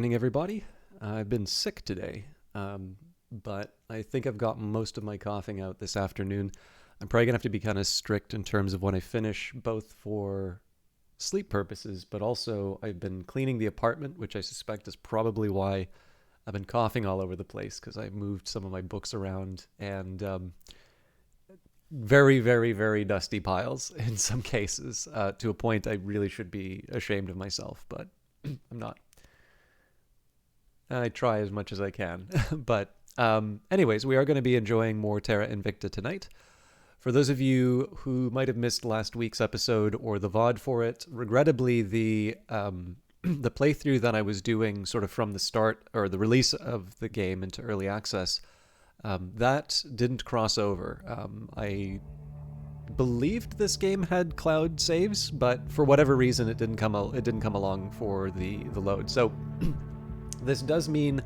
evening, everybody. I've been sick today, but I think I've gotten most of my coughing out this afternoon. I'm probably going to have to be kind of strict in terms of when I finish, both for sleep purposes, but also I've been cleaning the apartment, which I suspect is probably why I've been coughing all over the place, because I moved some of my books around and very, very, very dusty piles in some cases, to a point I really should be ashamed of myself, but I'm not. I try as much as I can. But anyways, we are going to be enjoying more Terra Invicta tonight. For those of you who might have missed last week's episode or the VOD for it, regrettably, the playthrough that I was doing sort of from the start, or the release of the game into early access, that didn't cross over. I believed this game had cloud saves, but for whatever reason, it didn't come along for the load. So this does mean,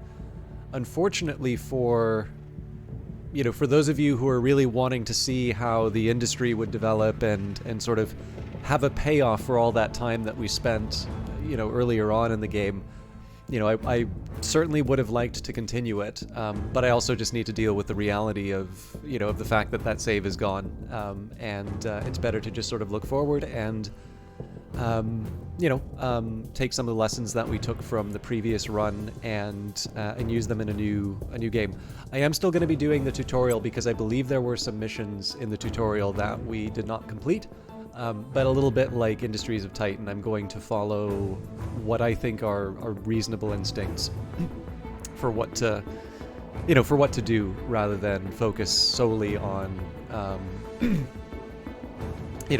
unfortunately, for those of you who are really wanting to see how the industry would develop and sort of have a payoff for all that time that we spent, earlier on in the game, I certainly would have liked to continue it, but I also just need to deal with the reality of the fact that save is gone, and it's better to just sort of look forward and take some of the lessons that we took from the previous run and use them in a new game. I am still going to be doing the tutorial because I believe there were some missions in the tutorial that we did not complete. But a little bit like Industries of Titan, I'm going to follow what I think are reasonable instincts for what to do, rather than focus solely on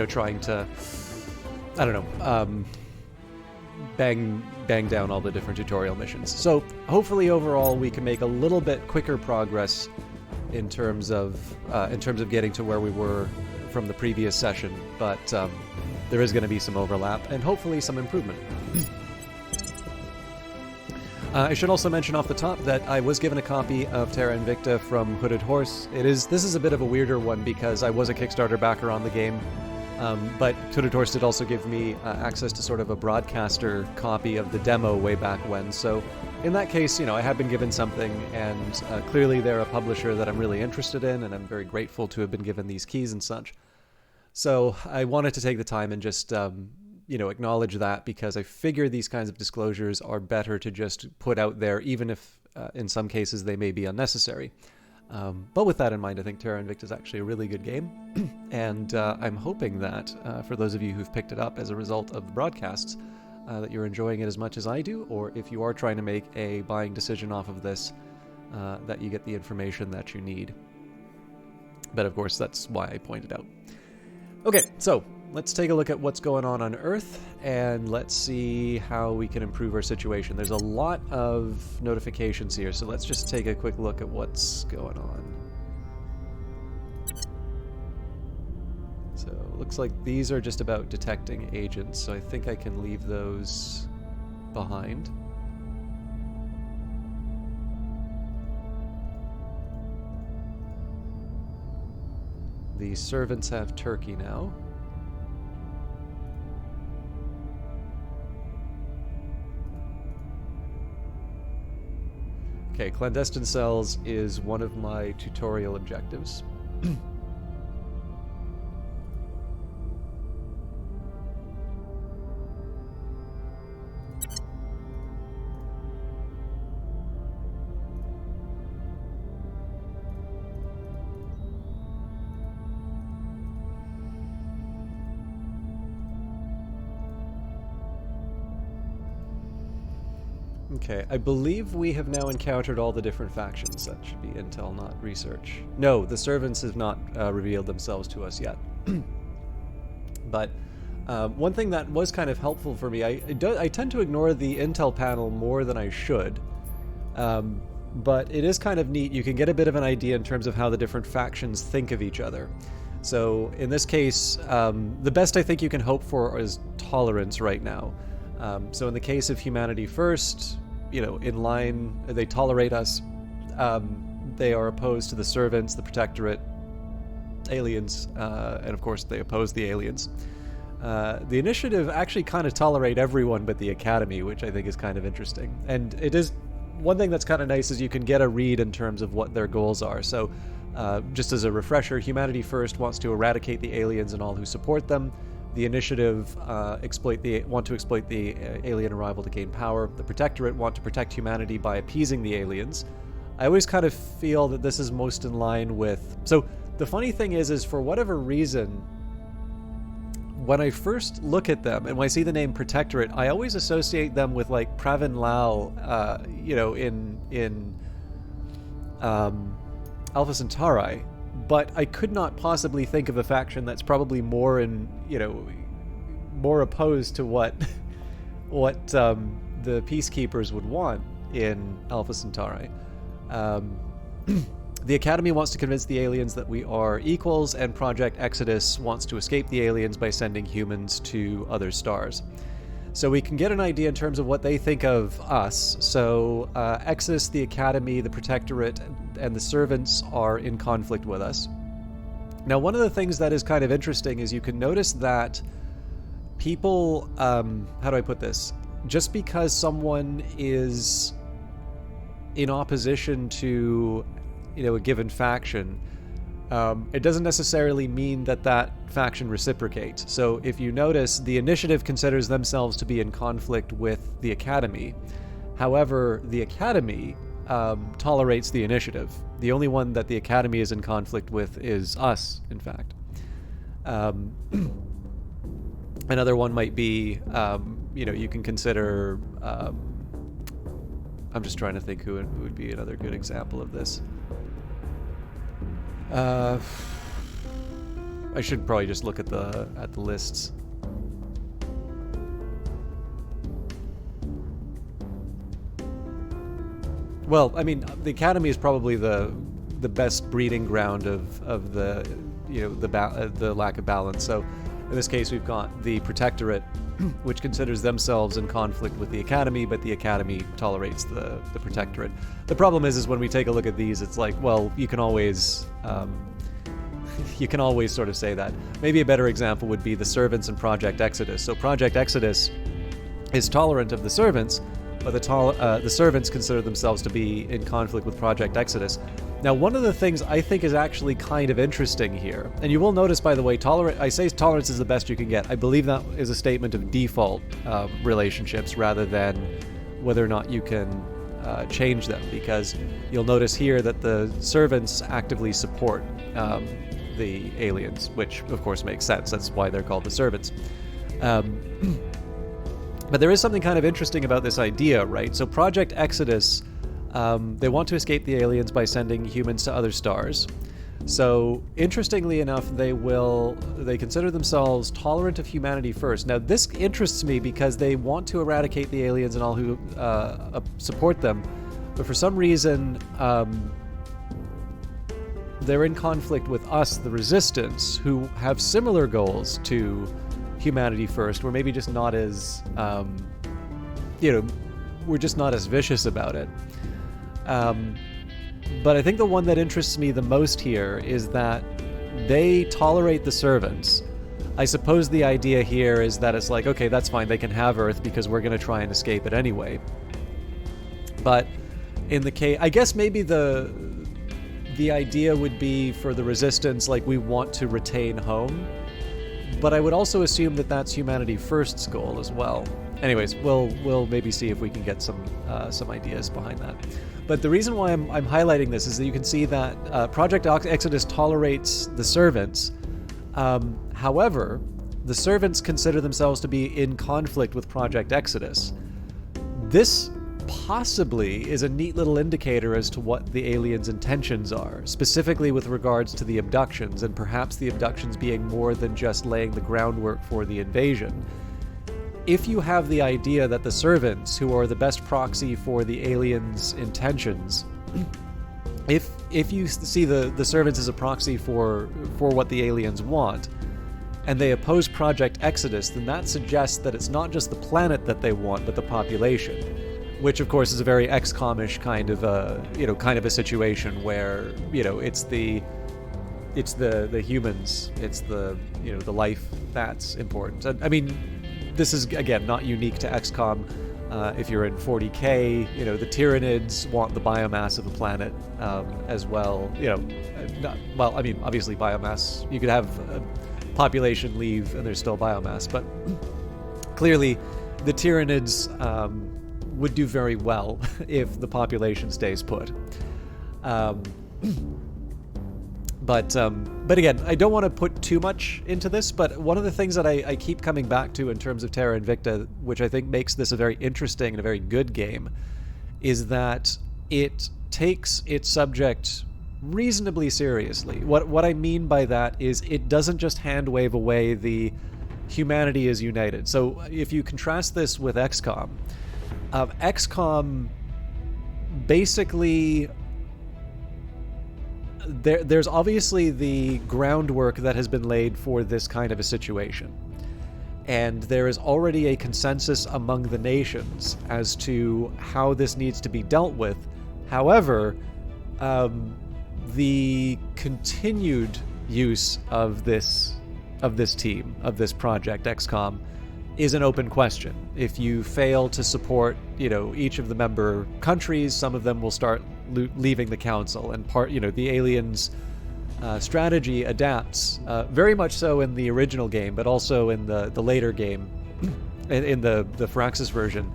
trying to, I don't know, bang down all the different tutorial missions. So hopefully overall we can make a little bit quicker progress in terms of getting to where we were from the previous session, but there is going to be some overlap and hopefully some improvement. I should also mention off the top that I was given a copy of Terra Invicta from Hooded Horse. This is a bit of a weirder one because I was a Kickstarter backer on the game, but Hooded Horse did also give me access to sort of a broadcaster copy of the demo way back when. So in that case, I have been given something, and clearly they're a publisher that I'm really interested in, and I'm very grateful to have been given these keys and such. So I wanted to take the time and just, acknowledge that, because I figure these kinds of disclosures are better to just put out there, even if in some cases they may be unnecessary. But with that in mind, I think Terra Invicta is actually a really good game, and I'm hoping that for those of you who've picked it up as a result of the broadcasts, that you're enjoying it as much as I do, or if you are trying to make a buying decision off of this, that you get the information that you need. But of course, that's why I pointed out. Okay, so let's take a look at what's going on Earth, and let's see how we can improve our situation. There's a lot of notifications here, so let's just take a quick look at what's going on. So it looks like these are just about detecting agents, so I think I can leave those behind. The servants have Turkey now. Okay, clandestine cells is one of my tutorial objectives. Okay, I believe we have now encountered all the different factions. That should be intel, not research. No, the servants have not revealed themselves to us yet. But one thing that was kind of helpful for me, I tend to ignore the intel panel more than I should, but it is kind of neat. You can get a bit of an idea in terms of how the different factions think of each other. So in this case, the best I think you can hope for is tolerance right now. So in the case of Humanity First, in line, they tolerate us. They are opposed to the servants, the protectorate, aliens, and of course they oppose the aliens. The initiative actually kind of tolerate everyone but the Academy, which I think is kind of interesting. And it is one thing that's kind of nice is you can get a read in terms of what their goals are. So just as a refresher, Humanity First wants to eradicate the aliens and all who support them. The Initiative want to exploit the alien arrival to gain power. The Protectorate want to protect humanity by appeasing the aliens. I always kind of feel that this is most in line with... So the funny thing is for whatever reason, when I first look at them and when I see the name Protectorate, I always associate them with like Pravin Lao, in Alpha Centauri. But I could not possibly think of a faction that's probably more opposed to what the Peacekeepers would want in Alpha Centauri. The Academy wants to convince the aliens that we are equals, and Project Exodus wants to escape the aliens by sending humans to other stars. So we can get an idea in terms of what they think of us. So Exodus, the Academy, the Protectorate, and the Servants are in conflict with us. Now, one of the things that is kind of interesting is you can notice that people, how do I put this? Just because someone is in opposition to, a given faction, it doesn't necessarily mean that that faction reciprocates. So if you notice, the Initiative considers themselves to be in conflict with the Academy. However, the Academy tolerates the Initiative. The only one that the Academy is in conflict with is us, in fact. Another one might be, you can consider... I'm just trying to think who would be another good example of this. I should probably just look at the lists. Well, I mean, the Academy is probably the best breeding ground of the the lack of balance. So in this case, we've got the Protectorate, which considers themselves in conflict with the Academy, but the Academy tolerates the Protectorate. The problem is when we take a look at these, it's like, well, you can always sort of say that. Maybe a better example would be the Servants and Project Exodus. So Project Exodus is tolerant of the Servants, but the Servants consider themselves to be in conflict with Project Exodus. Now, one of the things I think is actually kind of interesting here, and you will notice, by the way, I say tolerance is the best you can get. I believe that is a statement of default relationships rather than whether or not you can change them, because you'll notice here that the Servants actively support the aliens, which of course makes sense. That's why they're called the Servants. But there is something kind of interesting about this idea, right? So Project Exodus, they want to escape the aliens by sending humans to other stars. So interestingly enough, they consider themselves tolerant of humanity first. Now this interests me because they want to eradicate the aliens and all who support them, but for some reason they're in conflict with us, the Resistance, who have similar goals to humanity first. We're maybe just not as we're just not as vicious about it. But I think the one that interests me the most here is that they tolerate the Servants. I suppose the idea here is that it's like, okay, that's fine, they can have Earth because we're going to try and escape it anyway. But in the case, I guess maybe the idea would be for the Resistance, like, we want to retain home. But I would also assume that that's Humanity First's goal as well. Anyways, we'll maybe see if we can get some ideas behind that. But the reason why I'm highlighting this is that you can see that Project Exodus tolerates the Servants. However, the Servants consider themselves to be in conflict with Project Exodus. This possibly is a neat little indicator as to what the aliens' intentions are, specifically with regards to the abductions, and perhaps the abductions being more than just laying the groundwork for the invasion. If you have the idea that the Servants, who are the best proxy for the aliens' intentions, if you see the Servants as a proxy for what the aliens want, and they oppose Project Exodus, then that suggests that it's not just the planet that they want, but the population, which of course is a very XCOM-ish kind of a situation where, it's the it's the humans, it's the the life that's important. And, I mean, this is again not unique to XCOM. If you're in 40K, the Tyranids want the biomass of a planet as well. Well, I mean, obviously biomass. You could have a population leave and there's still biomass, but clearly the Tyranids would do very well if the population stays put. But again, I don't want to put too much into this, but one of the things that I keep coming back to in terms of Terra Invicta, which I think makes this a very interesting and a very good game, is that it takes its subject reasonably seriously. What I mean by that is it doesn't just hand wave away the humanity is united. So if you contrast this with XCOM, XCOM basically... There's obviously the groundwork that has been laid for this kind of a situation. And there is already a consensus among the nations as to how this needs to be dealt with. However, the continued use of this team, of this project, XCOM, is an open question. If you fail to support, each of the member countries, some of them will start leaving the council, and the aliens' strategy adapts very much so in the original game, but also in the later game, in the Firaxis version.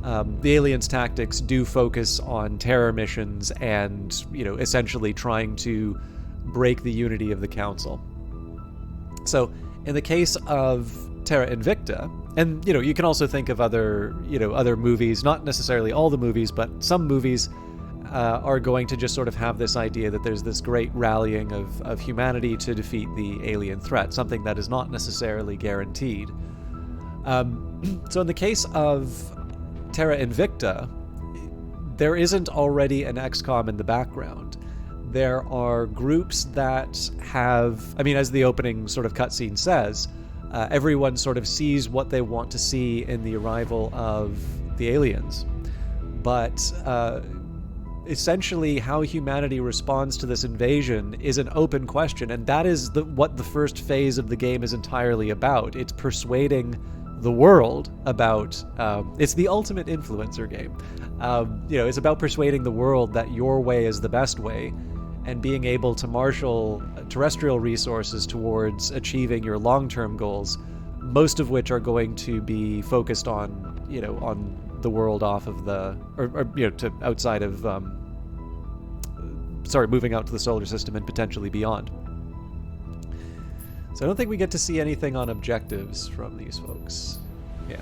The aliens' tactics do focus on terror missions and essentially trying to break the unity of the council. So in the case of Terra Invicta, and you can also think of other movies, not necessarily all the movies, but some movies are going to just sort of have this idea that there's this great rallying of humanity to defeat the alien threat, something that is not necessarily guaranteed. So in the case of Terra Invicta, there isn't already an XCOM in the background. There are groups that have, as the opening sort of cutscene says, everyone sort of sees what they want to see in the arrival of the aliens. But essentially how humanity responds to this invasion is an open question, and that is what the first phase of the game is entirely about. It's persuading the world about... it's the ultimate influencer game. It's about persuading the world that your way is the best way, and being able to marshal terrestrial resources towards achieving your long-term goals, most of which are going to be focused on, on the world off of the, or to outside of, moving out to the solar system and potentially beyond. So I don't think we get to see anything on objectives from these folks. Yeah.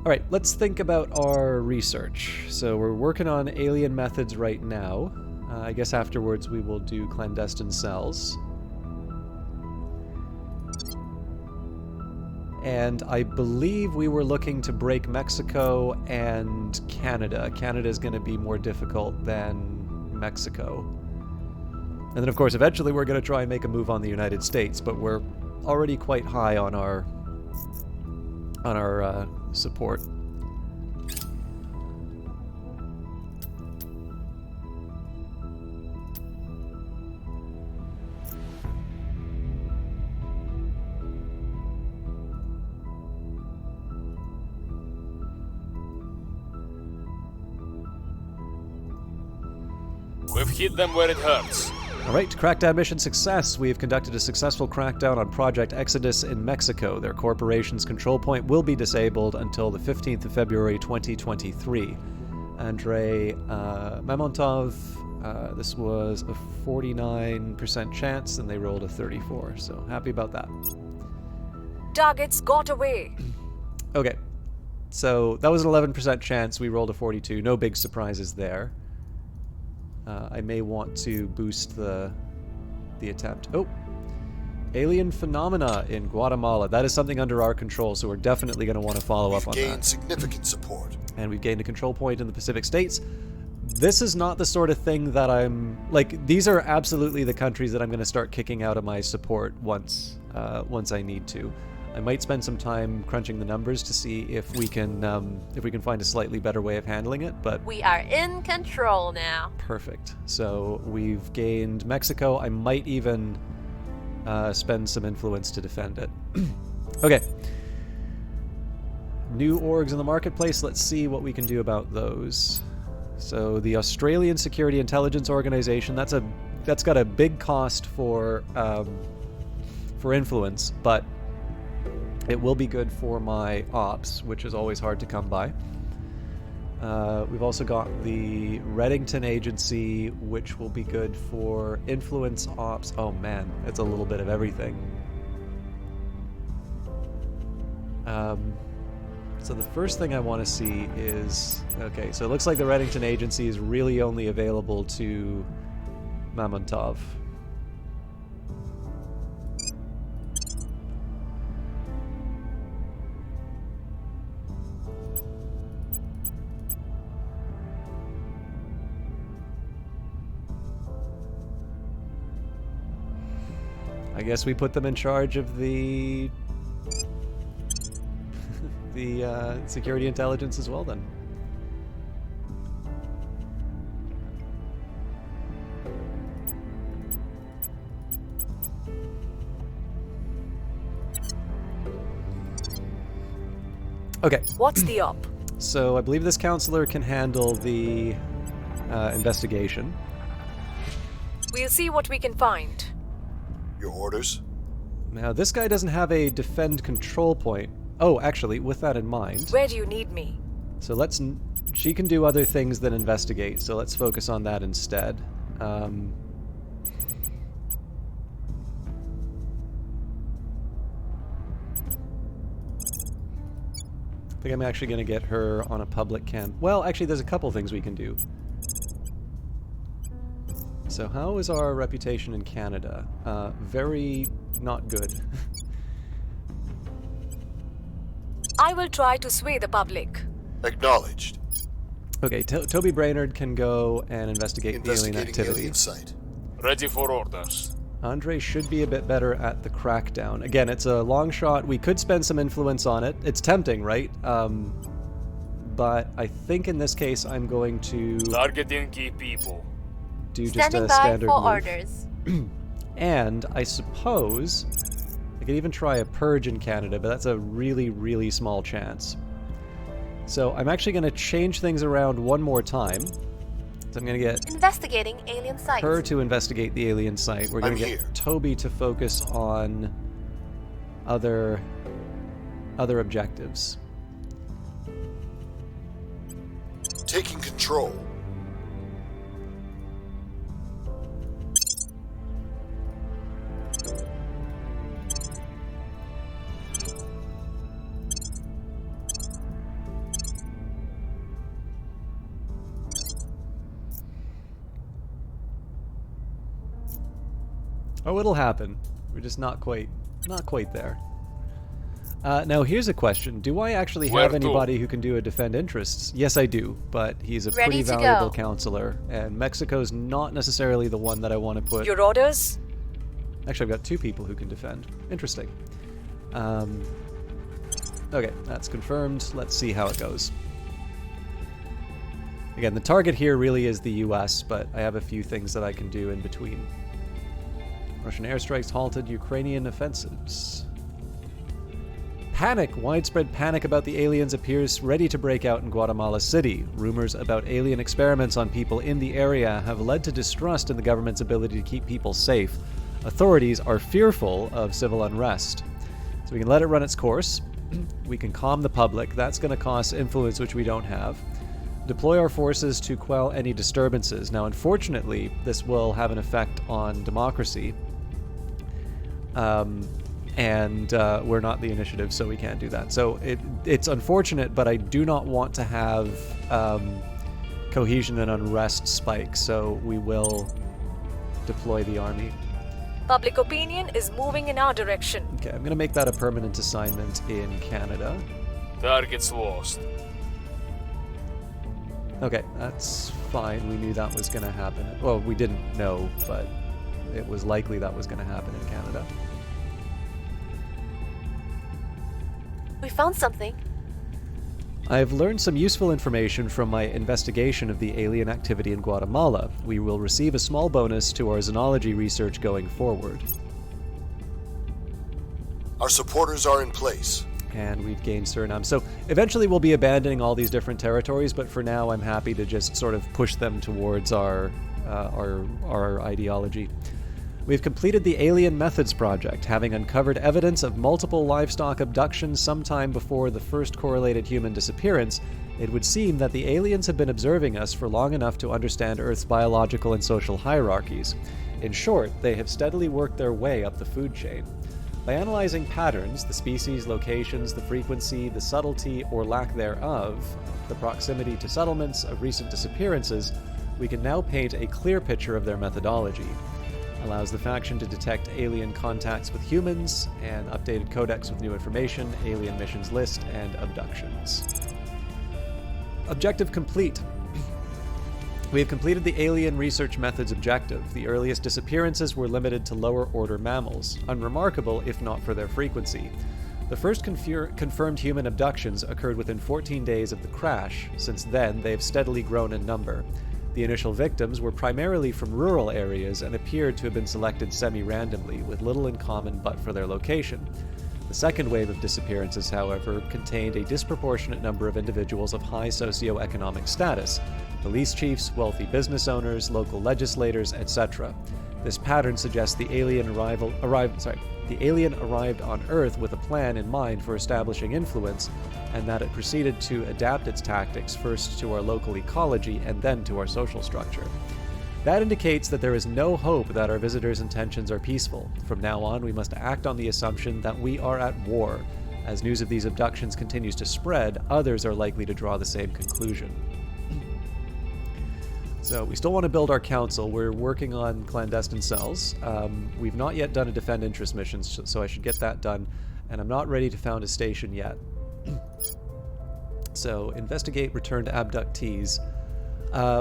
All right, let's think about our research. So we're working on alien methods right now. I guess afterwards we will do clandestine cells. And I believe we were looking to break Mexico and Canada. Canada is going to be more difficult than Mexico. And then, of course, eventually we're going to try and make a move on the United States, but we're already quite high on our support. We've hit them where it hurts. Alright, crackdown mission success. We have conducted a successful crackdown on Project Exodus in Mexico. Their corporation's control point will be disabled until the 15th of February 2023. Andrei Mamontov, this was a 49% chance, and they rolled a 34, so happy about that. Targets got away. Okay, so that was an 11% chance. We rolled a 42. No big surprises there. I may want to boost the attempt. Oh! Alien phenomena in Guatemala. That is something under our control, so we're definitely going to want to follow up on that. We've gained significant support. And we've gained a control point in the Pacific States. This is not the sort of thing that I'm... Like, these are absolutely the countries that I'm going to start kicking out of my support once I need to. I might spend some time crunching the numbers to see if we can find a slightly better way of handling it, but We are in control now. perfect. So we've gained Mexico. I might even spend some influence to defend it. Okay. New orgs in the marketplace. Let's see what we can do about those. So the Australian Security Intelligence Organization, that's got a big cost for influence, but it will be good for my ops, which is always hard to come by. We've also got the Reddington Agency, which will be good for influence ops. Oh man, it's a little bit of everything. So the first thing I want to see is... Okay, so it looks like the Reddington Agency is really only available to Mamontov. I guess we put them in charge of the security intelligence as well then. Okay. What's the op? So I believe this counselor can handle the investigation. We'll see what we can find. Your orders? Now this guy doesn't have a defend control point. Oh, actually, with that in mind, Where do you need me? so she can do other things than investigate, so let's focus on that instead. I think I'm actually going to get her on a public cam. Well, actually, there's a couple things we can do. So how is our reputation in Canada? Very not good. I will try to sway the public. Acknowledged. Okay, Toby Brainerd can go and investigate the alien Investigating activity. alien site. Ready for orders. Andre should be a bit better at the crackdown. Again, it's a long shot. We could spend some influence on it. It's tempting, right? But I think in this case I'm going to Targeting key people. do just Standing a by standard for move. orders. And I suppose I could even try a purge in Canada, but that's a really, really small chance. So I'm actually going to change things around one more time. So I'm going to get Investigating alien sites. her to investigate the alien site. We're going to I'm get here. Toby to focus on other objectives. Taking control. Oh, it'll happen. We're just not quite there. Now here's a question: do I actually Where have to? anybody who can do a defend interests? Yes, I do, but he's a Ready pretty to valuable go. counselor, and Mexico's not necessarily the one that I want to put. Your orders? Actually, I've got two people who can defend. Interesting. Okay, that's confirmed. Let's see how it goes. Again, the target here really is the US, but I have a few things that I can do in between. Russian airstrikes halted Ukrainian offensives. Panic! Widespread panic about the aliens appears ready to break out in Guatemala City. Rumors about alien experiments on people in the area have led to distrust in the government's ability to keep people safe. Authorities are fearful of civil unrest. So we can let it run its course. We can calm the public. That's going to cost influence, which we don't have. Deploy our forces to quell any disturbances. Now, unfortunately, this will have an effect on democracy. And we're not the initiative, so we can't do that. So it's unfortunate, but I do not want to have cohesion and unrest spike, so we will deploy the army. Public opinion is moving in our direction. Okay, I'm going to make that a permanent assignment in Canada. Targets lost. Okay, that's fine. We knew that was going to happen. Well, we didn't know, but it was likely that was going to happen in Canada. We found something. I've learned some useful information from my investigation of the alien activity in Guatemala. We will receive a small bonus to our xenology research going forward. Our supporters are in place. And we've gained Suriname. So eventually we'll be abandoning all these different territories, but for now I'm happy to just sort of push them towards our ideology. We've completed the Alien Methods Project, having uncovered evidence of multiple livestock abductions sometime before the first correlated human disappearance. It would seem that the aliens have been observing us for long enough to understand Earth's biological and social hierarchies. In short, they have steadily worked their way up the food chain. By analyzing patterns, the species, locations, the frequency, the subtlety or lack thereof, the proximity to settlements of recent disappearances, we can now paint a clear picture of their methodology. Allows the faction to detect alien contacts with humans, and updated codex with new information, alien missions list, and abductions. Objective complete. We have completed the Alien Research Methods objective. The earliest disappearances were limited to lower-order mammals, unremarkable if not for their frequency. The first confirmed human abductions occurred within 14 days of the crash. Since then, they have steadily grown in number. The initial victims were primarily from rural areas and appeared to have been selected semi-randomly, with little in common but for their location. The second wave of disappearances, however, contained a disproportionate number of individuals of high socio-economic status: police chiefs, wealthy business owners, local legislators, etc. This pattern suggests the alien arrived on Earth with a plan in mind for establishing influence, and that it proceeded to adapt its tactics first to our local ecology and then to our social structure. That indicates that there is no hope that our visitors' intentions are peaceful. From now on, we must act on the assumption that we are at war. As news of these abductions continues to spread, others are likely to draw the same conclusion. So we still want to build our council. We're working on clandestine cells. We've not yet done a defend interest mission, so I should get that done. And I'm not ready to found a station yet. So investigate returned abductees.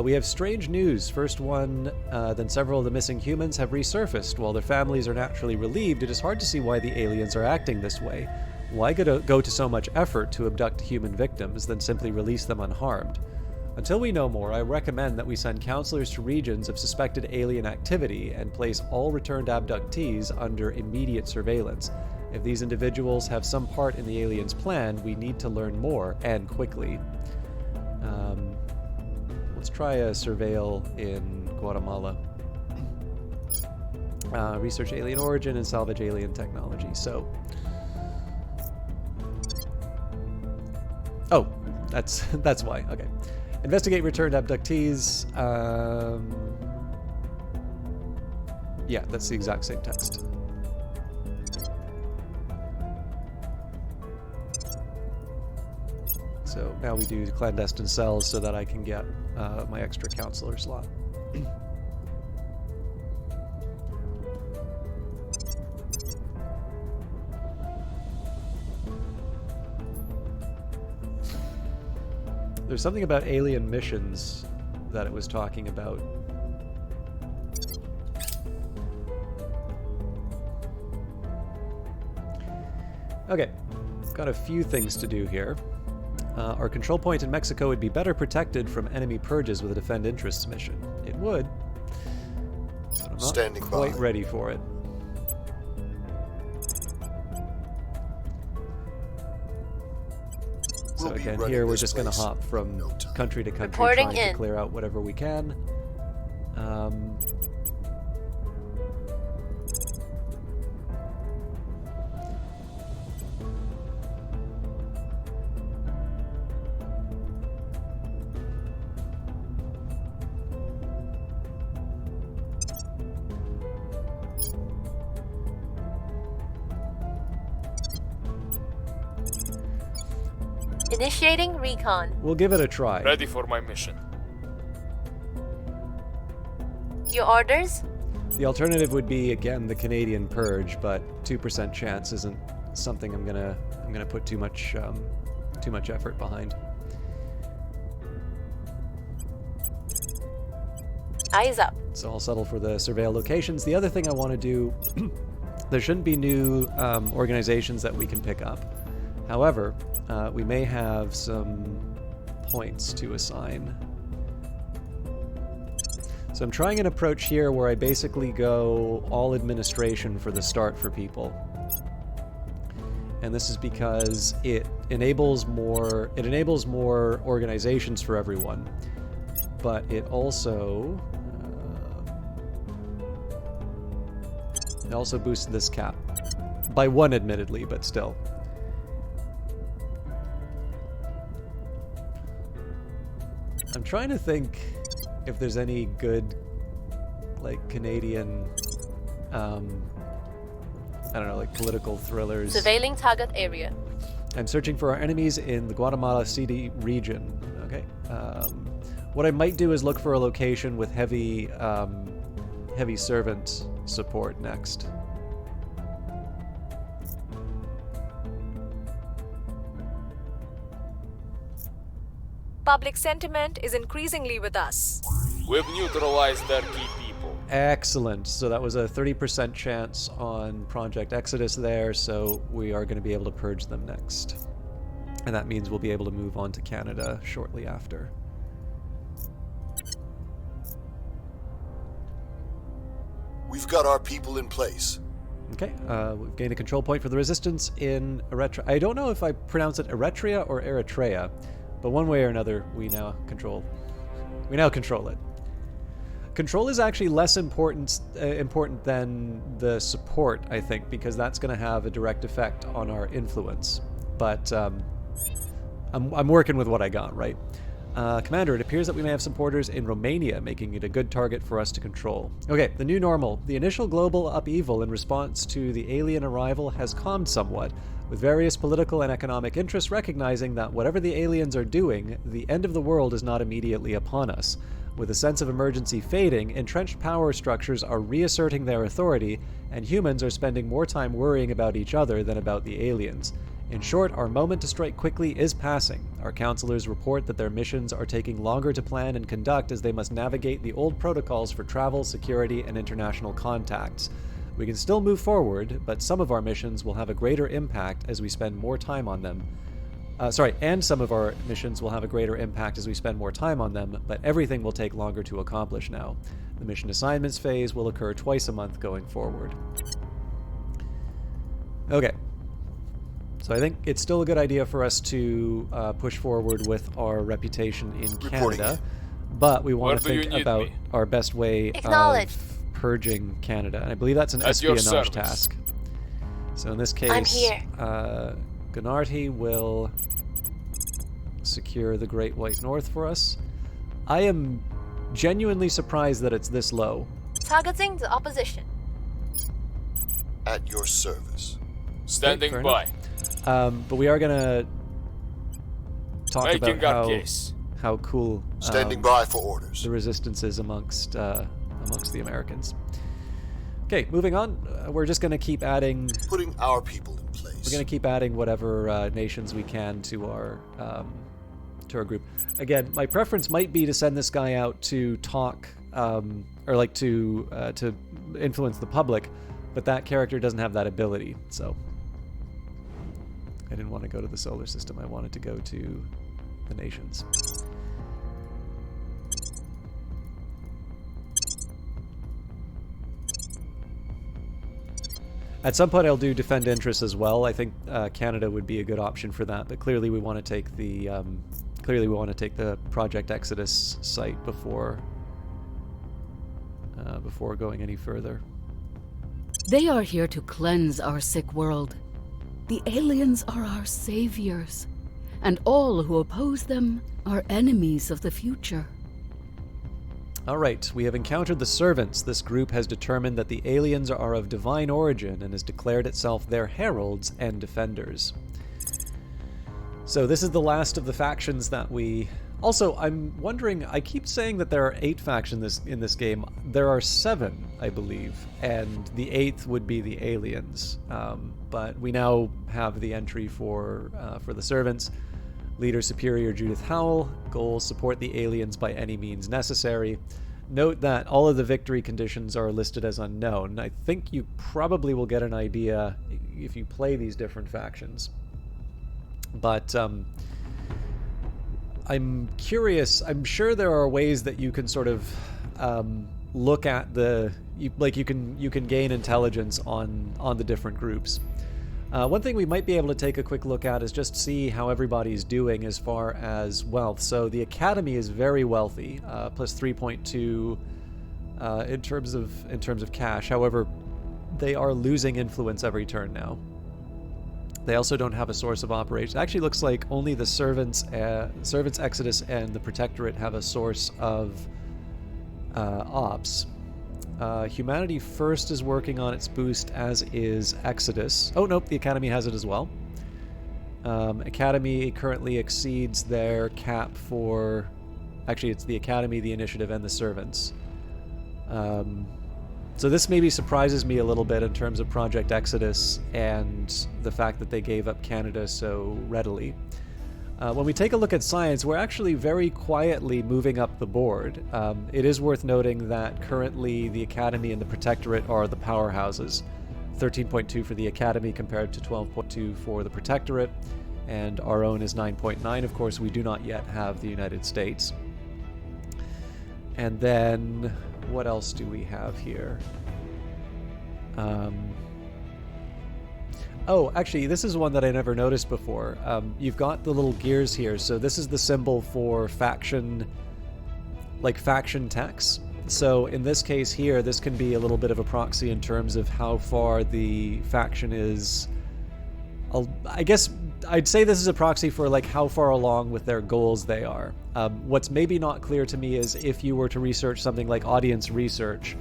We have strange news. First one, then several of the missing humans have resurfaced. While their families are naturally relieved, it is hard to see why the aliens are acting this way. Why go to so much effort to abduct human victims, then simply release them unharmed? Until we know more, I recommend that we send counselors to regions of suspected alien activity and place all returned abductees under immediate surveillance. If these individuals have some part in the aliens' plan, we need to learn more, and quickly. Let's try a surveil in Guatemala. Research alien origin and salvage alien technology. So, oh, that's why. Okay, investigate returned abductees. Yeah, that's the exact same text. So now we do clandestine cells so that I can get my extra counselor slot. There's something about alien missions that it was talking about. Okay, got a few things to do here. Our control point in Mexico would be better protected from enemy purges with a defend interests mission. It would, but I'm not Standing quite by. ready for it. So We'll be again, running here we're this just going to place hop from in no time. country to country, Reporting trying to in. clear out whatever we can. Initiating recon. We'll give it a try. Ready for my mission. Your orders? The alternative would be, again, the Canadian purge, but 2% chance isn't something I'm gonna put too much effort behind. Eyes up. So I'll settle for the surveil locations. The other thing I want to do, there shouldn't be new organizations that we can pick up. However, we may have some points to assign. So I'm trying an approach here where I basically go all administration for the start for people. And this is because it enables more organizations for everyone. But it also boosts this cap. By one, admittedly, but still. I'm trying to think if there's any good, like, Canadian, I don't know, like, political thrillers. Surveilling target area. I'm searching for our enemies in the Guatemala City region. Okay. What I might do is look for a location with heavy servant support next. Public sentiment is increasingly with us. We've neutralized their key people. Excellent. So that was a 30% chance on Project Exodus there, so we are going to be able to purge them next. And that means we'll be able to move on to Canada shortly after. We've got our people in place. Okay, we've gained a control point for the resistance in Eritrea. I don't know if I pronounce it Eritrea or Eritrea, but one way or another, we now control it. Control is actually less important than the support, I think, because that's going to have a direct effect on our influence. But I'm working with what I got, right? Commander, it appears that we may have supporters in Romania, making it a good target for us to control. Okay, the new normal. The initial global upheaval in response to the alien arrival has calmed somewhat, with various political and economic interests recognizing that whatever the aliens are doing, the end of the world is not immediately upon us. With a sense of emergency fading, entrenched power structures are reasserting their authority, and humans are spending more time worrying about each other than about the aliens. In short, our moment to strike quickly is passing. Our counselors report that their missions are taking longer to plan and conduct as they must navigate the old protocols for travel, security, and international contacts. We can still move forward, but some of our missions will have a greater impact as we spend more time on them. And some of our missions will have a greater impact as we spend more time on them, but everything will take longer to accomplish now. The mission assignments phase will occur twice a month going forward. Okay. So I think it's still a good idea for us to push forward with our reputation in Canada, but we want to think about our best way of purging Canada. And I believe that's an espionage task. So in this case, I'm here. Gunarty will secure the Great White North for us. I am genuinely surprised that it's this low. Targeting the opposition. At your service. Standing by. But we are gonna talk Making about how cool standing by for orders. The resistance is amongst the Americans. Okay, moving on. We're just gonna keep adding. Putting our people in place. We're gonna keep adding whatever nations we can to our group. Again, my preference might be to send this guy out to talk or like to influence the public, but that character doesn't have that ability, so. I didn't want to go to the solar system. I wanted to go to the nations. At some point, I'll do defend interests as well. I think Canada would be a good option for that. But clearly, we want to take the Project Exodus site before going any further. They are here to cleanse our sick world. The aliens are our saviors, and all who oppose them are enemies of the future. All right, we have encountered the servants. This group has determined that the aliens are of divine origin and has declared itself their heralds and defenders. So this is the last of the factions that we... Also, I'm wondering, I keep saying that there are 8 factions in this game. There are 7, I believe, and the 8th would be the aliens. But we now have the entry for the servants. Leader Superior Judith Howell. Goal: support the aliens by any means necessary. Note that all of the victory conditions are listed as unknown. I think you probably will get an idea if you play these different factions. But I'm curious. I'm sure there are ways that you can sort of look at you can gain intelligence on the different groups. One thing we might be able to take a quick look at is just see how everybody's doing as far as wealth. So the Academy is very wealthy, plus 3.2 in terms of cash. However, they are losing influence every turn now. They also don't have a source of operations. It actually looks like only the Servants Exodus and the Protectorate have a source of ops. Humanity First is working on its boost, as is Exodus. Oh, nope, the Academy has it as well. Academy currently exceeds their cap for... Actually, it's the Academy, the Initiative, and the Servants. So this maybe surprises me a little bit in terms of Project Exodus and the fact that they gave up Canada so readily. When we take a look at science, we're actually very quietly moving up the board. It is worth noting that currently the Academy and the Protectorate are the powerhouses. 13.2 for the Academy compared to 12.2 for the Protectorate, and our own is 9.9. Of course, we do not yet have the United States. And then, what else do we have here? Oh, actually, this is one that I never noticed before. You've got the little gears here. So this is the symbol for faction techs. So in this case here, this can be a little bit of a proxy in terms of how far the faction is. I guess I'd say this is a proxy for like how far along with their goals they are. What's maybe not clear to me is if you were to research something like audience research,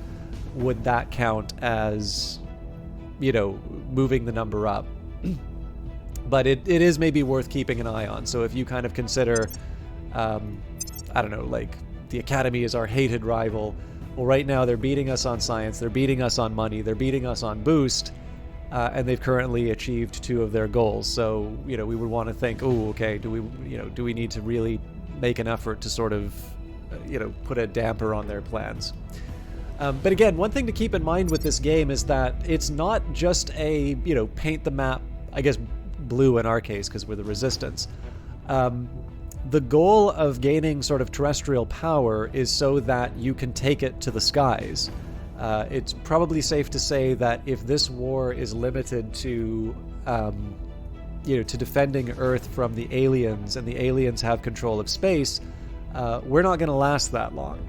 would that count as, moving the number up? But it is maybe worth keeping an eye on. So if you kind of consider, I don't know, like the Academy is our hated rival. Well, right now they're beating us on science, they're beating us on money, they're beating us on boost, and they've currently achieved 2 of their goals. So, we would want to think, oh, okay, do we need to really make an effort to sort of, put a damper on their plans? But again, one thing to keep in mind with this game is that it's not just a, paint the map, I guess blue in our case because we're the Resistance. The goal of gaining sort of terrestrial power is so that you can take it to the skies. It's probably safe to say that if this war is limited to, to defending Earth from the aliens, and the aliens have control of space, we're not going to last that long.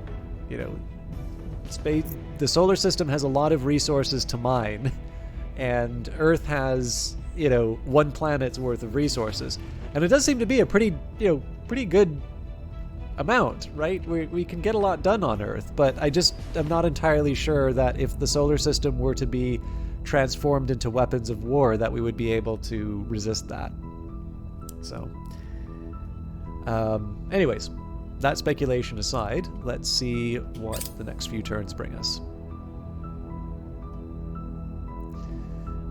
Space, the solar system has a lot of resources to mine, and Earth has, 1 planet's worth of resources, and it does seem to be a pretty good amount, right? We can get a lot done on Earth, but I'm not entirely sure that if the solar system were to be transformed into weapons of war, that we would be able to resist that. So, anyways. That speculation aside, let's see what the next few turns bring us.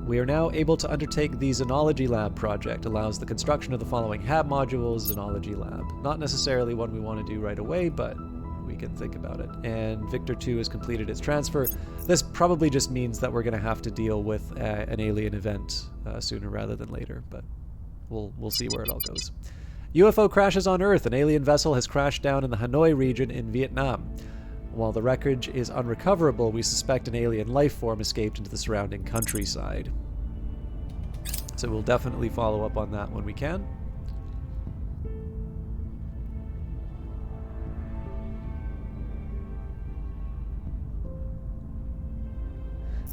We are now able to undertake the Xenology Lab project. Allows the construction of the following HAB modules, Xenology Lab. Not necessarily one we want to do right away, but we can think about it. And Victor 2 has completed its transfer. This probably just means that we're going to have to deal with an alien event sooner rather than later, but we'll see where it all goes. UFO crashes on Earth. An alien vessel has crashed down in the Hanoi region in Vietnam. While the wreckage is unrecoverable, we suspect an alien life form escaped into the surrounding countryside. So we'll definitely follow up on that when we can.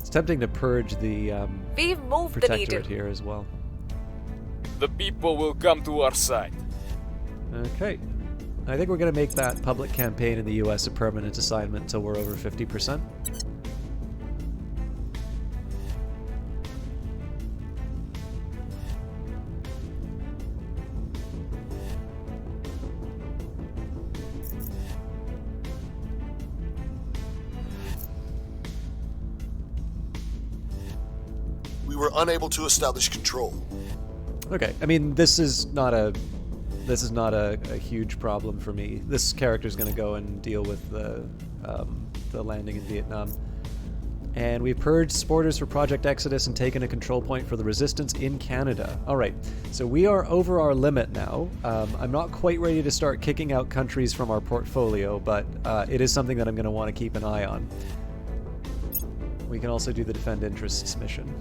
It's tempting to purge the We've moved the Protectorate needle. here as well. The people will come to our side. Okay. I think we're going to make that public campaign in the US a permanent assignment until we're over 50%. We were unable to establish control. Okay. I mean, this is not a huge problem for me. This character's going to go and deal with the landing in Vietnam. And we've purged supporters for Project Exodus and taken a control point for the resistance in Canada. All right, so we are over our limit now. I'm not quite ready to start kicking out countries from our portfolio, but it is something that I'm going to want to keep an eye on. We can also do the Defend Interests mission.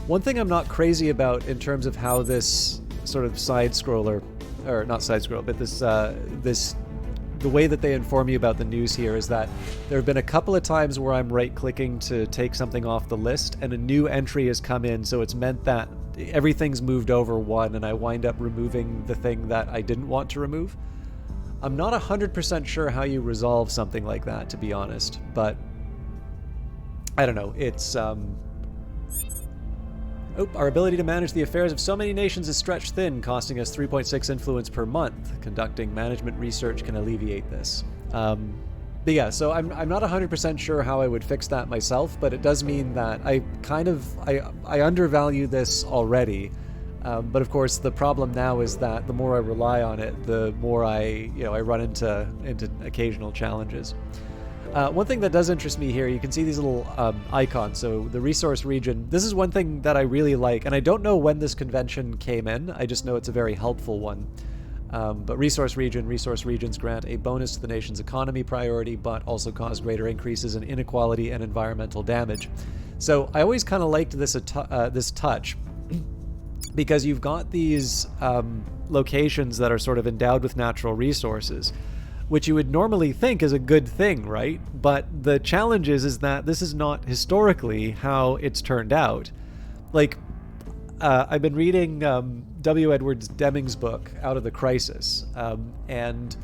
One thing I'm not crazy about in terms of how this sort of side-scroller, or not side-scroll, but the way that they inform you about the news here is that there have been a couple of times where I'm right-clicking to take something off the list, and a new entry has come in, so it's meant that everything's moved over one, and I wind up removing the thing that I didn't want to remove. I'm not 100% sure how you resolve something like that, to be honest, but I don't know. It's, our ability to manage the affairs of so many nations is stretched thin, costing us 3.6 influence per month. Conducting management research can alleviate this. But yeah, so I'm not 100% sure how I would fix that myself, but it does mean that I undervalue this already. But of course, the problem now is that the more I rely on it, the more I run into occasional challenges. One thing that does interest me here, you can see these little icons. So the resource region, this is one thing that I really like, and I don't know when this convention came in. I just know it's a very helpful one. But resource regions grant a bonus to the nation's economy priority, but also cause greater increases in inequality and environmental damage. So I always kind of liked this touch, because you've got these locations that are sort of endowed with natural resources, which you would normally think is a good thing, right? But the challenge is that this is not historically how it's turned out. Like, I've been reading W. Edwards Deming's book, Out of the Crisis, and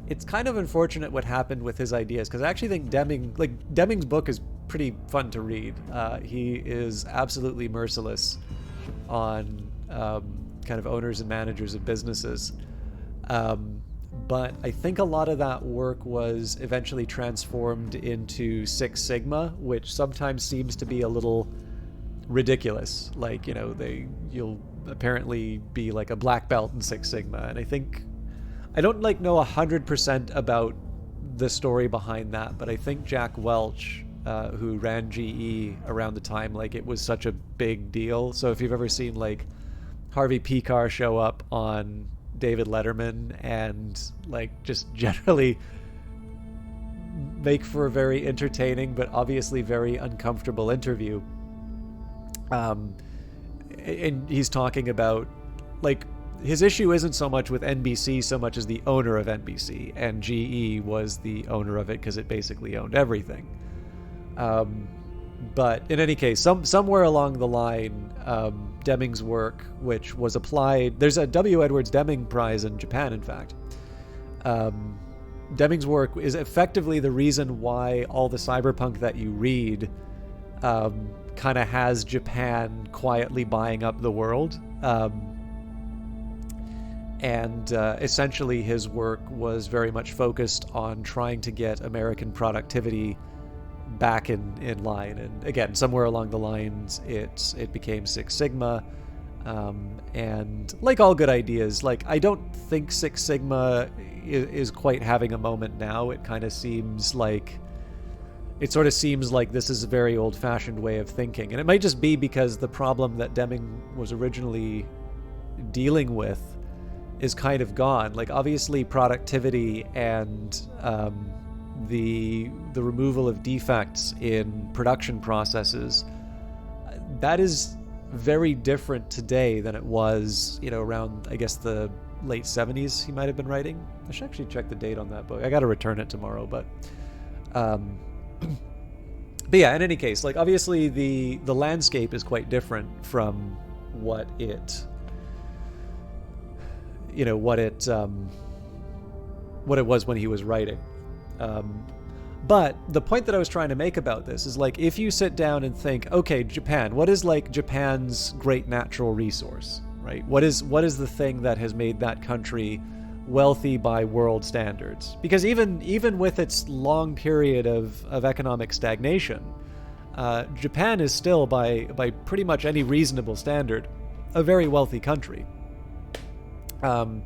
it's kind of unfortunate what happened with his ideas, because I actually think Deming's book is pretty fun to read. He is absolutely merciless on kind of owners and managers of businesses. But I think a lot of that work was eventually transformed into Six Sigma, which sometimes seems to be a little ridiculous. Like, you'll apparently be like a black belt in Six Sigma. And I don't know 100% about the story behind that, but I think Jack Welch, who ran GE around the time, it was such a big deal. So if you've ever seen Harvey Pekar show up on David Letterman and just generally make for a very entertaining but obviously very uncomfortable interview, and he's talking about his issue isn't so much with NBC so much as the owner of NBC, and GE was the owner of it because it basically owned everything. But in any case, somewhere along the line, Deming's work, which was applied... There's a W. Edwards Deming Prize in Japan, in fact. Deming's work is effectively the reason why all the cyberpunk that you read kind of has Japan quietly buying up the world. And essentially his work was very much focused on trying to get American productivity back in line, and again, somewhere along the lines, it became Six Sigma, and like all good ideas, I don't think Six Sigma is quite having a moment now. It kind of seems like this is a very old-fashioned way of thinking, and it might just be because the problem that Deming was originally dealing with is kind of gone. Obviously, productivity and the removal of defects in production processes, that is very different today than it was, around, I guess, the late 70s he might have been writing. I should actually check the date on that book. I got to return it tomorrow, but yeah, in any case, obviously the landscape is quite different from what it was when he was writing. But the point that I was trying to make about this is if you sit down and think, okay, Japan, what is Japan's great natural resource, right? What is the thing that has made that country wealthy by world standards? Because even with its long period of economic stagnation, Japan is still by pretty much any reasonable standard a very wealthy country. And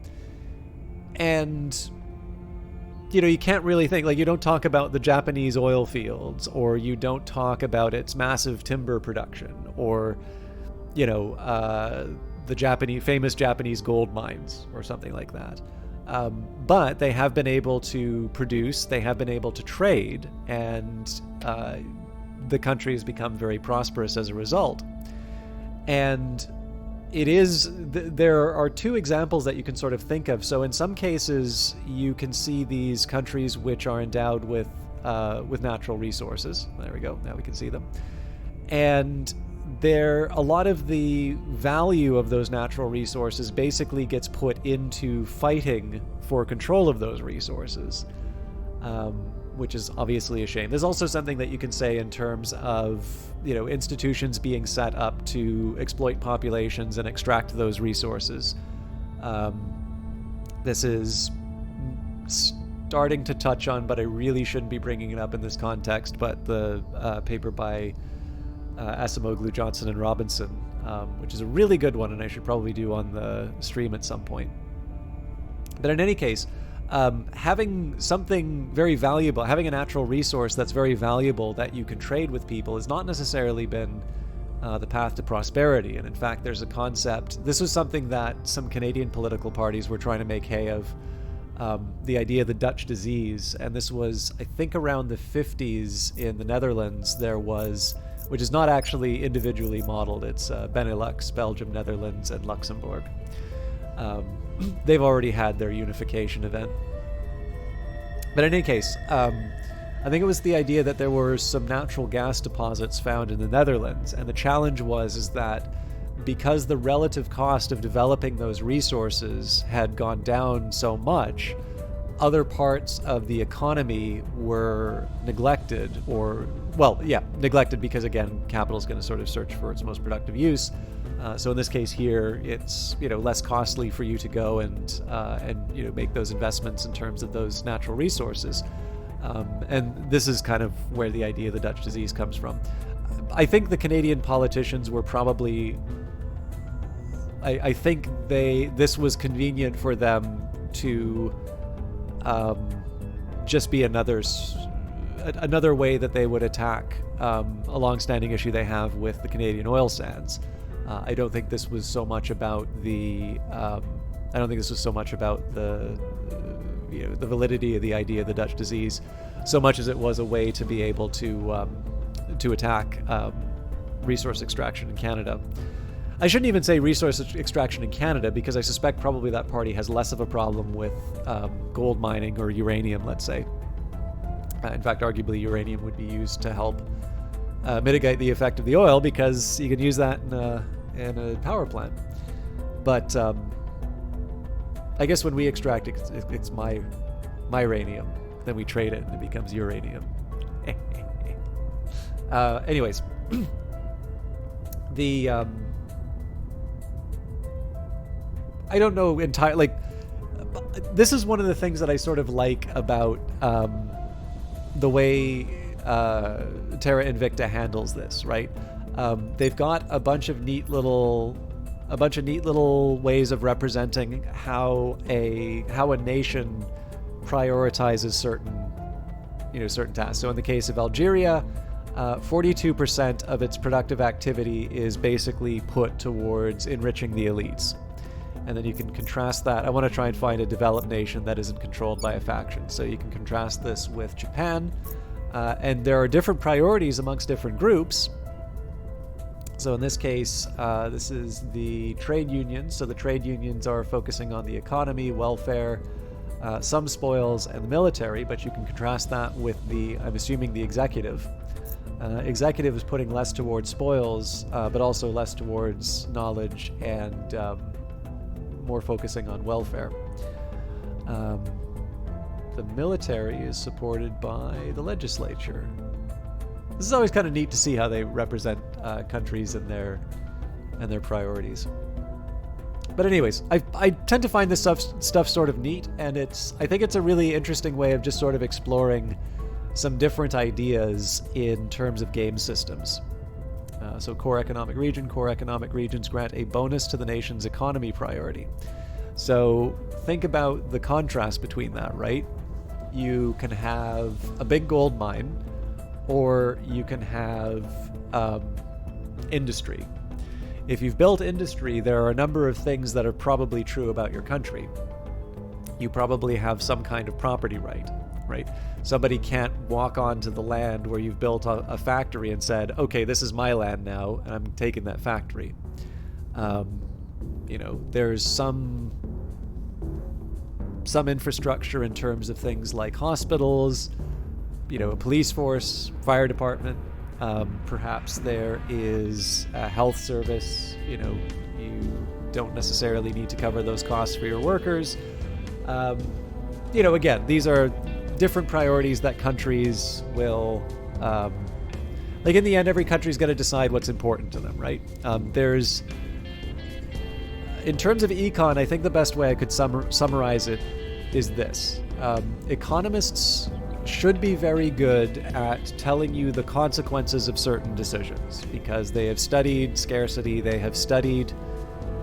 you can't really think, like, you don't talk about the Japanese oil fields, or you don't talk about its massive timber production, or, the famous Japanese gold mines or something like that. But they have been able to produce, they have been able to trade, and the country has become very prosperous as a result. And there are two examples that you can sort of think of. So in some cases, you can see these countries which are endowed with natural resources. There we go. Now we can see them. And a lot of the value of those natural resources basically gets put into fighting for control of those resources, which is obviously a shame. There's also something that you can say in terms of, institutions being set up to exploit populations and extract those resources. This is starting to touch on, but I really shouldn't be bringing it up in this context, but the paper by Asimoglu, Johnson, and Robinson, which is a really good one, and I should probably do on the stream at some point. But in any case, having something very valuable, having a natural resource that's very valuable that you can trade with people has not necessarily been the path to prosperity. And in fact, there's a concept, this was something that some Canadian political parties were trying to make hay of, the idea of the Dutch disease. And this was, I think, around the 50s in the Netherlands, there was, which is not actually individually modeled, it's Benelux, Belgium, Netherlands, and Luxembourg. They've already had their unification event. But in any case, I think it was the idea that there were some natural gas deposits found in the Netherlands, and the challenge is that because the relative cost of developing those resources had gone down so much, other parts of the economy were neglected, neglected because, again, capital is going to sort of search for its most productive use. So in this case here, it's less costly for you to go and make those investments in terms of those natural resources, and this is kind of where the idea of the Dutch disease comes from. I think the Canadian politicians were probably, I think this was convenient for them to just be another way that they would attack a long-standing issue they have with the Canadian oil sands. I don't think this was so much about the the validity of the idea of the Dutch disease, so much as it was a way to be able to attack resource extraction in Canada. I shouldn't even say resource extraction in Canada, because I suspect probably that party has less of a problem with gold mining or uranium, let's say. In fact, arguably uranium would be used to help mitigate the effect of the oil, because you can use that in a power plant. But I guess when we extract it, it's my uranium. Then we trade it and it becomes uranium. Anyways, I don't know entirely. This is one of the things that I sort of like about the way Terra Invicta handles this, right? They've got a bunch of neat little ways of representing how a nation prioritizes certain tasks. So in the case of Algeria, 42% of its productive activity is basically put towards enriching the elites. And then you can contrast that. I want to try and find a developed nation that isn't controlled by a faction. So you can contrast this with Japan. And there are different priorities amongst different groups. So in this case, this is the trade unions. So the trade unions are focusing on the economy, welfare, some spoils, and the military. But you can contrast that with I'm assuming, the executive. Executive is putting less towards spoils, but also less towards knowledge and more focusing on welfare. The military is supported by the legislature. This is always kind of neat to see how they represent countries and their priorities. But anyways, I tend to find this stuff sort of neat, and I think it's a really interesting way of just sort of exploring some different ideas in terms of game systems. So core economic regions grant a bonus to the nation's economy priority. So think about the contrast between that, right? you can have a big gold mine, or you can have industry. If you've built industry, there are a number of things that are probably true about your country. You probably have some kind of property right? Somebody can't walk onto the land where you've built a factory and said, okay, this is my land now, and I'm taking that factory. There's some infrastructure in terms of things like hospitals, a police force, fire department. Perhaps there is a health service. You don't necessarily need to cover those costs for your workers. Again, these are different priorities that countries will, in the end, every country's got to decide what's important to them, right? In terms of econ, I think the best way I could summarize it is this. Economists should be very good at telling you the consequences of certain decisions because they have studied scarcity, they have studied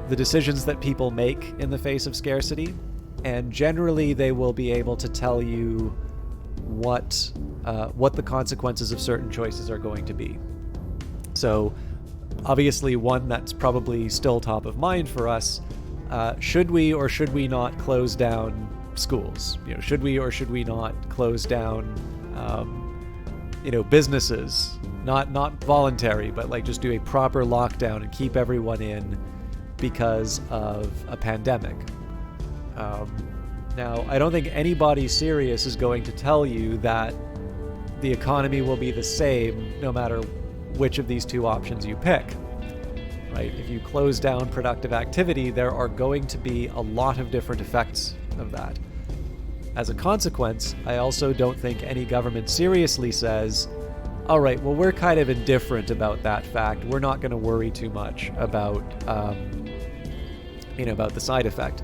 the decisions that people make in the face of scarcity, and generally they will be able to tell you what the consequences of certain choices are going to be. So obviously one that's probably still top of mind for us, should we or should we not close down schools? Should we or should we not close down businesses? Not voluntary, but just do a proper lockdown and keep everyone in because of a pandemic. Now, I don't think anybody serious is going to tell you that the economy will be the same no matter which of these two options you pick, right? If you close down productive activity, there are going to be a lot of different effects of that. As a consequence, I also don't think any government seriously says, all right, well, we're kind of indifferent about that fact. We're not going to worry too much about, about the side effect.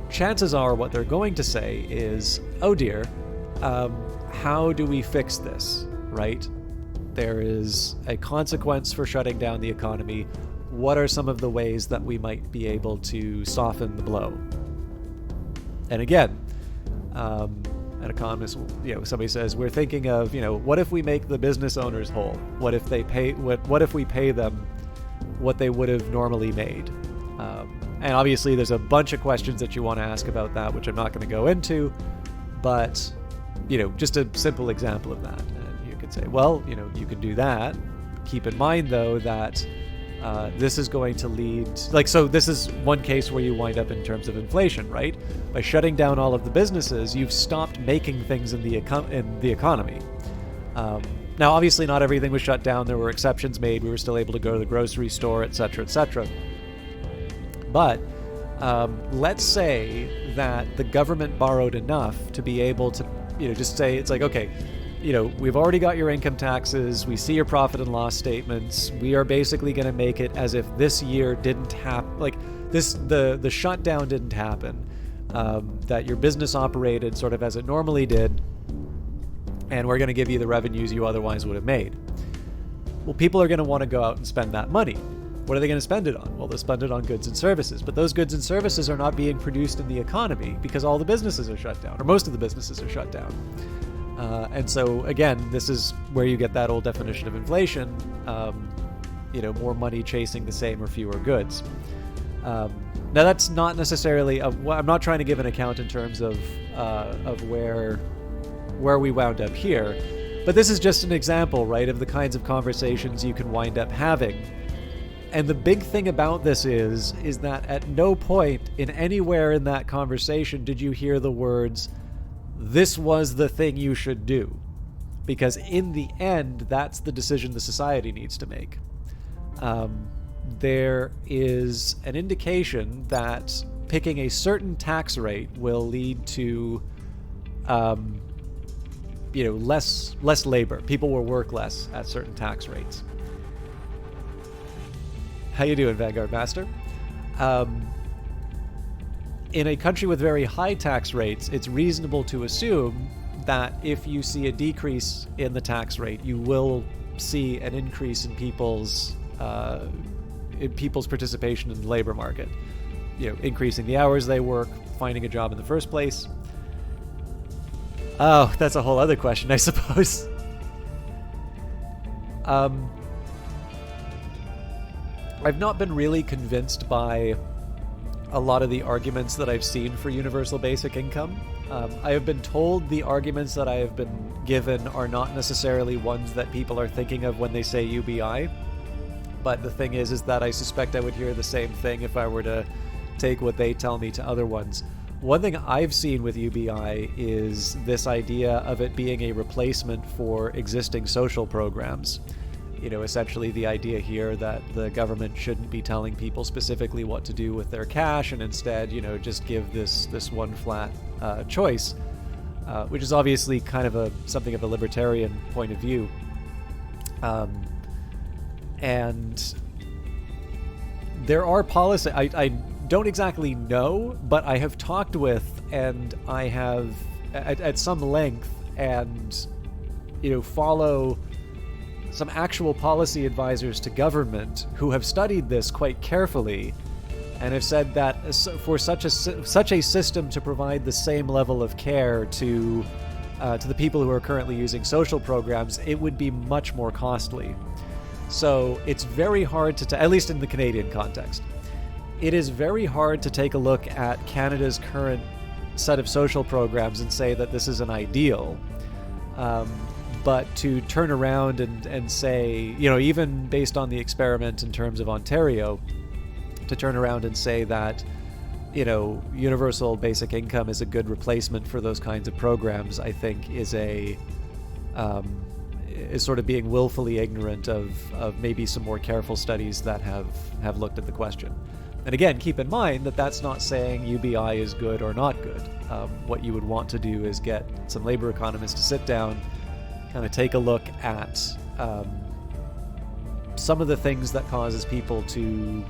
Chances are what they're going to say is, oh dear, how do we fix this, right? There is a consequence for shutting down the economy. What are some of the ways that we might be able to soften the blow? And again, an economist, somebody says, we're thinking of, what if we make the business owners whole? What if we pay them what they would have normally made? And obviously there's a bunch of questions that you want to ask about that, which I'm not going to go into, but, just a simple example of that. And you could say, well, you can do that. Keep in mind, though, that this is going to lead, so this is one case where you wind up in terms of inflation, right? By shutting down all of the businesses, you've stopped making things in the economy. Now, obviously not everything was shut down. There were exceptions made. We were still able to go to the grocery store, etc., etc. But let's say that the government borrowed enough to be able to, just say, it's like, okay, we've already got your income taxes, we see your profit and loss statements, we are basically going to make it as if this year didn't happen, the shutdown didn't happen, that your business operated sort of as it normally did, and we're going to give you the revenues you otherwise would have made. Well, people are going to want to go out and spend that money. What are they going to spend it on? Well, they'll spend it on goods and services, but those goods and services are not being produced in the economy because all the businesses are shut down, or most of the businesses are shut down. And so, again, this is where you get that old definition of inflation, more money chasing the same or fewer goods. Now, that's not necessarily, I'm not trying to give an account in terms of where we wound up here, but this is just an example, right, of the kinds of conversations you can wind up having. And the big thing about this is that at no point in anywhere in that conversation did you hear the words, this was the thing you should do. Because in the end, that's the decision the society needs to make. There is an indication that picking a certain tax rate will lead to, less labor. People will work less at certain tax rates. How you doing, Vanguard Master? In a country with very high tax rates, it's reasonable to assume that if you see a decrease in the tax rate, you will see an increase in people's participation in the labor market. Increasing the hours they work, finding a job in the first place. Oh, that's a whole other question, I suppose. I've not been really convinced by a lot of the arguments that I've seen for universal basic income. I have been told the arguments that I have been given are not necessarily ones that people are thinking of when they say UBI. But the thing is that I suspect I would hear the same thing if I were to take what they tell me to other ones. One thing I've seen with UBI is this idea of it being a replacement for existing social programs. You know, essentially the idea here that the government shouldn't be telling people specifically what to do with their cash, and instead, you know, just give this one flat choice, which is obviously kind of something of a libertarian point of view. And there are policy. I don't exactly know, but I have talked with, and I have at some length, and you know, follow some actual policy advisors to government who have studied this quite carefully, and have said that for such a system to provide the same level of care to the people who are currently using social programs, it would be much more costly. So it's very hard to, at least in the Canadian context, it is very hard to take a look at Canada's current set of social programs and say that this is an ideal. But to turn around and say, you know, even based on the experiment in terms of Ontario, to turn around and say that, you know, universal basic income is a good replacement for those kinds of programs, I think is sort of being willfully ignorant of maybe some more careful studies that have looked at the question. And again, keep in mind that that's not saying UBI is good or not good. What you would want to do is get some labor economists to sit down, kind of take a look at some of the things that causes people to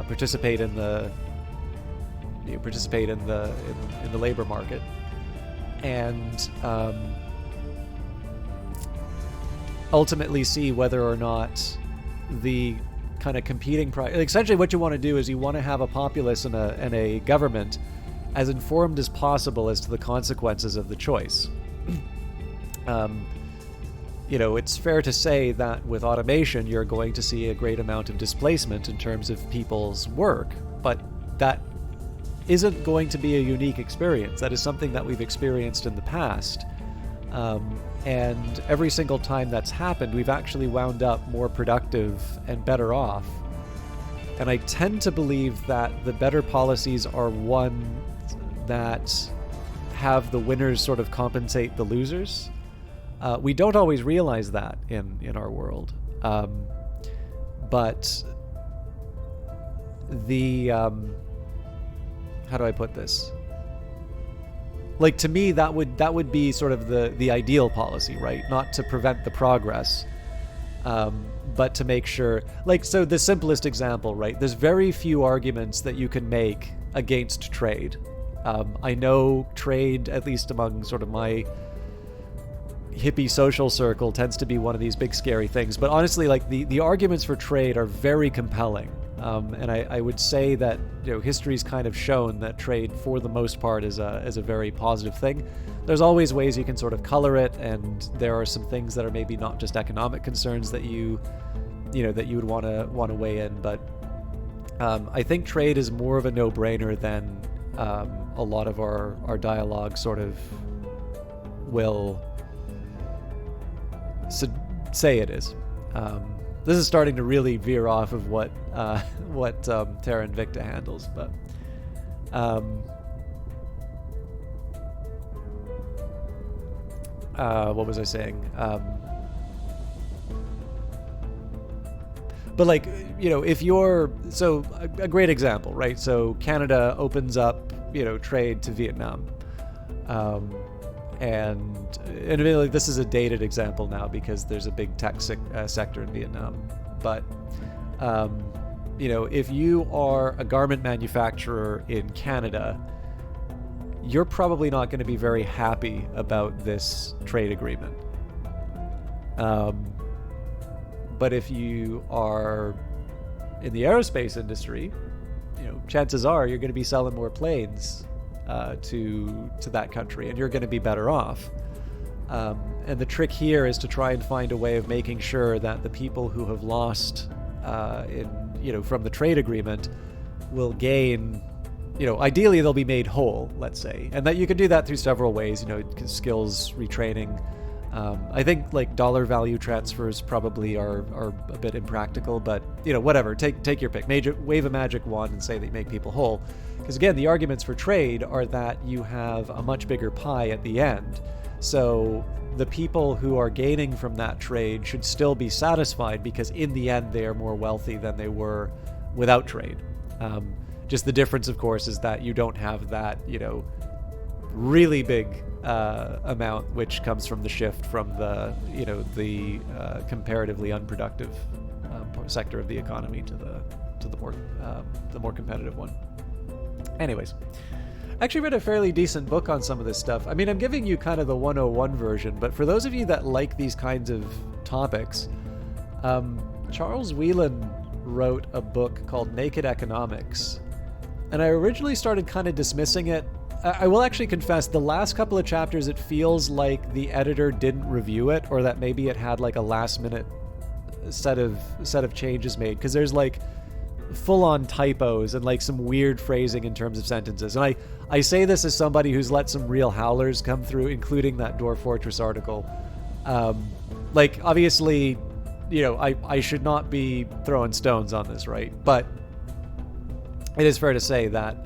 participate in the labor market, and ultimately see whether or not the kind of competing essentially what you want to do is you want to have a populace and a government as informed as possible as to the consequences of the choice. You know, it's fair to say that with automation, you're going to see a great amount of displacement in terms of people's work, but that isn't going to be a unique experience. That is something that we've experienced in the past. And every single time that's happened, we've actually wound up more productive and better off. And I tend to believe that the better policies are one that have the winners sort of compensate the losers. We don't always realize that in our world. But the... how do I put this? Like, to me, that would be sort of the ideal policy, right? Not to prevent the progress, but to make sure... Like, so the simplest example, right? There's very few arguments that you can make against trade. I know trade, at least among sort of my hippie social circle, tends to be one of these big scary things. But honestly, like, the arguments for trade are very compelling. And I would say that, you know, history's kind of shown that trade, for the most part, is a very positive thing. There's always ways you can sort of color it, and there are some things that are maybe not just economic concerns that you would want to weigh in. But I think trade is more of a no-brainer than a lot of our dialogue sort of will say it is. This is starting to really veer off of what Terra Invicta handles, but what was I saying? But, like, you know, if you're... So, a great example, right? So, Canada opens up, you know, trade to Vietnam. And admittedly, this is a dated example now because there's a big tech sector in Vietnam. But, you know, if you are a garment manufacturer in Canada, you're probably not going to be very happy about this trade agreement. But if you are in the aerospace industry, you know, chances are you're going to be selling more planes to that country, and you're going to be better off. And the trick here is to try and find a way of making sure that the people who have lost from the trade agreement will gain, ideally they'll be made whole, let's say. And that you can do that through several ways, skills retraining. I think like dollar value transfers probably are a bit impractical, but whatever, take your pick. Wave a magic wand and say that you make people whole. Because again, the arguments for trade are that you have a much bigger pie at the end. So the people who are gaining from that trade should still be satisfied because in the end they are more wealthy than they were without trade. Just the difference, of course, is that you don't have that, really big amount which comes from the shift from the comparatively unproductive sector of the economy to the more competitive one. Anyways. I actually read a fairly decent book on some of this stuff. I mean, I'm giving you kind of the 101 version, but for those of you that like these kinds of topics, Charles Whelan wrote a book called Naked Economics. And I originally started kind of dismissing it. I will actually confess, the last couple of chapters, it feels like the editor didn't review it, or that maybe it had like a last minute set of changes made, because there's like full-on typos and like some weird phrasing in terms of sentences. And I say this as somebody who's let some real howlers come through, including that Dwarf Fortress article. Obviously, I should not be throwing stones on this, right? But it is fair to say that,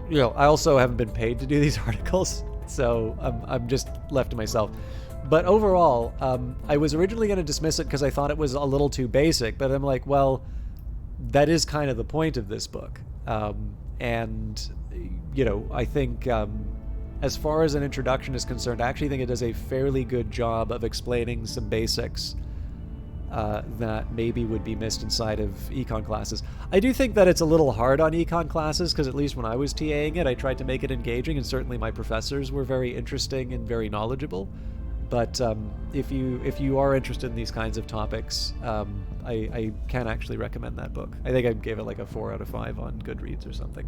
I also haven't been paid to do these articles, so I'm just left to myself. But overall, I was originally going to dismiss it because I thought it was a little too basic, but I'm like, well, that is kind of the point of this book. And I think as far as an introduction is concerned, I actually think it does a fairly good job of explaining some basics that maybe would be missed inside of econ classes. I do think that it's a little hard on econ classes because at least when I was TAing it, I tried to make it engaging, and certainly my professors were very interesting and very knowledgeable. But if you are interested in these kinds of topics, I can actually recommend that book. I think I gave it like a 4 out of 5 on Goodreads or something.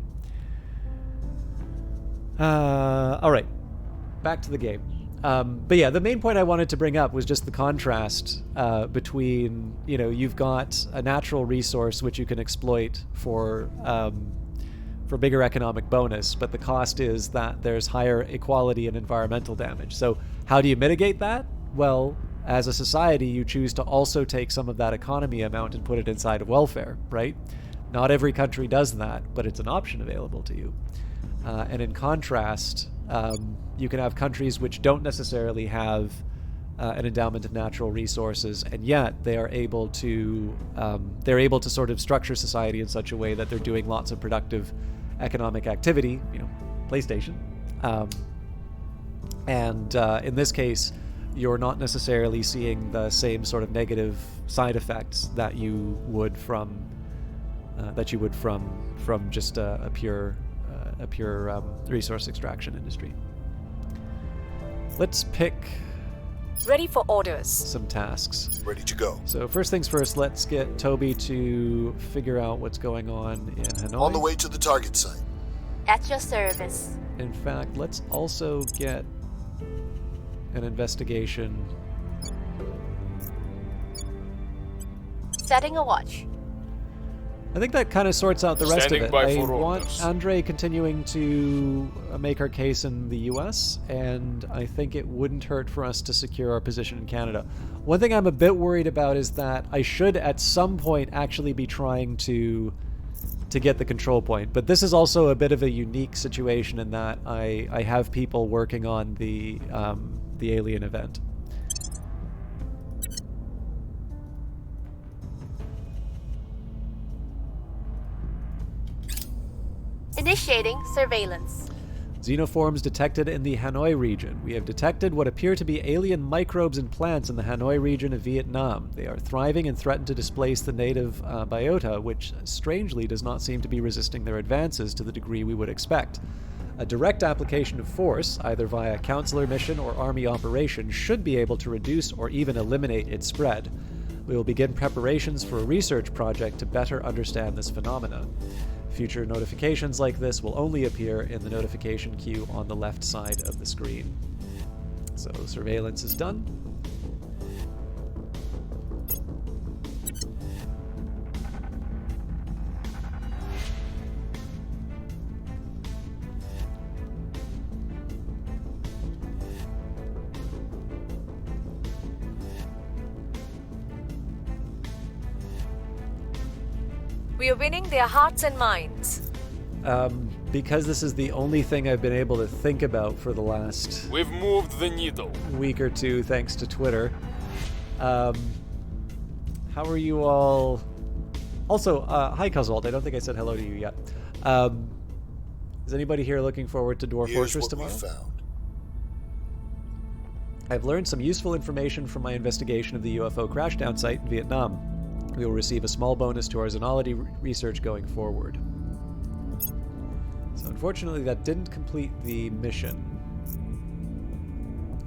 All right, back to the game. But yeah, the main point I wanted to bring up was just the contrast between, you've got a natural resource which you can exploit for bigger economic bonus, but the cost is that there's higher equality and environmental damage. So how do you mitigate that? Well, as a society, you choose to also take some of that economy amount and put it inside of welfare, right? Not every country does that, but it's an option available to you. And in contrast, you can have countries which don't necessarily have an endowment of natural resources, and yet they are able to sort of structure society in such a way that they're doing lots of productive economic activity, PlayStation. And in this case, you're not necessarily seeing the same sort of negative side effects that you would from just a pure resource extraction industry. Let's pick Ready for orders. some tasks. Ready to go. So first things first, let's get Toby to figure out what's going on in Hanoi. On the way to the target site. At your service. In fact, let's also get an investigation. Setting a watch. I think that kind of sorts out the rest Standing of it. by I for want orders. Andre continuing to make her case in the US, and I think it wouldn't hurt for us to secure our position in Canada. One thing I'm a bit worried about is that I should at some point actually be trying to get the control point, but this is also a bit of a unique situation in that I have people working on the alien event. Initiating surveillance. Xenoforms detected in the Hanoi region. We have detected what appear to be alien microbes and plants in the Hanoi region of Vietnam. They are thriving and threaten to displace the native biota, which strangely does not seem to be resisting their advances to the degree we would expect. A direct application of force, either via consular mission or army operation, should be able to reduce or even eliminate its spread. We will begin preparations for a research project to better understand this phenomena. Future notifications like this will only appear in the notification queue on the left side of the screen. So surveillance is done. We are winning their hearts and minds. Because this is the only thing I've been able to think about for the last We've moved the needle. week or two, thanks to Twitter. How are you all? Also, hi, Coswald. I don't think I said hello to you yet. Is anybody here looking forward to Dwarf Here's Fortress what we tomorrow? found. I've learned some useful information from my investigation of the UFO crashdown site in Vietnam. We will receive a small bonus to our Xenology research going forward. So unfortunately, that didn't complete the mission.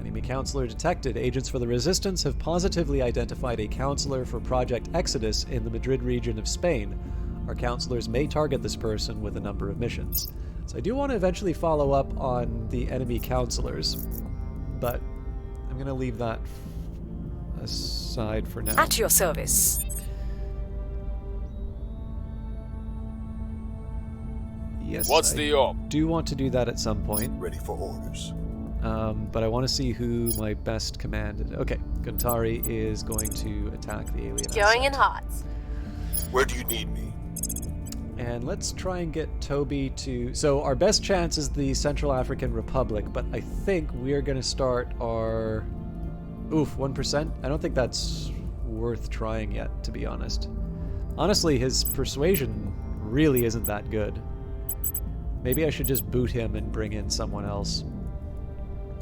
Enemy counselor detected. Agents for the Resistance have positively identified a counselor for Project Exodus in the Madrid region of Spain. Our counselors may target this person with a number of missions. So I do want to eventually follow up on the enemy counselors, but I'm going to leave that aside for now. At your service. Yes, What's I the op? do want to do that at some point. Ready for orders. But I want to see who my best command is. Okay, Guntari is going to attack the alien Going in asset. hot. Where do you need me? And let's try and get Toby to... So our best chance is the Central African Republic, but I think we're going to start our... Oof, 1%? I don't think that's worth trying yet, to be honest. Honestly, his persuasion really isn't that good. Maybe I should just boot him and bring in someone else.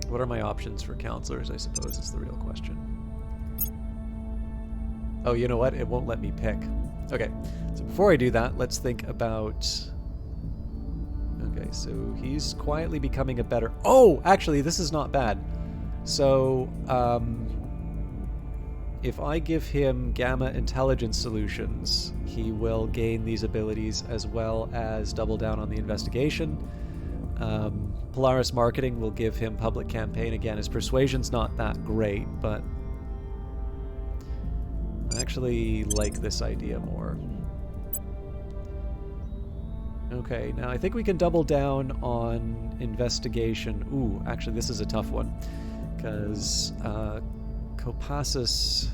What are my options for counselors, I suppose, is the real question. Oh, you know what? It won't let me pick. Okay, so before I do that, let's think about... Okay, so he's quietly becoming a better... Oh, actually, this is not bad. So, if I give him Gamma Intelligence Solutions, he will gain these abilities as well as double down on the investigation. Polaris Marketing will give him Public Campaign again. His persuasion's not that great, but I actually like this idea more. Okay, now I think we can double down on investigation. Ooh, actually this is a tough one, because Kopassus...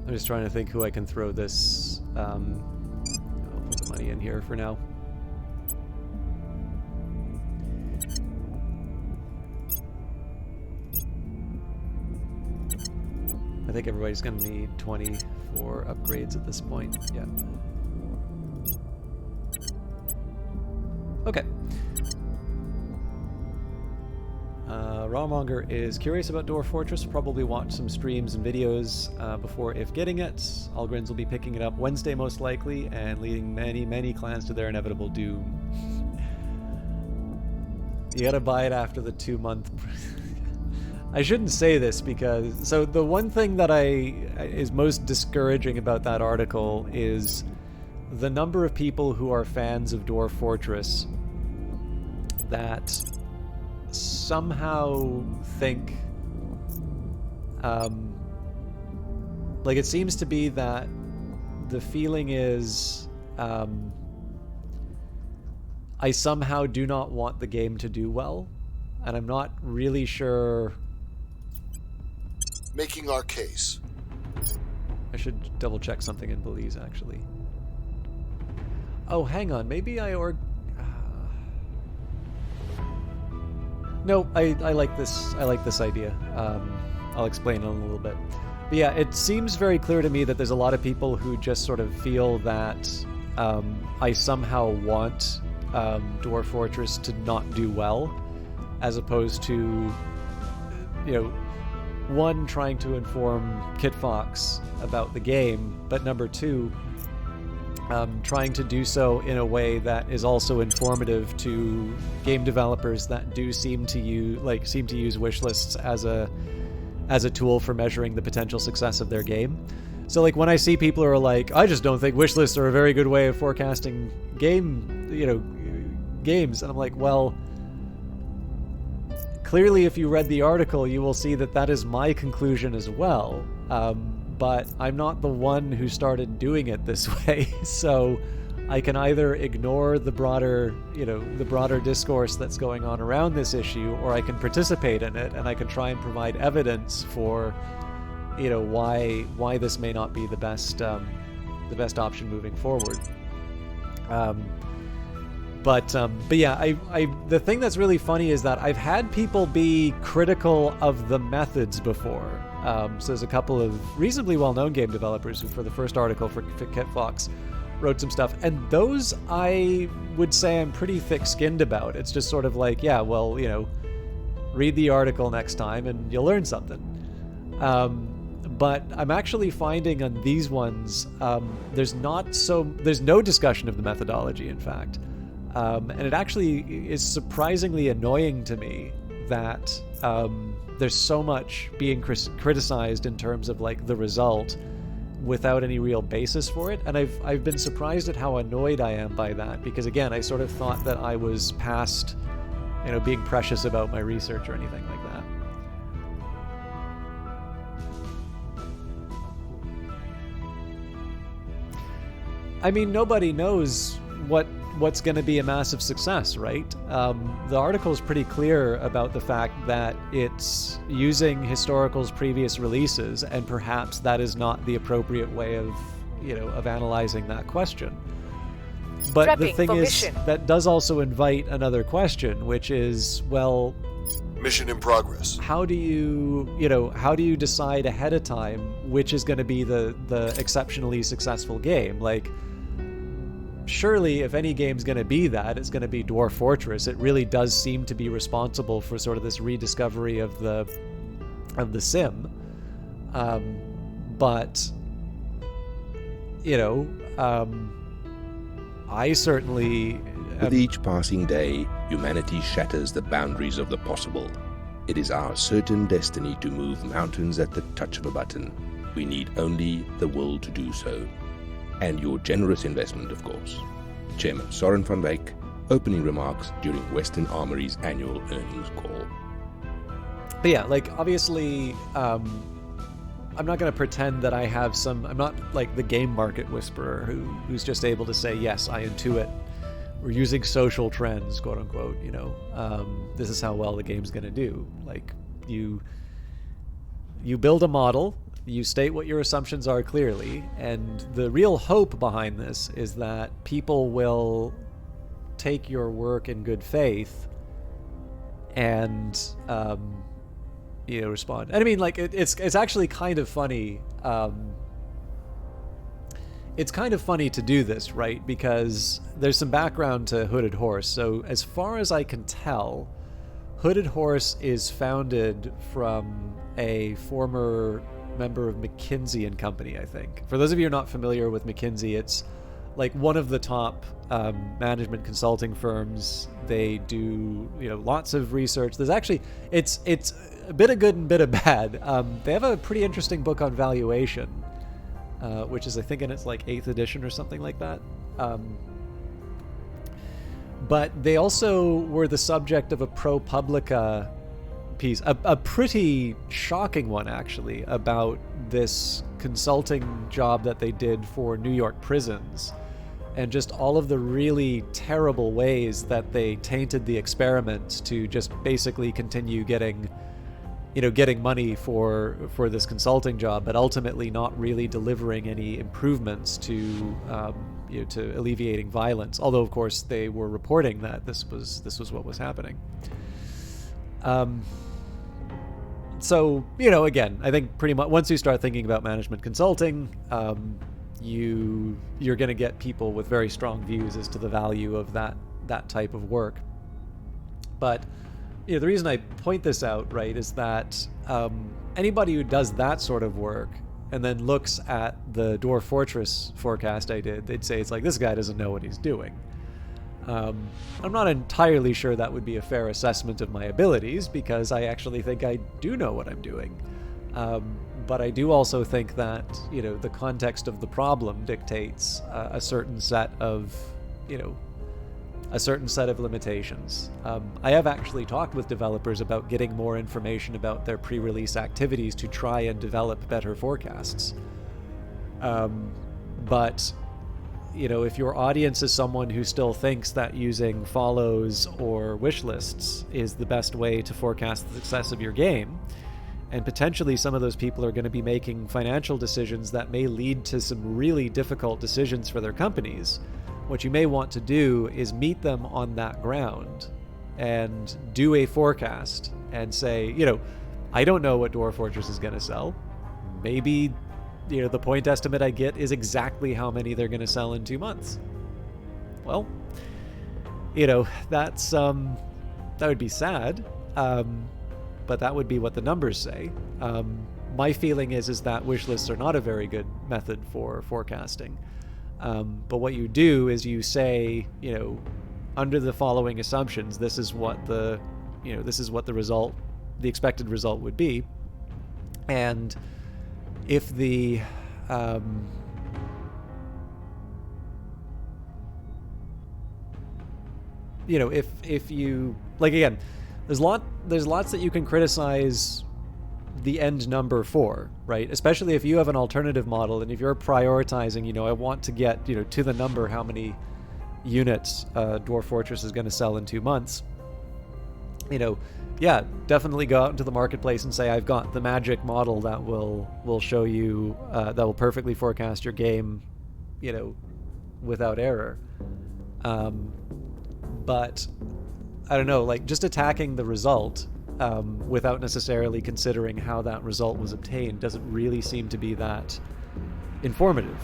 I'm just trying to think who I can throw this. I'll put the money in here for now. I think everybody's going to need 20 for upgrades at this point. Yeah. Okay. Rawmonger is curious about Dwarf Fortress. Probably watch some streams and videos before if getting it. Algrins will be picking it up Wednesday most likely and leading many, many clans to their inevitable doom. You gotta buy it after the 2-month... I shouldn't say this because... So the one thing that is most discouraging about that article is the number of people who are fans of Dwarf Fortress that somehow think... like, it seems to be that the feeling is... I somehow do not want the game to do well, and I'm not really sure... Making our case. I should double check something in Belize, actually. Oh, hang on. Maybe I No, I like this. I like this idea. I'll explain in a little bit. But yeah, it seems very clear to me that there's a lot of people who just sort of feel that I somehow want Dwarf Fortress to not do well, as opposed to, one, trying to inform Kit Fox about the game, but number two, trying to do so in a way that is also informative to game developers that do seem to use wish lists as a tool for measuring the potential success of their game. So like when I see people who are like, I just don't think wish lists are a very good way of forecasting games, and I'm like, well, clearly if you read the article, you will see that is my conclusion as well. But I'm not the one who started doing it this way, so I can either ignore the broader discourse that's going on around this issue, or I can participate in it, and I can try and provide evidence for, why this may not be the best option moving forward. But yeah, I the thing that's really funny is that I've had people be critical of the methods before. So there's a couple of reasonably well-known game developers who, for the first article for Kit Fox, wrote some stuff, and those I would say I'm pretty thick-skinned about. It's just sort of like, yeah, well, read the article next time and you'll learn something. But I'm actually finding on these ones, there's no discussion of the methodology, in fact. And it actually is surprisingly annoying to me that there's so much being criticized in terms of like the result without any real basis for it. And I've been surprised at how annoyed I am by that, because again, I sort of thought that I was past, being precious about my research or anything like that. I mean, nobody knows what's going to be a massive success, right? The article is pretty clear about the fact that it's using Historical's previous releases, and perhaps that is not the appropriate way of analyzing that question. But the thing is, that does also invite another question, which is, well, mission in progress. How do you decide ahead of time which is going to be the exceptionally successful game? Like, surely if any game's going to be that, it's going to be Dwarf Fortress. It really does seem to be responsible for sort of this rediscovery of the sim. But I certainly with each passing day, humanity shatters the boundaries of the possible. It is our certain destiny to move mountains at the touch of a button. We need only the will to do so. And your generous investment, of course. Chairman Soren van Wyk, opening remarks during Western Armory's annual earnings call. But yeah, like, obviously, I'm not going to pretend that I'm not like the game market whisperer who's just able to say, yes, I intuit. We're using social trends, quote unquote, this is how well the game's going to do. Like, you build a model, you state what your assumptions are clearly, and the real hope behind this is that people will take your work in good faith and respond. And I mean, like, it's actually kind of funny. It's kind of funny to do this, right? Because there's some background to Hooded Horse. So as far as I can tell, Hooded Horse is founded from a former member of McKinsey and Company, I think. For those of you who are not familiar with McKinsey, it's like one of the top management consulting firms. They do lots of research. There's actually it's a bit of good and a bit of bad. They have a pretty interesting book on valuation, which is, I think, in its like 8th edition or something like that. But they also were the subject of a ProPublica piece, a pretty shocking one actually, about this consulting job that they did for New York prisons, and just all of the really terrible ways that they tainted the experiments to just basically continue getting money for this consulting job, but ultimately not really delivering any improvements to alleviating violence. Although, of course, they were reporting that this was what was happening. So, you know, again, I think pretty much once you start thinking about management consulting, you're going to get people with very strong views as to the value of that type of work. But you know, the reason I point this out, right, is that anybody who does that sort of work and then looks at the Dwarf Fortress forecast I did, they'd say it's like, this guy doesn't know what he's doing. I'm not entirely sure that would be a fair assessment of my abilities, because I actually think I do know what I'm doing. But I do also think that, you know, the context of the problem dictates a certain set of, you know, a certain set of limitations. I have actually talked with developers about getting more information about their pre-release activities to try and develop better forecasts. But you know, if your audience is someone who still thinks that using follows or wish lists is the best way to forecast the success of your game, and potentially some of those people are going to be making financial decisions that may lead to some really difficult decisions for their companies, what you may want to do is meet them on that ground and do a forecast and say, you know, I don't know what Dwarf Fortress is going to sell. Maybe, you know, the point estimate I get is exactly how many they're going to sell in 2 months. Well, you know, that's that would be sad, but that would be what the numbers say. My feeling is that wish lists are not a very good method for forecasting. But what you do is you say, you know, under the following assumptions, this is what the, you know, this is what the result, the expected result would be, and if the you know, if you, like, again, there's lots that you can criticize the end number for, right? Especially if you have an alternative model and if you're prioritizing, you know, I want to get, you know, to the number how many units Dwarf Fortress is going to sell in 2 months. You know, yeah, definitely go out into the marketplace and say, I've got the magic model that will show you, that will perfectly forecast your game, you know, without error. But I don't know, like, just attacking the result without necessarily considering how that result was obtained doesn't really seem to be that informative.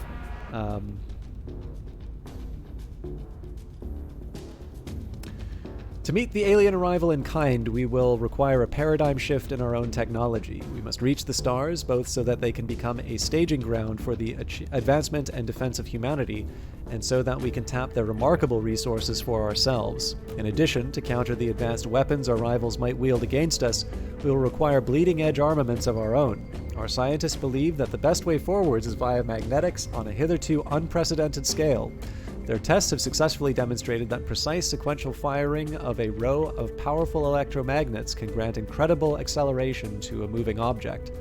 To meet the alien arrival in kind, we will require a paradigm shift in our own technology. We must reach the stars, both so that they can become a staging ground for the advancement and defense of humanity, and so that we can tap their remarkable resources for ourselves. In addition, to counter the advanced weapons our rivals might wield against us, we will require bleeding-edge armaments of our own. Our scientists believe that the best way forwards is via magnetics on a hitherto unprecedented scale. Their tests have successfully demonstrated that precise sequential firing of a row of powerful electromagnets can grant incredible acceleration to a moving object.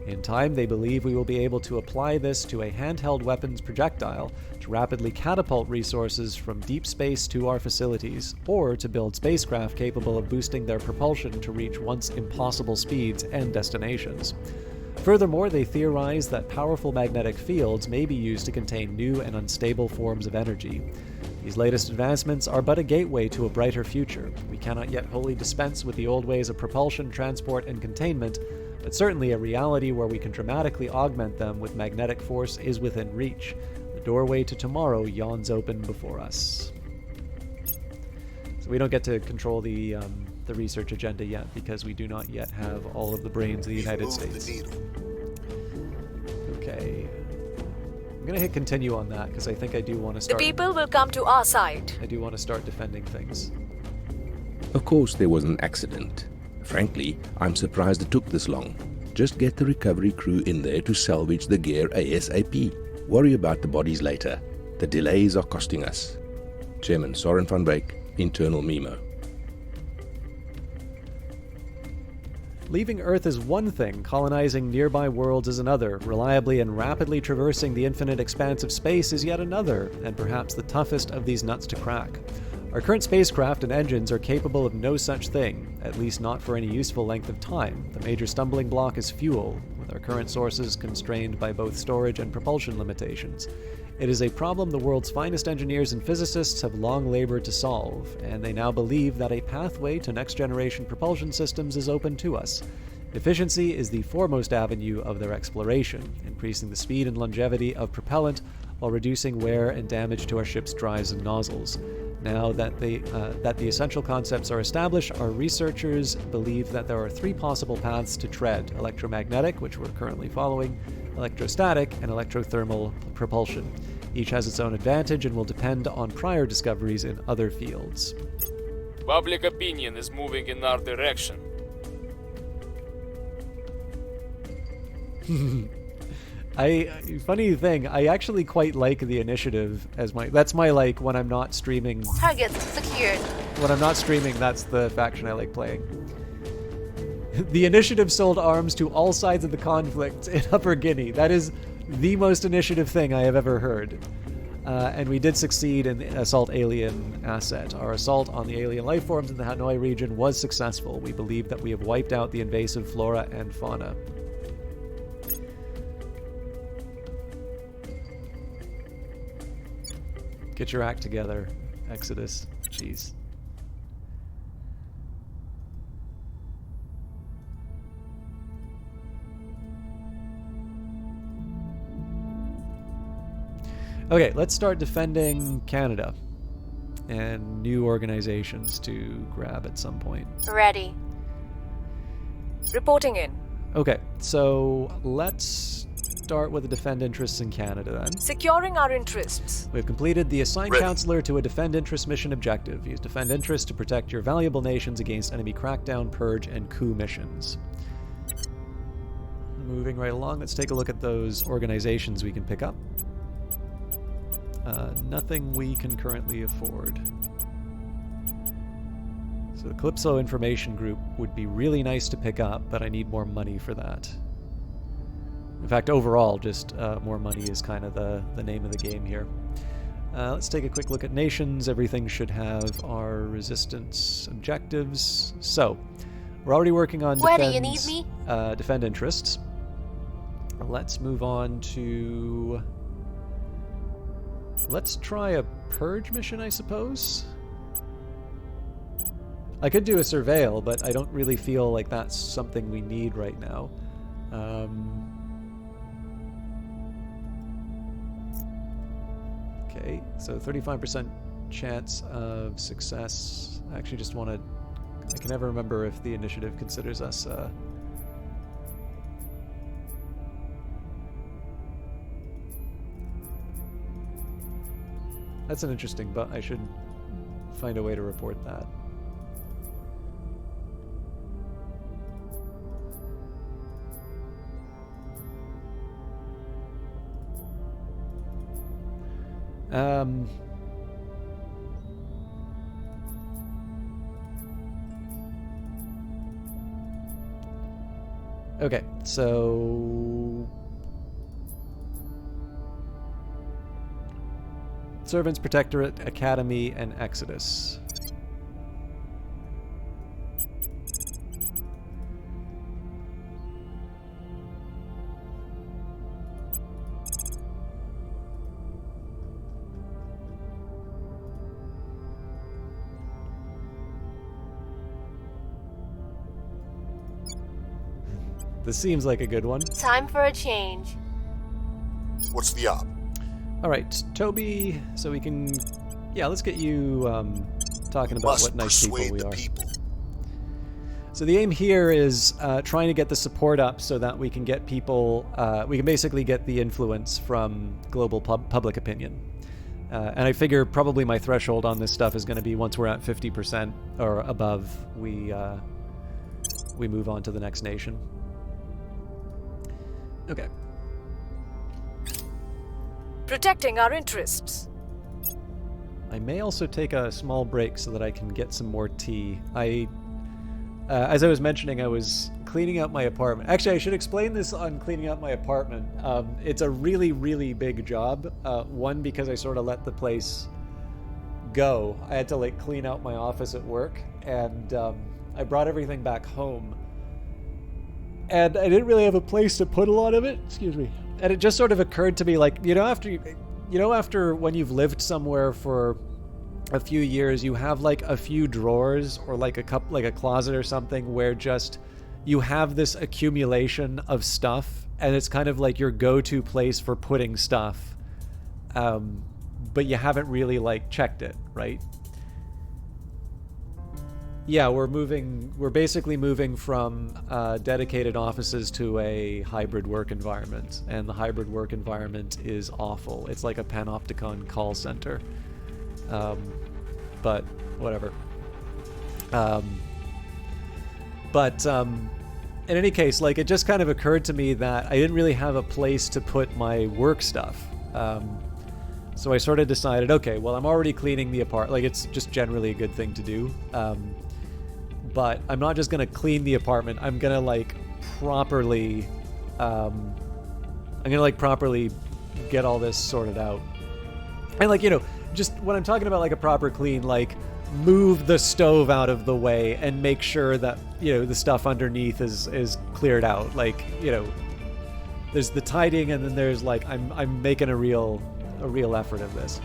In time, they believe we will be able to apply this to a handheld weapons projectile to rapidly catapult resources from deep space to our facilities, or to build spacecraft capable of boosting their propulsion to reach once impossible speeds and destinations. Furthermore, they theorize that powerful magnetic fields may be used to contain new and unstable forms of energy. These latest advancements are but a gateway to a brighter future. We cannot yet wholly dispense with the old ways of propulsion, transport, and containment, but certainly a reality where we can dramatically augment them with magnetic force is within reach. The doorway to tomorrow yawns open before us. So we don't get to control the research agenda yet, because we do not yet have all of the brains of the United States. Okay. I'm going to hit continue on that, because I think I do want to The start... people will come to our side. I do want to start defending things. Of course, there was an accident. Frankly, I'm surprised it took this long. Just get the recovery crew in there to salvage the gear ASAP. Worry about the bodies later. The delays are costing us. Chairman Soren van Beek, Internal Memo. Leaving Earth is one thing, colonizing nearby worlds is another, reliably and rapidly traversing the infinite expanse of space is yet another, and perhaps the toughest of these nuts to crack. Our current spacecraft and engines are capable of no such thing, at least not for any useful length of time. The major stumbling block is fuel, with our current sources constrained by both storage and propulsion limitations. It is a problem the world's finest engineers and physicists have long labored to solve, and they now believe that a pathway to next-generation propulsion systems is open to us. Efficiency is the foremost avenue of their exploration, increasing the speed and longevity of propellant while reducing wear and damage to our ship's drives and nozzles. Now that the essential concepts are established, our researchers believe that there are 3 possible paths to tread: electromagnetic, which we're currently following, electrostatic, and electrothermal propulsion. Each has its own advantage and will depend on prior discoveries in other fields. Public opinion is moving in our direction. Funny thing, I actually quite like the initiative as that's my like when I'm not streaming. Targets secured. When I'm not streaming, that's the faction I like playing. The initiative sold arms to all sides of the conflict in Upper Guinea. That is the most initiative thing I have ever heard. And we did succeed in the assault alien asset. Our assault on the alien life forms in the Hanoi region was successful. We believe that we have wiped out the invasive flora and fauna. Get your act together, Exodus. Jeez. Okay, let's start defending Canada and new organizations to grab at some point. Ready. Reporting in. Okay, so let's start with the defend interests in Canada then. Securing our interests. We have completed the assigned Ready. counselor to a defend interest mission objective. Use defend interest to protect your valuable nations against enemy crackdown, purge, and coup missions. Moving right along, let's take a look at those organizations we can pick up. Nothing we can currently afford. So the Calypso Information Group would be really nice to pick up, but I need more money for that. In fact, overall, just more money is kind of the name of the game here. Let's take a quick look at nations. Everything should have our resistance objectives. So, we're already working on Where do you need me? defend interests. Let's move on to... Let's try a purge mission, I suppose. I could do a surveil, but I don't really feel like that's something we need right now. Okay, so 35% chance of success. I actually just want to... I can never remember if the initiative considers us... That's an interesting, but I should find a way to report that. Okay, so... Servants, Protectorate, Academy, and Exodus. This seems like a good one. Time for a change. What's the op? All right, Toby, so we can... Yeah, let's get you talking about Must what nice people persuade we the are. people. So the aim here is trying to get the support up so that we can get people... we can basically get the influence from global public opinion. And I figure probably my threshold on this stuff is going to be once we're at 50% or above, we move on to the next nation. Okay. Protecting our interests. I may also take a small break so that I can get some more tea. As I was mentioning, I was cleaning out my apartment. Actually, I should explain this on cleaning out my apartment. It's a really, really big job. One, because I sort of let the place go. I had to like clean out my office at work, and I brought everything back home. And I didn't really have a place to put a lot of it. Excuse me. And it just sort of occurred to me, like, after when you've lived somewhere for a few years, you have like a few drawers or like a closet or something where just you have this accumulation of stuff, and it's kind of like your go-to place for putting stuff, but you haven't really like checked it, right? Yeah, we're basically moving from dedicated offices to a hybrid work environment, and the hybrid work environment is awful. It's like a panopticon call center, but whatever. In any case, like, it just kind of occurred to me that I didn't really have a place to put my work stuff. So I sort of decided, okay, well, I'm already cleaning the apartment. Like, it's just generally a good thing to do. But I'm not just going to clean the apartment. I'm going to, like, properly get all this sorted out. And, like, you know, just when I'm talking about, like, a proper clean, like, move the stove out of the way and make sure that, you know, the stuff underneath is cleared out. Like, you know, there's the tidying, and then there's, like, I'm making a real effort of this.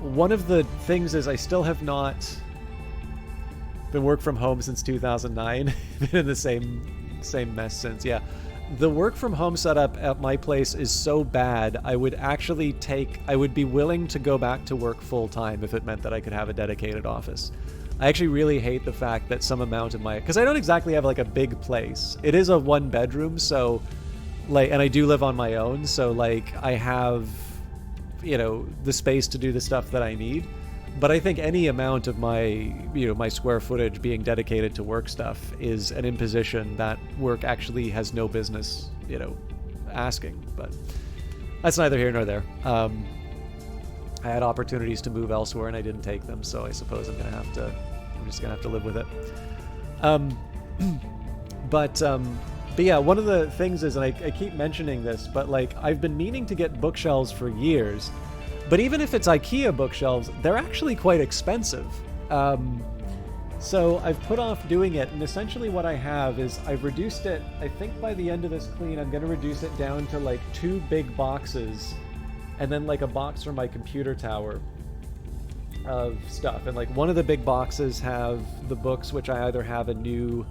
One of the things is I still have not been work from home since 2009. Been in the same mess since. Yeah, the work from home setup at my place is so bad. I would be willing to go back to work full time if it meant that I could have a dedicated office. I actually really hate the fact that some amount of because I don't exactly have like a big place. It is a 1-bedroom, so like, and I do live on my own, so like I have, you know, the space to do the stuff that I need. But I think any amount of my, you know, my square footage being dedicated to work stuff is an imposition that work actually has no business, you know, asking. But that's neither here nor there. I had opportunities to move elsewhere and I didn't take them, so I suppose I'm just gonna have to live with it. But yeah, one of the things is, and I keep mentioning this, but like, I've been meaning to get bookshelves for years, but even if it's IKEA bookshelves, they're actually quite expensive. So I've put off doing it, and essentially what I have is I've reduced it. I think by the end of this clean, I'm going to reduce it down to like 2 big boxes, and then like a box for my computer tower of stuff. And like, one of the big boxes have the books, which I either have a new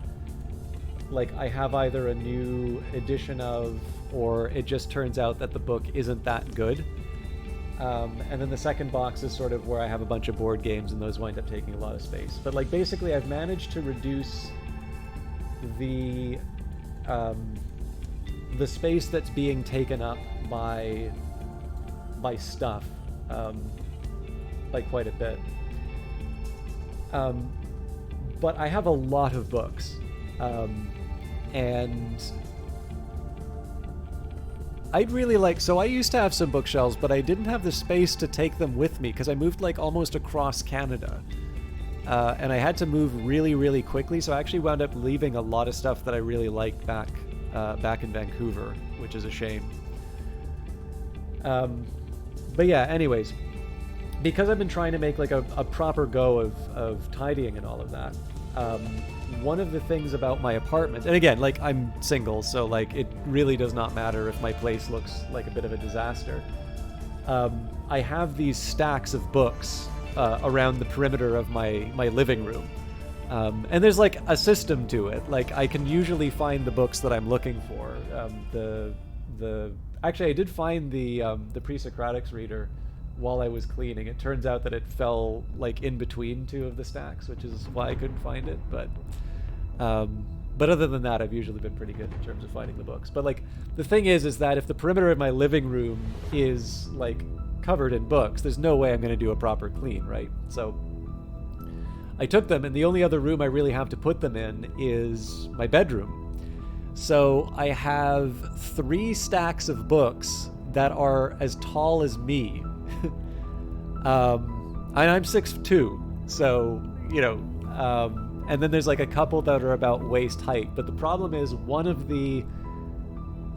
edition of, or it just turns out that the book isn't that good. And then the second box is sort of where I have a bunch of board games, and those wind up taking a lot of space. But like, basically I've managed to reduce the space that's being taken up by stuff by quite a bit. But I have a lot of books. And I'd really like, so I used to have some bookshelves, but I didn't have the space to take them with me because I moved like almost across Canada. And I had to move really, really quickly, so I actually wound up leaving a lot of stuff that I really liked back in Vancouver, which is a shame. But yeah, anyways, because I've been trying to make like a proper go of tidying and all of that, one of the things about my apartment, and again, like, I'm single, so like, it really does not matter if my place looks like a bit of a disaster. I have these stacks of books around the perimeter of my living room. And there's like a system to it. Like, I can usually find the books that I'm looking for. Actually, I did find the Pre-Socratics reader while I was cleaning. It turns out that it fell like in between 2 of the stacks, which is why I couldn't find it. But other than that, I've usually been pretty good in terms of finding the books. But like, the thing is that if the perimeter of my living room is like covered in books, there's no way I'm going to do a proper clean, right? So I took them, and the only other room I really have to put them in is my bedroom. So I have 3 stacks of books that are as tall as me. And I'm 6'2", so, you know, and then there's like a couple that are about waist height. But the problem is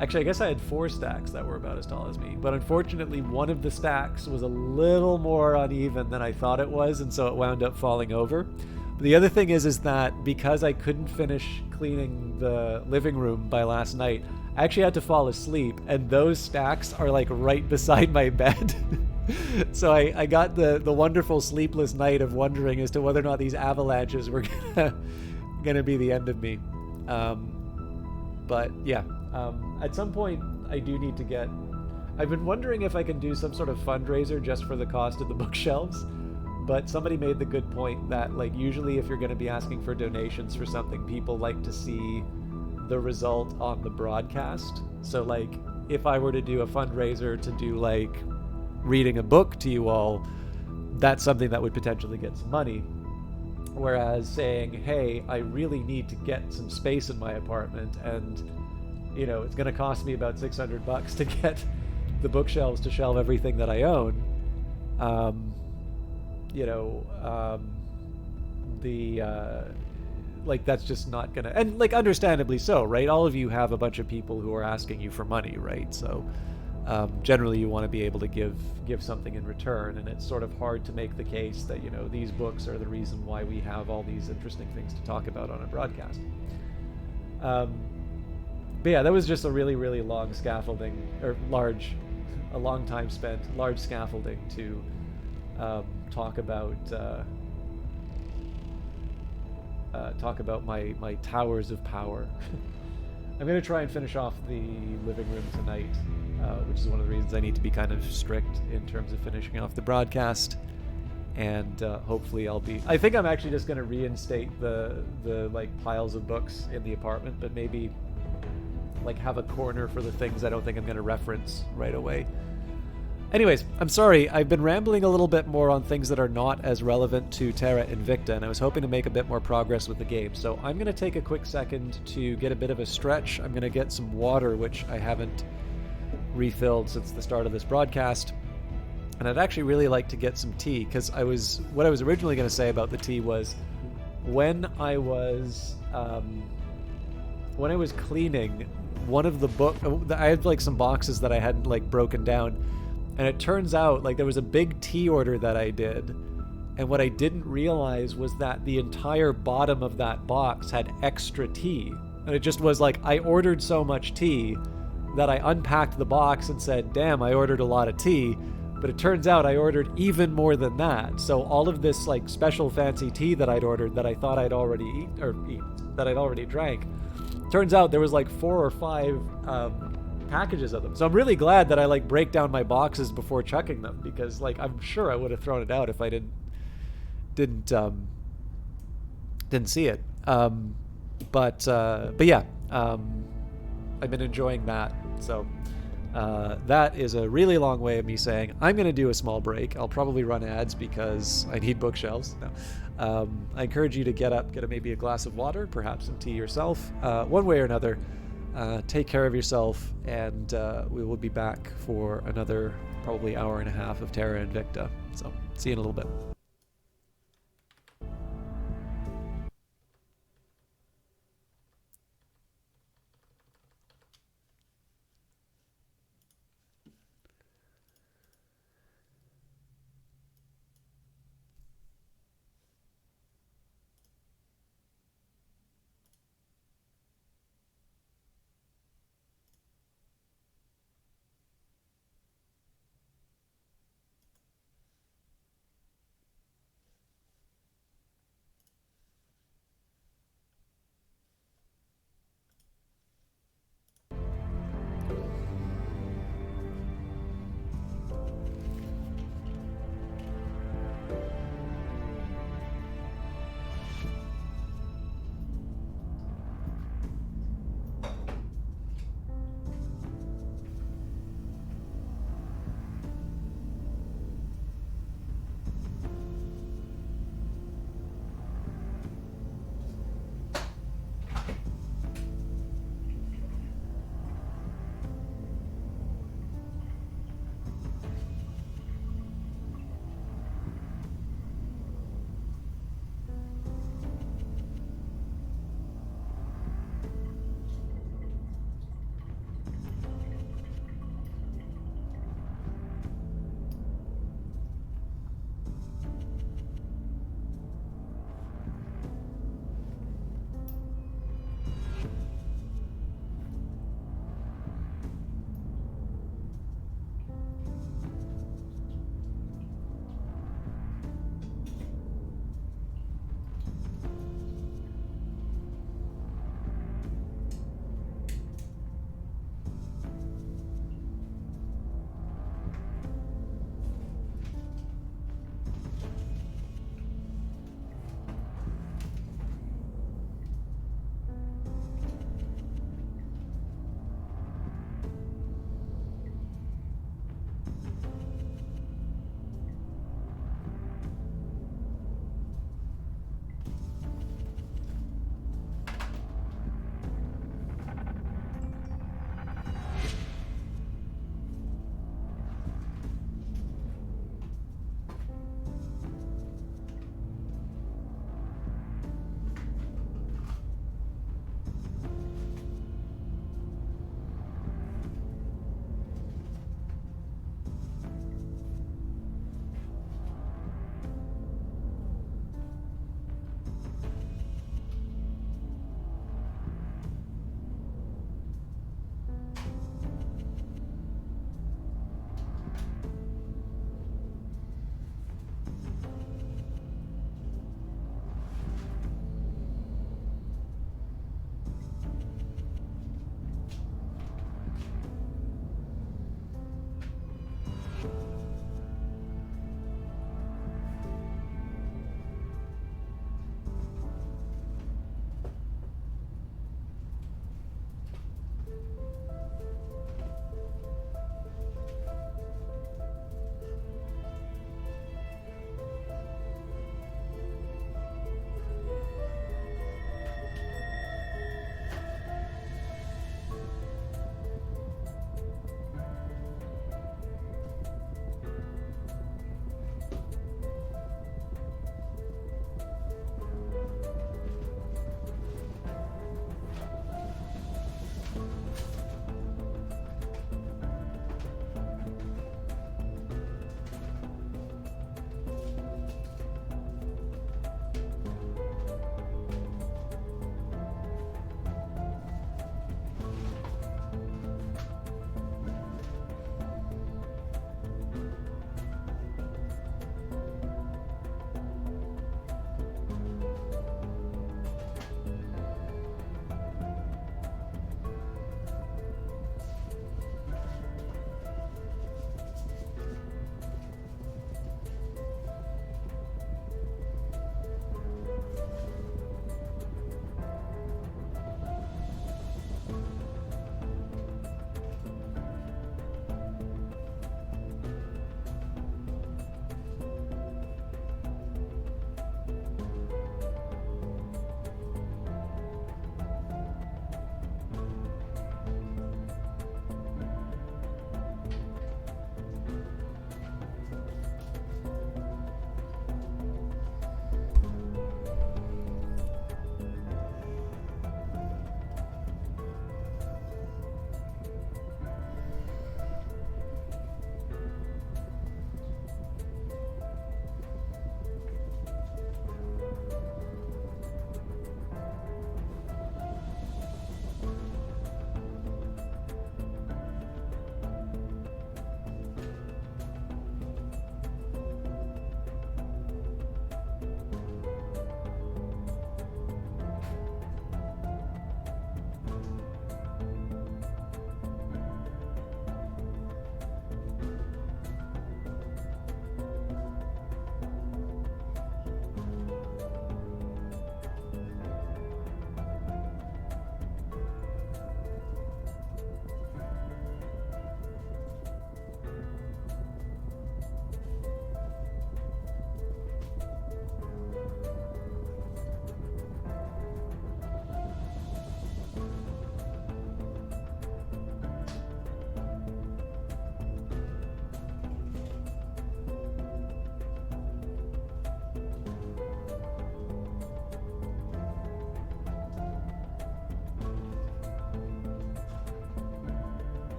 actually, I guess I had 4 stacks that were about as tall as me, but unfortunately one of the stacks was a little more uneven than I thought it was, and so it wound up falling over. But the other thing is that because I couldn't finish cleaning the living room by last night, I actually had to fall asleep, and those stacks are like right beside my bed. So I got the wonderful sleepless night of wondering as to whether or not these avalanches were gonna be the end of me. But yeah, at some point I do need to get. I've been wondering if I can do some sort of fundraiser just for the cost of the bookshelves. But somebody made the good point that, like, usually if you're going to be asking for donations for something, people like to see the result on the broadcast. So, like, if I were to do a fundraiser to do, like, reading a book to you all, that's something that would potentially get some money. Whereas saying, hey, I really need to get some space in my apartment, and, you know, it's going to cost me about $600 to get the bookshelves to shelve everything that I own. Like, that's just not gonna, and, like, understandably so, right? All of you have a bunch of people who are asking you for money, right? So generally you want to be able to give something in return, and it's sort of hard to make the case that, you know, these books are the reason why we have all these interesting things to talk about on a broadcast. But yeah, that was just a really, really long scaffolding, or a long time spent, large scaffolding to talk about my towers of power. I'm going to try and finish off the living room tonight, which is one of the reasons I need to be kind of strict in terms of finishing off the broadcast. And hopefully I think I'm actually just going to reinstate the like piles of books in the apartment, but maybe like have a corner for the things I don't think I'm going to reference right away. Anyways, I'm sorry, I've been rambling a little bit more on things that are not as relevant to Terra Invicta, and I was hoping to make a bit more progress with the game. So I'm going to take a quick second to get a bit of a stretch. I'm going to get some water, which I haven't refilled since the start of this broadcast. And I'd actually really like to get some tea, because what I was originally going to say about the tea was when I was cleaning one of the I had like some boxes that I hadn't like broken down. And it turns out, like, there was a big tea order that I did, and what I didn't realize was that the entire bottom of that box had extra tea. And it just was like, I ordered so much tea that I unpacked the box and said, damn, I ordered a lot of tea. But it turns out I ordered even more than that. So all of this, like, special fancy tea that I'd ordered that I thought I'd already that I'd already drank, turns out there was like 4 or 5 packages of them. So I'm really glad that I like break down my boxes before chucking them, because like I'm sure I would have thrown it out if I didn't see it. But yeah, I've been enjoying that. So that is a really long way of me saying I'm going to do a small break. I'll probably run ads because I need bookshelves. No. I encourage you to get up, get maybe a glass of water, perhaps some tea yourself, one way or another. Take care of yourself, and we will be back for another probably hour and a half of Terra Invicta. So, see you in a little bit.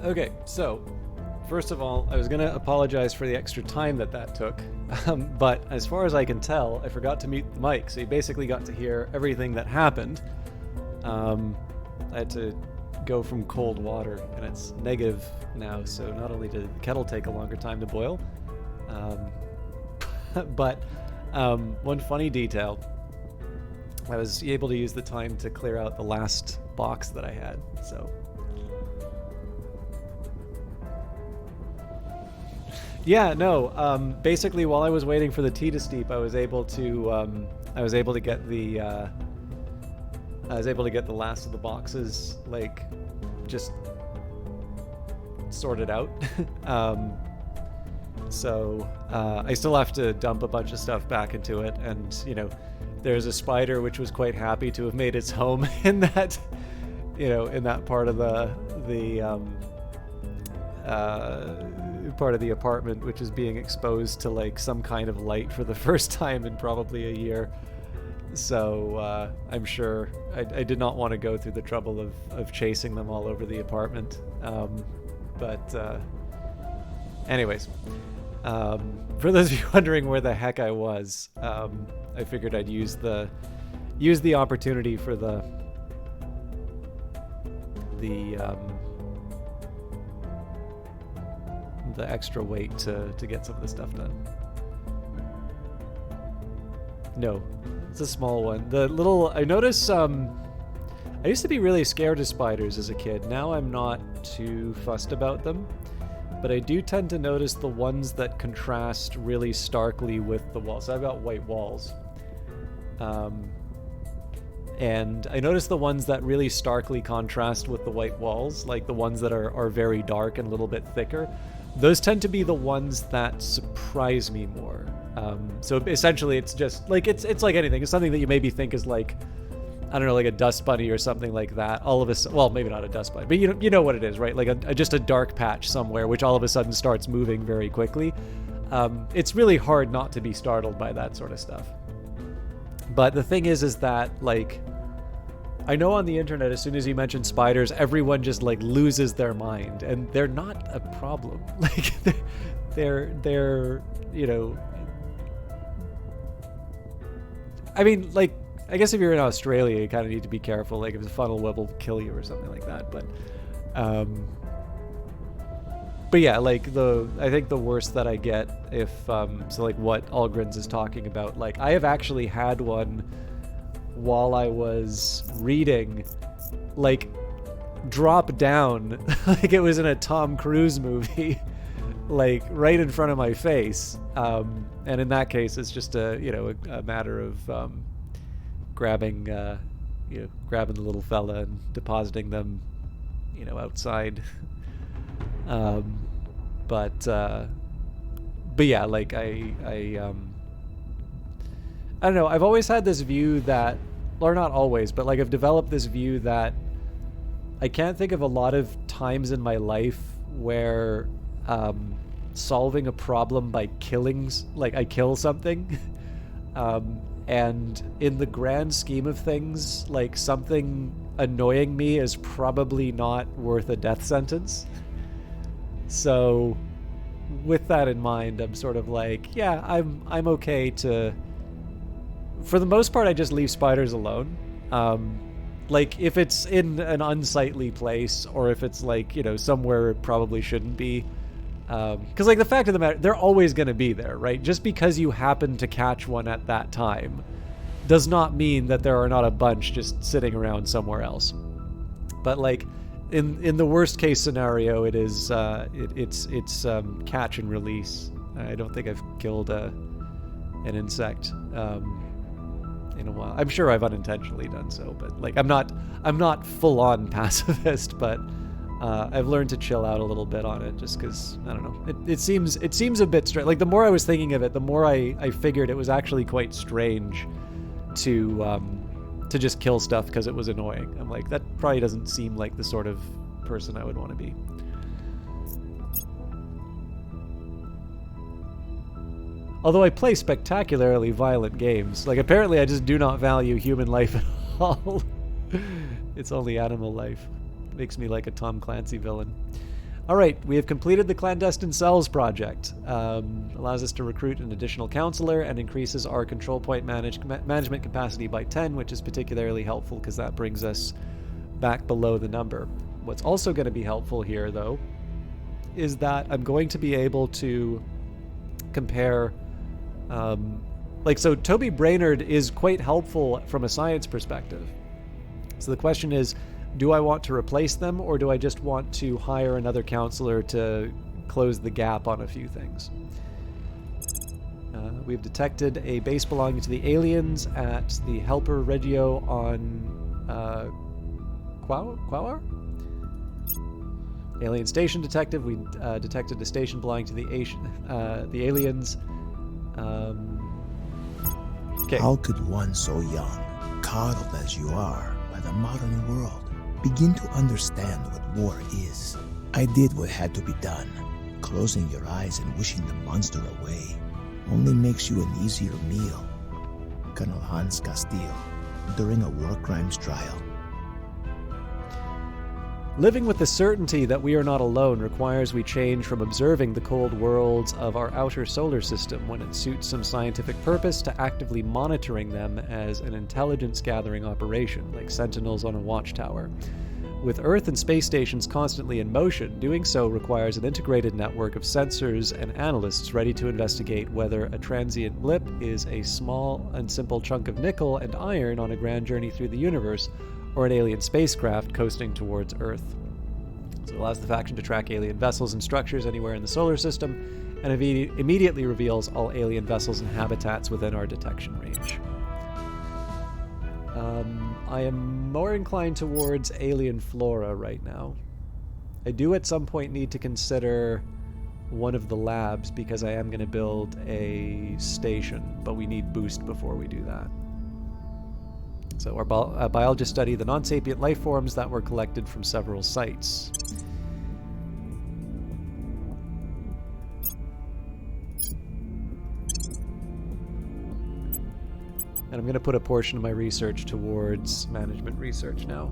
Okay, so first of all, I was going to apologize for the extra time that took, but as far as I can tell, I forgot to mute the mic, so you basically got to hear everything that happened. I had to go from cold water, and it's negative now, so not only did the kettle take a longer time to boil, but one funny detail, I was able to use the time to clear out the last box that I had, so... Yeah, no. Basically, while I was waiting for the tea to steep, I was able to get the last of the boxes like just sorted out. So I still have to dump a bunch of stuff back into it, and there's a spider which was quite happy to have made its home in that in that part of the part of the apartment, which is being exposed to like some kind of light for the first time in probably a year. So I'm sure I did not want to go through the trouble of chasing them all over the apartment. But anyways, for those of you wondering where the heck I was, I figured I'd use the opportunity for the extra weight to get some of the stuff done. No, it's a small one. The little, I notice, I used to be really scared of spiders as a kid. Now I'm not too fussed about them, but I do tend to notice the ones that contrast really starkly with the walls. So I've got white walls. And I notice the ones that really starkly contrast with the white walls, like the ones that are very dark and a little bit thicker. Those tend to be the ones that surprise me more. So essentially, it's just like it's like anything. It's something that you maybe think is like, I don't know, like a dust bunny or something like that. All of a well, maybe not a dust bunny, but you know what it is, right? Like just a dark patch somewhere, which all of a sudden starts moving very quickly. It's really hard not to be startled by that sort of stuff. But the thing is that like, I know on the internet, as soon as you mention spiders, everyone just like loses their mind, and they're not a problem. Like they're I mean, like, I guess if you're in Australia, you kind of need to be careful. Like if a funnel web will kill you or something like that. But yeah, like I think the worst that I get if so like what Algrins is talking about, like I have actually had one while I was reading, like drop down like it was in a Tom Cruise movie, like right in front of my face. And in that case, it's just a matter of grabbing the little fella and depositing them outside. But yeah, like I don't know, I've always had this view that, or not always, but like I've developed this view that I can't think of a lot of times in my life where solving a problem by like I kill something, and in the grand scheme of things, like something annoying me is probably not worth a death sentence. So with that in mind, I'm sort of like, yeah, I'm okay to, for the most part, I just leave spiders alone. Like if it's in an unsightly place, or if it's like, somewhere it probably shouldn't be. Because like the fact of the matter, they're always going to be there, right? Just because you happen to catch one at that time does not mean that there are not a bunch just sitting around somewhere else. But like in the worst case scenario, it is it's catch and release. I don't think I've killed an insect in a while. I'm sure I've unintentionally done so, but like I'm not full on pacifist, but I've learned to chill out a little bit on it, just because I don't know. It seems a bit strange. Like the more I was thinking of it, the more I figured it was actually quite strange to just kill stuff because it was annoying. I'm like, that probably doesn't seem like the sort of person I would want to be. Although I play spectacularly violent games. Like apparently I just do not value human life at all. It's only animal life. Makes me like a Tom Clancy villain. All right, we have completed the Clandestine Cells project. Allows us to recruit an additional counselor and increases our control point management capacity by 10, which is particularly helpful because that brings us back below the number. What's also going to be helpful here, though, is that I'm going to be able to compare... so Toby Brainerd is quite helpful from a science perspective. So the question is, do I want to replace them, or do I just want to hire another counselor to close the gap on a few things? We've detected a base belonging to the aliens at the Helper Regio on Quawar? Alien Station Detective. We detected a station belonging to the aliens. Okay. How could one so young, coddled as you are by the modern world, begin to understand what war is? I did what had to be done. Closing your eyes and wishing the monster away only makes you an easier meal. Colonel Hans Castile, during a war crimes trial. Living with the certainty that we are not alone requires we change from observing the cold worlds of our outer solar system when it suits some scientific purpose to actively monitoring them as an intelligence-gathering operation, like sentinels on a watchtower. With Earth and space stations constantly in motion, doing so requires an integrated network of sensors and analysts ready to investigate whether a transient blip is a small and simple chunk of nickel and iron on a grand journey through the universe, or an alien spacecraft coasting towards Earth. So it allows the faction to track alien vessels and structures anywhere in the solar system, and immediately reveals all alien vessels and habitats within our detection range. I am more inclined towards alien flora right now. I do at some point need to consider one of the labs because I am going to build a station, but we need boost before we do that. So our biologists study the non-sapient life forms that were collected from several sites. And I'm going to put a portion of my research towards management research now.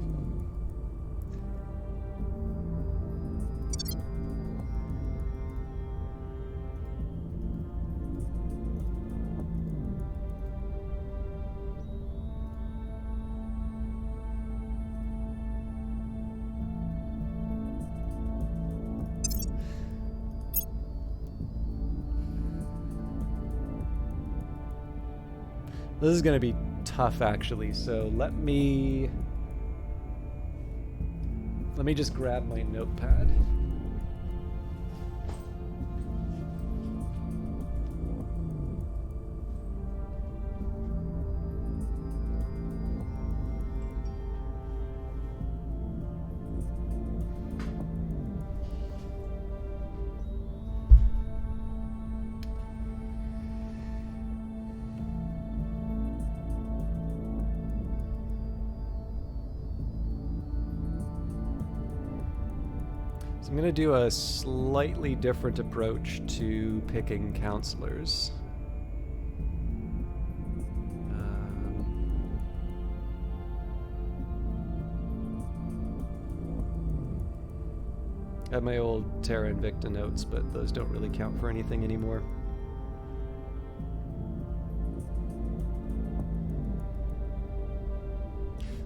This is going to be tough, actually, so let me just grab my notepad. So I'm going to do a slightly different approach to picking counselors. I have my old Terra Invicta notes, but those don't really count for anything anymore.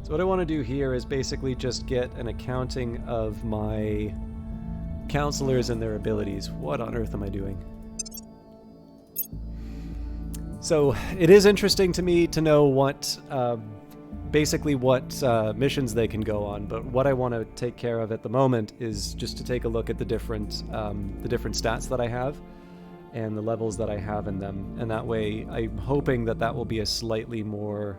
So what I want to do here is basically just get an accounting of my counselors and their abilities. What on earth am I doing? So it is interesting to me to know what, basically what missions they can go on, but what I want to take care of at the moment is just to take a look at the different stats that I have and the levels that I have in them, and that way I'm hoping that that will be a slightly more...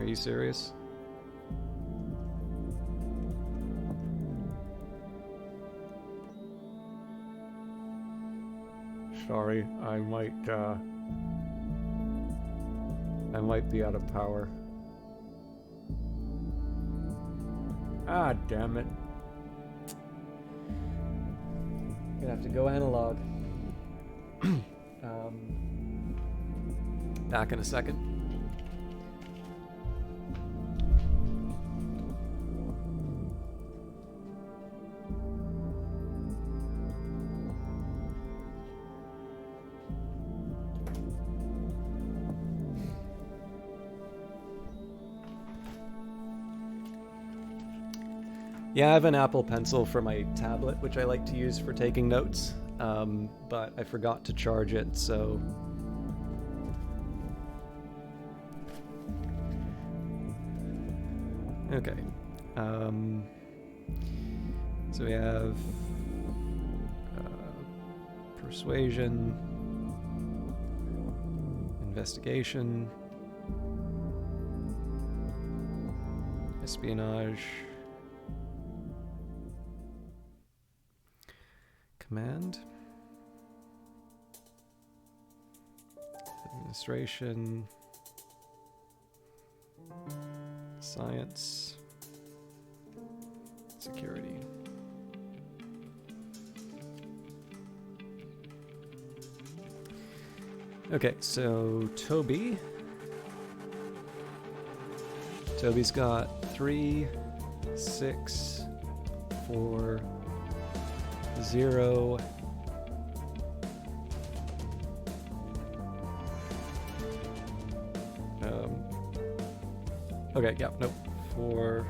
Are you serious? Sorry, I might be out of power. Ah, damn it. Gonna have to go analog. Back in a second. Yeah, I have an Apple Pencil for my tablet, which I like to use for taking notes, but I forgot to charge it, so... Okay. So we have persuasion, investigation, espionage, command, administration, science, security. Okay, so Toby's got 3, 6, 4, 0. Okay, yeah, nope. 4,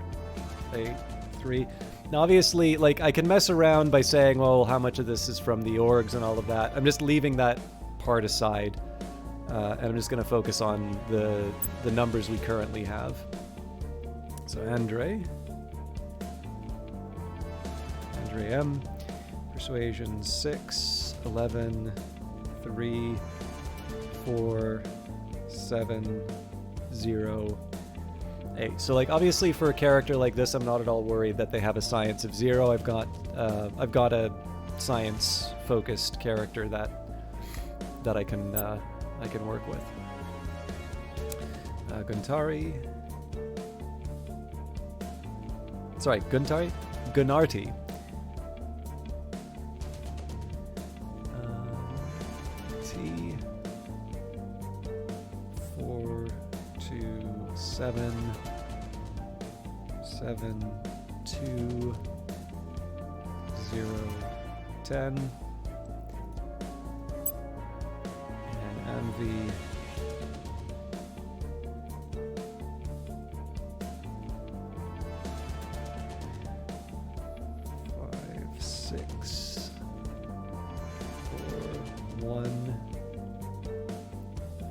8, 3. Now, obviously, like, I can mess around by saying, well, how much of this is from the orgs and all of that. I'm just leaving that part aside. And I'm just going to focus on the numbers we currently have. So Andre M, persuasion 6, 11, 3, 4, 7, 0, 8. So like obviously for a character like this, I'm not at all worried that they have a science of 0. I've got a science focused character that I can work with. Guntari. Sorry, Gunnarti. T. 4, 2, 7, 7, 2, 0, 10. Envy. Five, 6, 4, 1,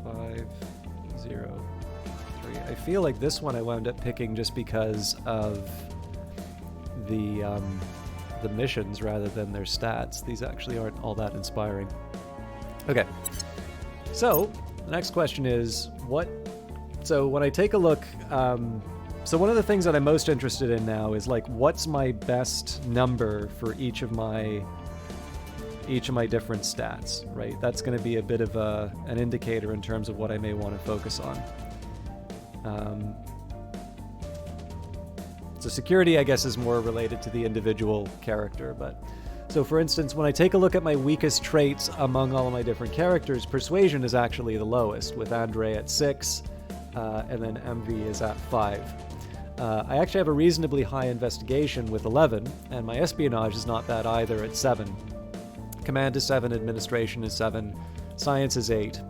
5, 0, 3. I feel like this one I wound up picking just because of the missions rather than their stats. These actually aren't all that inspiring. Okay. So, the next question is, so when I take a look, so one of the things that I'm most interested in now is like, what's my best number for each of my different stats, right? That's going to be a bit of an indicator in terms of what I may want to focus on. So security, I guess, is more related to the individual character, but... So for instance, when I take a look at my weakest traits among all of my different characters, persuasion is actually the lowest, with Andre at 6, and then MV is at 5. I actually have a reasonably high investigation with 11, and my espionage is not bad either at 7. Command is 7, administration is 7, science is 8.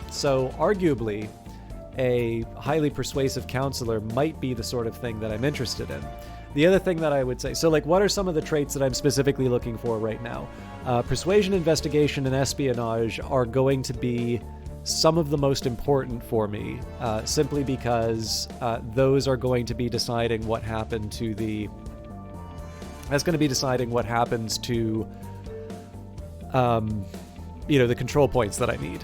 So arguably, a highly persuasive counselor might be the sort of thing that I'm interested in. The other thing that I would say, so like what are some of the traits that I'm specifically looking for right now? Persuasion, investigation, and espionage are going to be some of the most important for me, simply because those are going to be deciding what happened to the... That's going to be deciding what happens to, the control points that I need.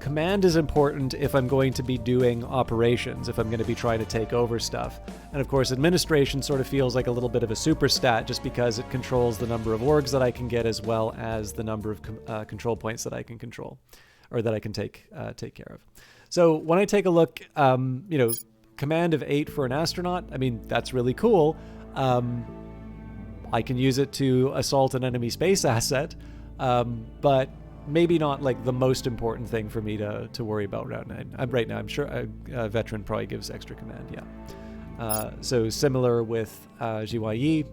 Command is important if I'm going to be doing operations, if I'm going to be trying to take over stuff. And of course, administration sort of feels like a little bit of a super stat just because it controls the number of orgs that I can get as well as the number of control points that I can control, or that I can take care of. So when I take a look, command of 8 for an astronaut, I mean, that's really cool. I can use it to assault an enemy space asset, but maybe not like the most important thing for me to worry about right now. I'm sure a veteran probably gives extra command, yeah. So similar with GYE.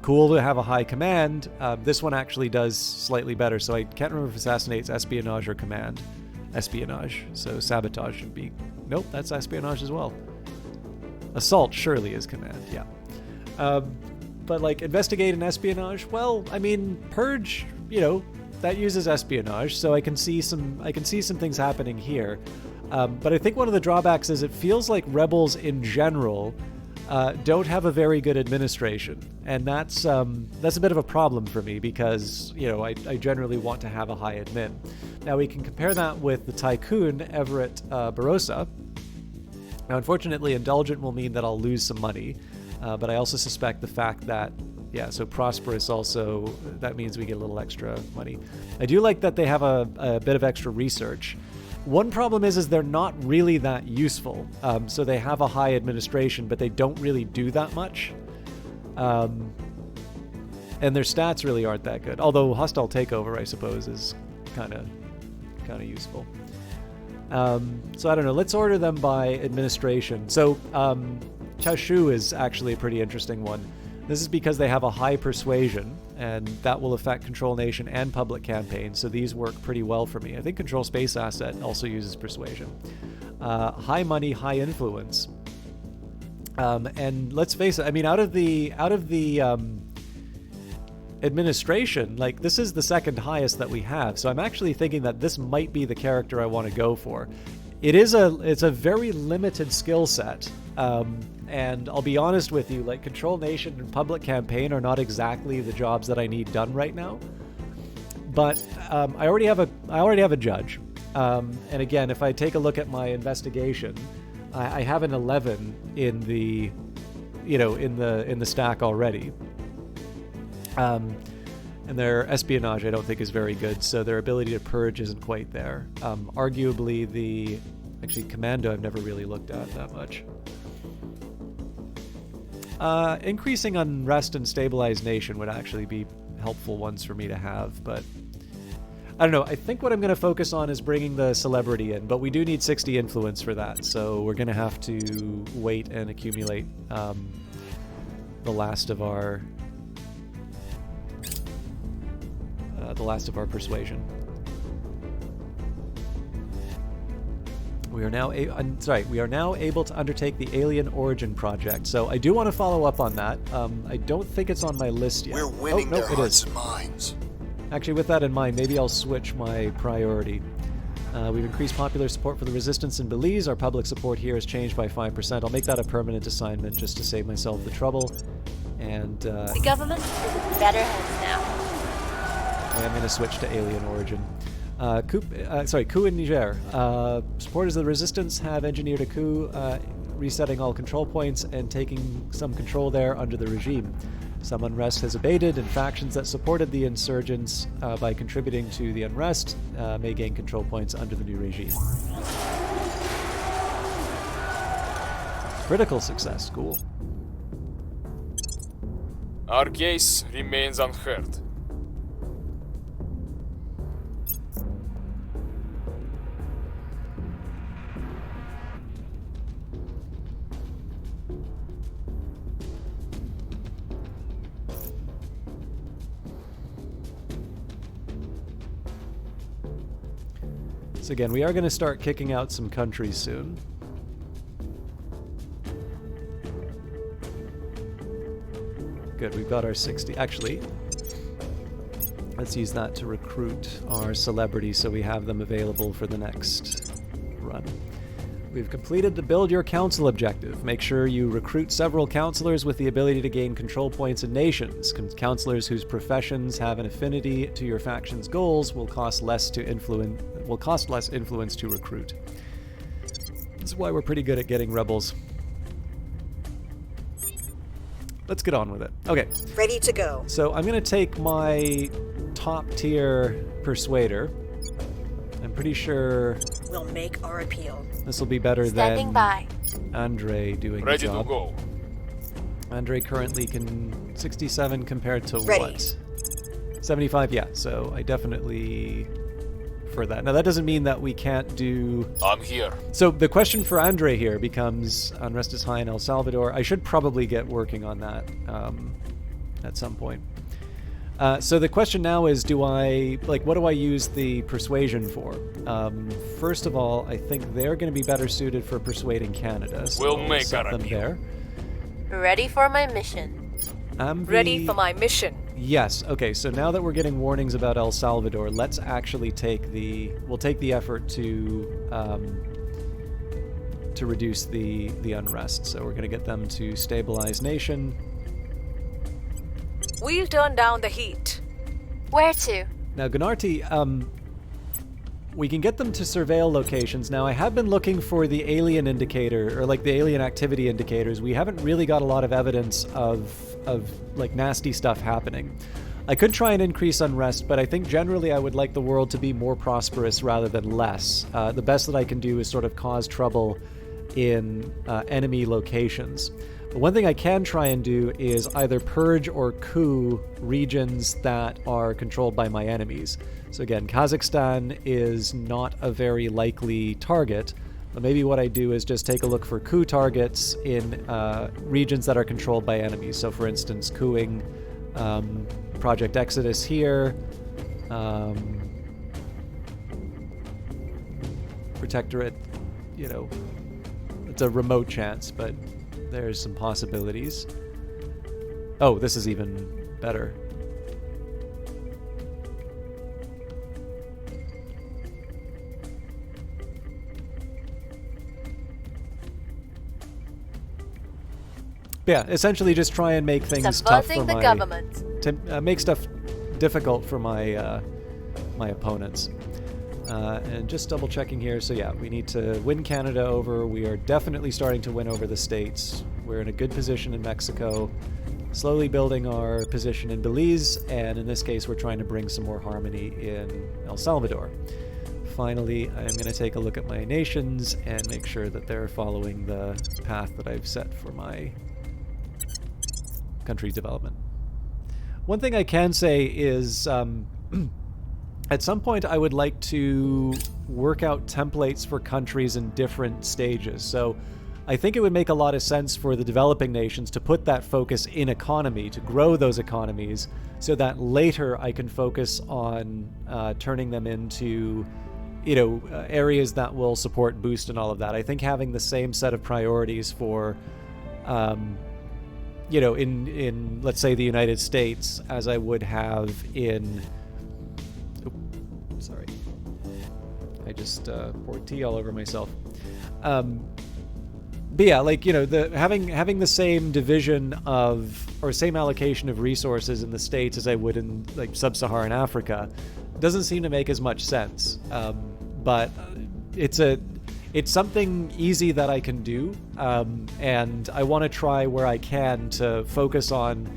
Cool to have a high command. This one actually does slightly better, so I can't remember if assassinate's espionage or command. Espionage. So sabotage should be... Nope, that's espionage as well. Assault surely is command, yeah. But like investigate and espionage, well, I mean, purge, you know, that uses espionage, so I can see some things happening here. But I think one of the drawbacks is it feels like rebels in general don't have a very good administration, and that's a bit of a problem for me because, you know, I generally want to have a high admin. Now we can compare that with the tycoon Everett Barossa. Now, unfortunately, indulgent will mean that I'll lose some money, but I also suspect the fact that, yeah, so prosperous also, that means we get a little extra money. I do like that they have a bit of extra research. One problem is they're not really that useful. So they have a high administration, but they don't really do that much. And their stats really aren't that good. Although hostile takeover, I suppose, is kind of useful. So I don't know. Let's order them by administration. So Chashu is actually a pretty interesting one. This is because they have a high persuasion, and that will affect Control Nation and Public Campaign, so these work pretty well for me. I think Control Space Asset also uses persuasion. High money, high influence. And let's face it, I mean, out of the administration, like, this is the second highest that we have, so I'm actually thinking that this might be the character I want to go for. It's a very limited skill set. And I'll be honest with you, like, Control Nation and Public Campaign are not exactly the jobs that I need done right now. But I already have a judge. And again, if I take a look at my investigation, I have an 11 in the, you know, in the stack already. And their espionage I don't think is very good, so their ability to purge isn't quite there. Arguably actually commando I've never really looked at that much. Increasing unrest and stabilized nation would actually be helpful ones for me to have, but I don't know. I think what I'm going to focus on is bringing the celebrity in, but we do need 60 influence for that, so we're going to have to wait and accumulate the last of our persuasion. We are now able to undertake the Alien Origin project. So I do want to follow up on that. I don't think it's on my list yet. We're winning their hearts and minds. Actually, with that in mind, maybe I'll switch my priority. We've increased popular support for the resistance in Belize. Our public support here has changed by 5%. I'll make that a permanent assignment just to save myself the trouble. And The government is in better hands now. I'm going to switch to Alien Origin. Coup in Niger. Supporters of the resistance have engineered a coup, resetting all control points and taking some control there under the regime. Some unrest has abated, and factions that supported the insurgents by contributing to the unrest may gain control points under the new regime. Critical success, cool. Our case remains unheard. So again, we are going to start kicking out some countries soon. Good, we've got our 60. Actually, let's use that to recruit our celebrities so we have them available for the next run. We've completed the Build Your Council objective. Make sure you recruit several counselors with the ability to gain control points in nations. Counselors whose professions have an affinity to your faction's goals will cost less influence to recruit. This is why we're pretty good at getting rebels. Let's get on with it. Okay. Ready to go. So I'm going to take my top tier persuader. I'm pretty sure We'll make our appeal. this will be better Standing than by. Andre doing Ready the to job. go. Andre currently can 67 compared to Ready. what? 75, yeah. So I definitely for that. Now that doesn't mean that we can't do. I'm here. So the question for Andre here becomes: unrest is high in El Salvador. I should probably get working on that at some point. So the question now is, what do I use the persuasion for? First of all, I think they're going to be better suited for persuading Canada. So We'll I'll make set our them appeal. there. Ready for my mission. Ready for my mission. Yes. Okay. So now that we're getting warnings about El Salvador, let's actually we'll take the effort to reduce the unrest. So we're going to get them to stabilize nation. We'll turn down the heat. Where to? Now, Gunarti, we can get them to surveil locations. Now, I have been looking for the alien indicator, or the alien activity indicators. We haven't really got a lot of evidence of nasty stuff happening. I could try and increase unrest, but I think generally I would like the world to be more prosperous rather than less. The best that I can do is sort of cause trouble in enemy locations. But one thing I can try and do is either purge or coup regions that are controlled by my enemies. So again, Kazakhstan is not a very likely target, but maybe what I do is just take a look for coup targets in regions that are controlled by enemies. So for instance, coupping Project Exodus here, Protectorate, it's a remote chance, but there's some possibilities. Oh, this is even better. But yeah, essentially just try and make things tough for the my... government. To make stuff difficult for my my opponents. And just double checking here, so yeah, we need to win Canada over. We are definitely starting to win over the States. We're in a good position in Mexico, slowly building our position in Belize, and in this case we're trying to bring some more harmony in El Salvador. Finally, I'm going to take a look at my nations and make sure that they're following the path that I've set for my country's development. One thing I can say is at some point I would like to work out templates for countries in different stages. So I think it would make a lot of sense for the developing nations to put that focus in economy, to grow those economies, so that later I can focus on turning them into areas that will support boost and all of that. I think having the same set of priorities for in let's say the United States as I would have in... Sorry. I just poured tea all over myself. But yeah, having the same division of, or same allocation of resources in the States as I would in sub-Saharan Africa doesn't seem to make as much sense. But it's something easy that I can do, and I want to try where I can to focus on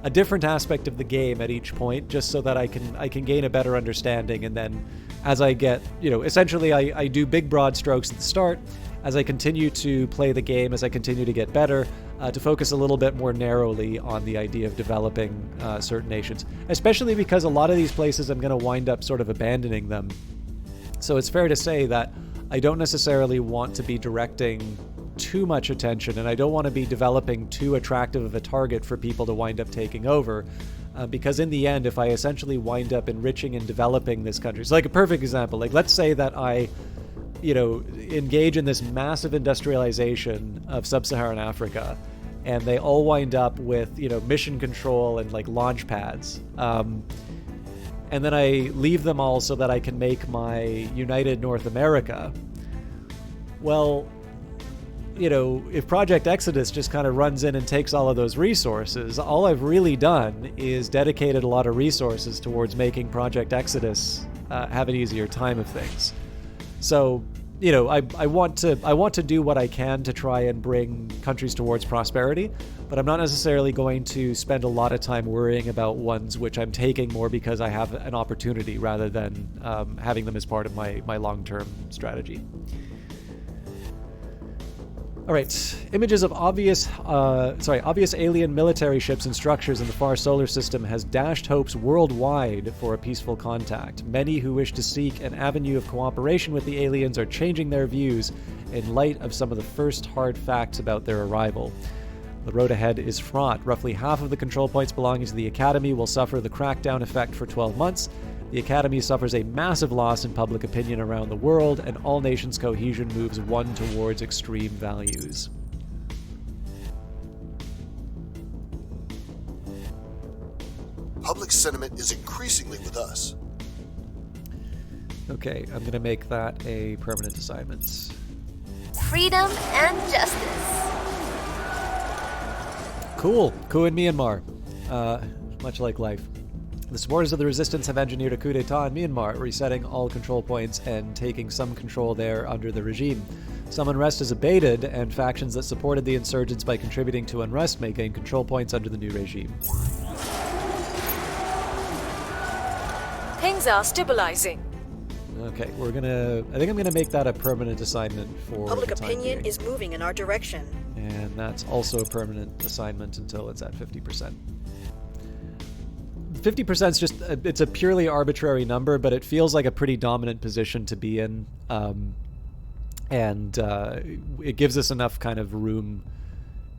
a different aspect of the game at each point, just so that I can gain a better understanding, and then as I get, essentially I do big broad strokes at the start. As I continue to play the game, as I continue to get better, to focus a little bit more narrowly on the idea of developing certain nations, especially because a lot of these places I'm going to wind up sort of abandoning them. So it's fair to say that I don't necessarily want to be directing too much attention, and I don't want to be developing too attractive of a target for people to wind up taking over, because in the end, if I essentially wind up enriching and developing this country, so a perfect example, let's say that I engage in this massive industrialization of sub-Saharan Africa, and they all wind up with, mission control and launch pads. And then I leave them all so that I can make my United North America. Well, if Project Exodus just kind of runs in and takes all of those resources, all I've really done is dedicated a lot of resources towards making Project Exodus have an easier time of things. So, I want to do what I can to try and bring countries towards prosperity, but I'm not necessarily going to spend a lot of time worrying about ones which I'm taking more because I have an opportunity rather than having them as part of my long-term strategy. All right, images of obvious alien military ships and structures in the far solar system has dashed hopes worldwide for a peaceful contact. Many who wish to seek an avenue of cooperation with the aliens are changing their views in light of some of the first hard facts about their arrival. The road ahead is fraught. Roughly half of the control points belonging to the Academy will suffer the crackdown effect for 12 months. The Academy suffers a massive loss in public opinion around the world, and all nations' cohesion moves one towards extreme values. Public sentiment is increasingly with us. Okay, I'm going to make that a permanent assignment. Freedom and justice. Cool. Coup in Myanmar. Much like life. The supporters of the resistance have engineered a coup d'etat in Myanmar, resetting all control points and taking some control there under the regime. Some unrest is abated, and factions that supported the insurgents by contributing to unrest may gain control points under the new regime. Things are stabilizing. Okay, I think I'm gonna make that a permanent assignment for Public the time opinion being. is moving in our direction. And that's also a permanent assignment until it's at 50%. 50% is just, it's a purely arbitrary number, but it feels like a pretty dominant position to be in. And it gives us enough kind of room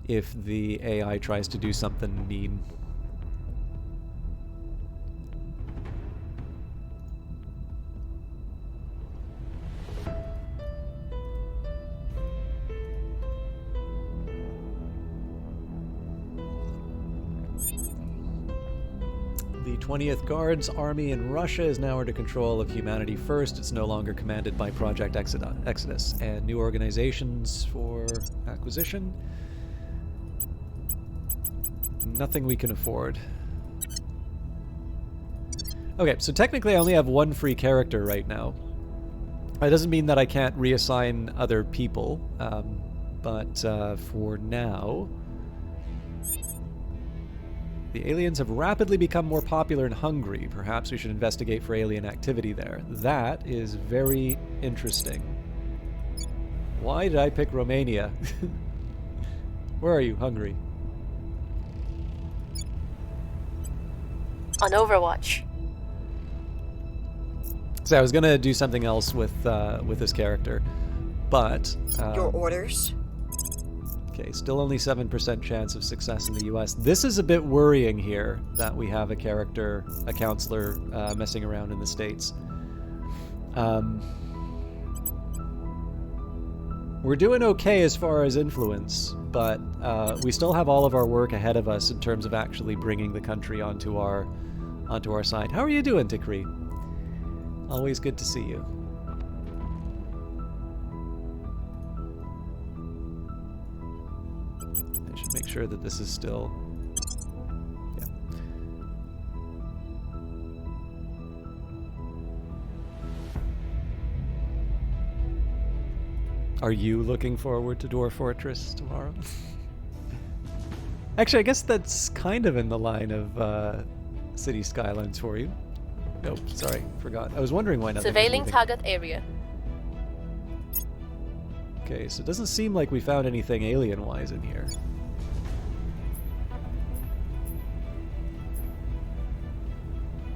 if the AI tries to do something mean. The 20th Guards Army in Russia is now under control of Humanity First. It's no longer commanded by Project Exodus. And new organizations for acquisition. Nothing we can afford. Okay, so technically I only have one free character right now. That doesn't mean that I can't reassign other people, but for now... The aliens have rapidly become more popular in Hungary. Perhaps we should investigate for alien activity there. That is very interesting. Why did I pick Romania? Where are you, Hungary? On Overwatch. So I was gonna do something else with this character, but Your orders? okay, still only 7% chance of success in the US. This is a bit worrying here that we have a character, a counselor, messing around in the States. We're doing okay as far as influence, but we still have all of our work ahead of us in terms of actually bringing the country onto our side. How are you doing, Tikri? Always good to see you. Make sure that this is still... Yeah. Are you looking forward to Dwarf Fortress tomorrow? Actually, I guess that's kind of in the line of City Skylines for you. Oh, sorry, forgot. I was wondering why nothing was Surveilling moving. target area. Okay, so it doesn't seem like we found anything alien-wise in here.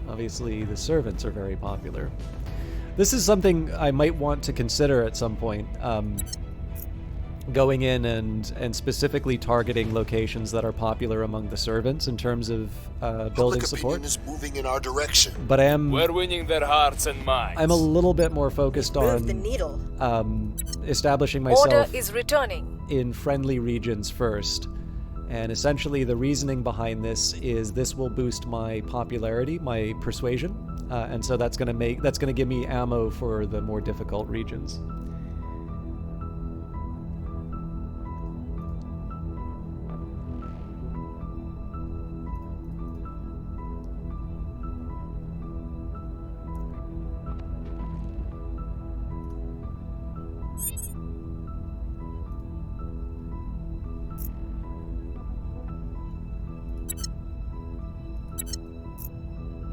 Obviously, the servants are very popular. This is something I might want to consider at some point. Going in and specifically targeting locations that are popular among the servants in terms of building support. Public opinion is moving in our direction. But We're winning their hearts and minds. I'm a little bit more focused Move the on needle. establishing myself Order is returning. in friendly regions first. And essentially the reasoning behind this is this will boost my popularity, my persuasion, and so that's going to give me ammo for the more difficult regions.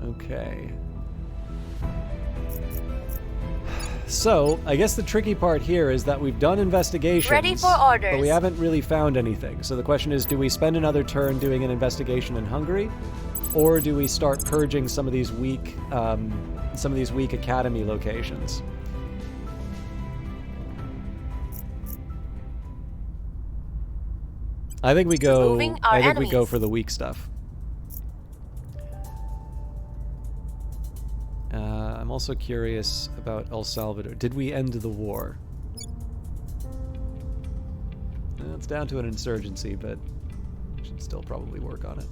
Okay. So, I guess the tricky part here is that we've done investigations. Ready for orders. But we haven't really found anything. So the question is, do we spend another turn doing an investigation in Hungary? Or do we start purging some of these weak academy locations? I think we go. Removing our I think we go enemies. for the weak stuff. I'm also curious about El Salvador. Did we end the war? It's down to an insurgency, but we should still probably work on it.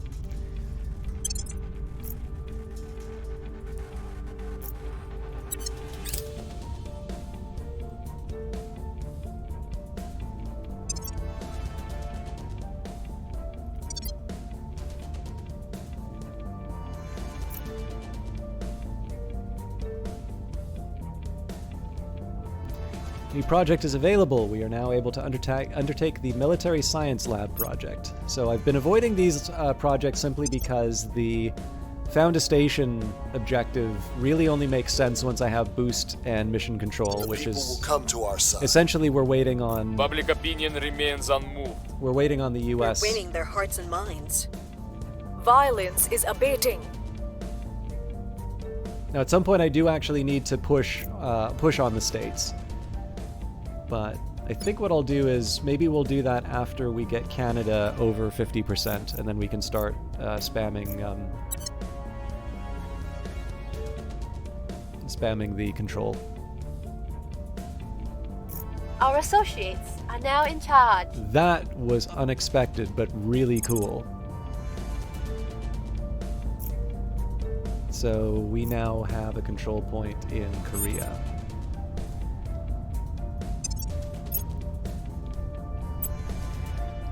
New project is available. We are now able to undertake the Military Science Lab project. So I've been avoiding these projects simply because the Found a Station objective really only makes sense once I have boost and mission control, The which people is will come to our side. essentially we're waiting on Public opinion remains unmoved. we're waiting on the We're U.S. winning their hearts and minds. Violence is abating. Now, at some point, I do actually need to push on the states. But I think what I'll do is maybe we'll do that after we get Canada over 50%, and then we can start spamming the control. Our associates are now in charge. That was unexpected, but really cool. So we now have a control point in Korea.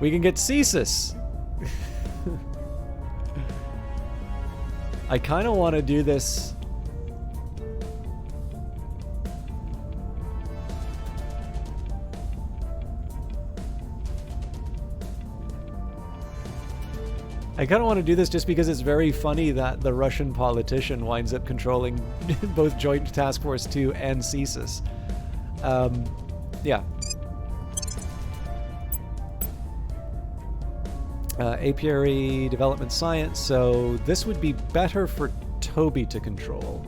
We can get CSIS! I kind of want to do this. I kind of want to do this just because it's very funny that the Russian politician winds up controlling both Joint Task Force 2 and CSIS. Yeah. Apiary Development Science, so this would be better for Toby to control.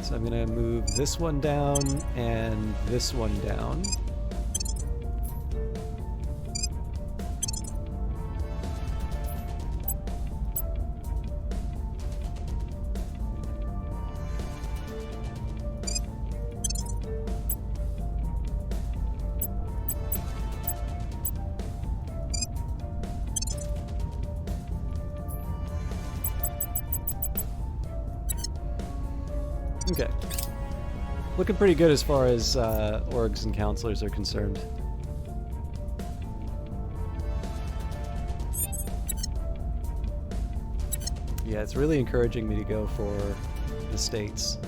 So I'm going to move this one down and this one down. Okay. Looking pretty good as far as orgs and counselors are concerned. Yeah, it's really encouraging me to go for the states.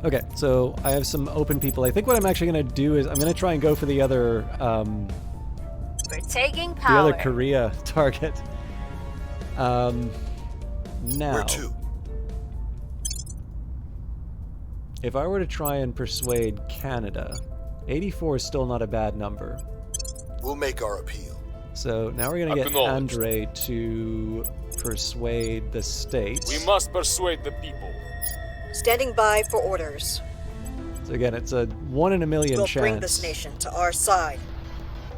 Okay, so I have some open people. I think what I'm actually going to do is I'm going to try and go for the other We're taking the power. other Korea target. Now, Where to? if I were to try and persuade Canada, 84 is still not a bad number. We'll make our appeal. So now we're going to get Acknowledged. Andre to persuade the states. We must persuade the people. Standing by for orders. So again, it's a 1 in a million We'll chance. bring this nation to our side.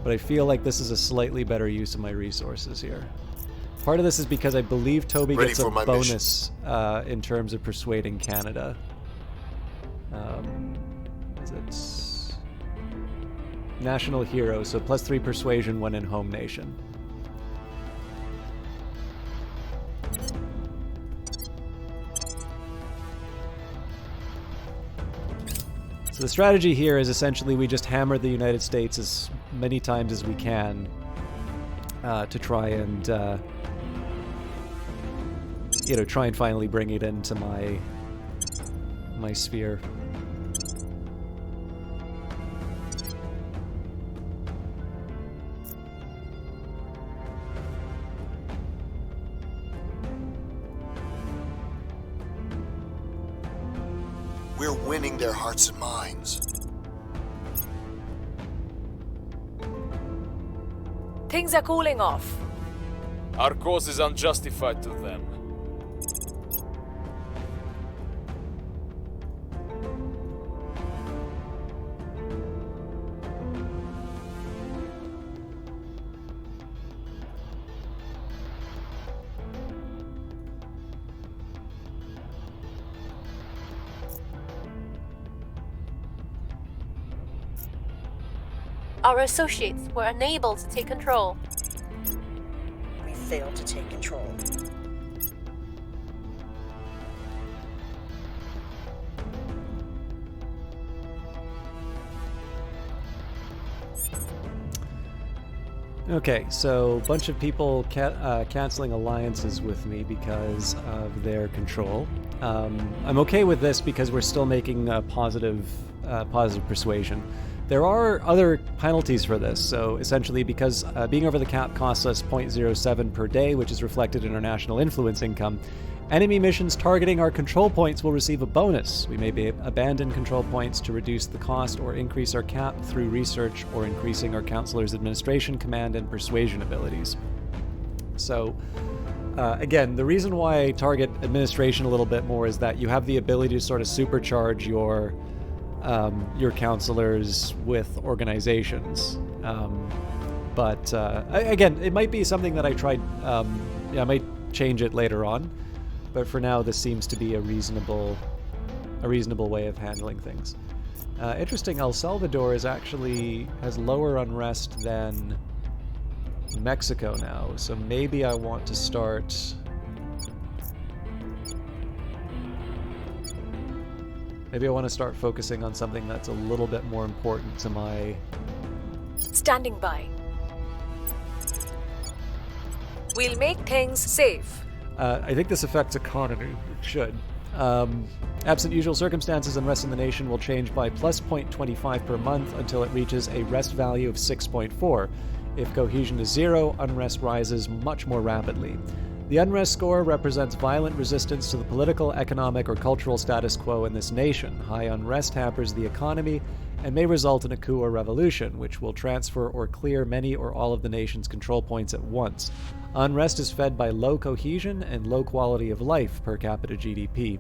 But I feel like this is a slightly better use of my resources here. Part of this is because I believe Toby Ready gets a for my bonus in terms of persuading Canada. Is it National Hero, so +3 persuasion when in home nation. So the strategy here is essentially we just hammer the United States as many times as we can to try and try and finally bring it into my sphere. We're winning their hearts and minds. Things are cooling off. Our cause is unjustified to them. Our associates were unable to take control. We failed to take control. Okay, so a bunch of people canceling alliances with me because of their control. I'm okay with this because we're still making positive persuasion. There are other penalties for this, so essentially because being over the cap costs us 0.07 per day, which is reflected in our national influence income, enemy missions targeting our control points will receive a bonus. We may abandon control points to reduce the cost or increase our cap through research or increasing our counselor's administration, command, and persuasion abilities. So, again, the reason why I target administration a little bit more is that you have the ability to sort of supercharge your counselors with organizations. But again, it might be something that I tried. I might change it later on. But for now, this seems to be a reasonable way of handling things. Interesting, El Salvador has lower unrest than Mexico now, so maybe I want to start. Maybe I want to start focusing on something that's a little bit more important to my. Standing by. We'll make things safe. I think this affects economy. It should. Absent usual circumstances, unrest in the nation will change by plus 0.25 per month until it reaches a rest value of 6.4. If cohesion is 0, unrest rises much more rapidly. The unrest score represents violent resistance to the political, economic, or cultural status quo in this nation. High unrest hampers the economy and may result in a coup or revolution, which will transfer or clear many or all of the nation's control points at once. Unrest is fed by low cohesion and low quality of life per capita GDP.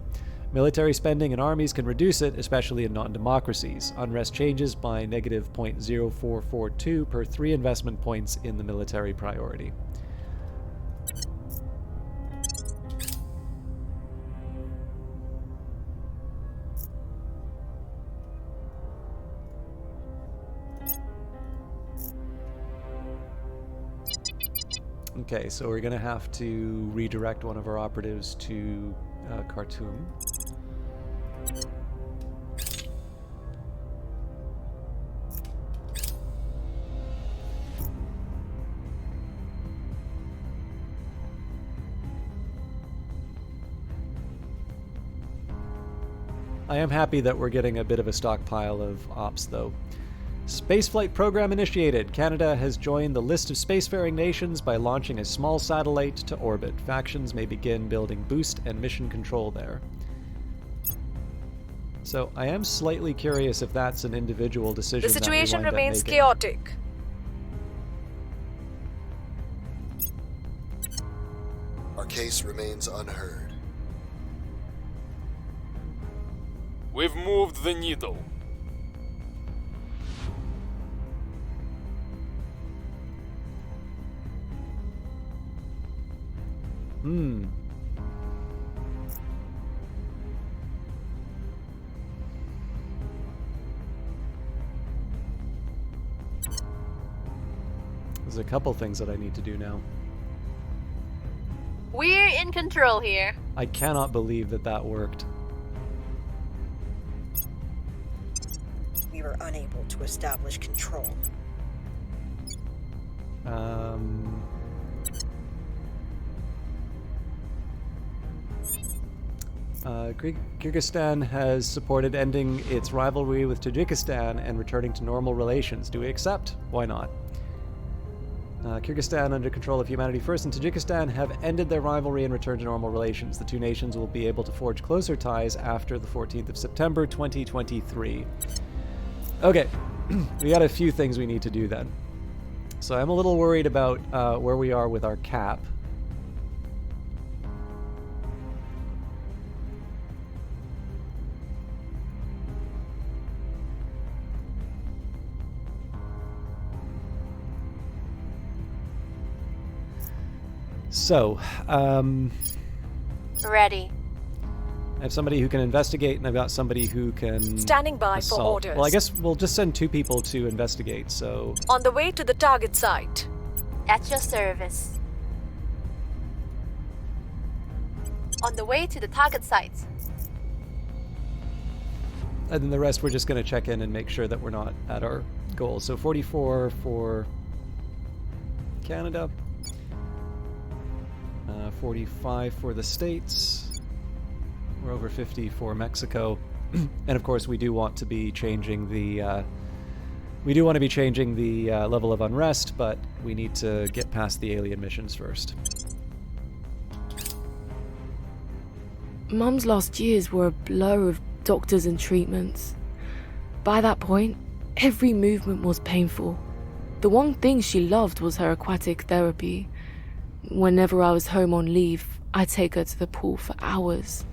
Military spending in armies can reduce it, especially in non-democracies. Unrest changes by negative 0.0442 per 3 investment points in the military priority. Okay, so we're going to have to redirect one of our operatives to Khartoum. I am happy that we're getting a bit of a stockpile of ops, though. Spaceflight program initiated. Canada has joined the list of spacefaring nations by launching a small satellite to orbit. Factions may begin building boost and mission control there. So I am slightly curious if that's an individual decision. The situation that we wind remains up making. chaotic. Our case remains unheard. We've moved the needle. There's a couple things that I need to do now. We're in control here. I cannot believe that worked. We were unable to establish control. Kyrgyzstan has supported ending its rivalry with Tajikistan and returning to normal relations. Do we accept? Why not? Kyrgyzstan under control of Humanity First and Tajikistan have ended their rivalry and returned to normal relations. The two nations will be able to forge closer ties after the 14th of September 2023. Okay, we got a few things we need to do then. So I'm a little worried about where we are with our cap. So, Ready. I have somebody who can investigate, and I've got somebody who can Standing by assault. for orders. Well, I guess we'll just send 2 people to investigate, so... On the way to the target site. At your service. On the way to the target site. And then the rest we're just going to check in and make sure that we're not at our goal. So 44 for Canada. 45 for the States. We're over 50 for Mexico. And of course we do want to be changing the level of unrest, but we need to get past the alien missions first. Mum's last years were a blur of doctors and treatments. By that point, every movement was painful. The one thing she loved was her aquatic therapy. Whenever I was home on leave, I'd take her to the pool for hours.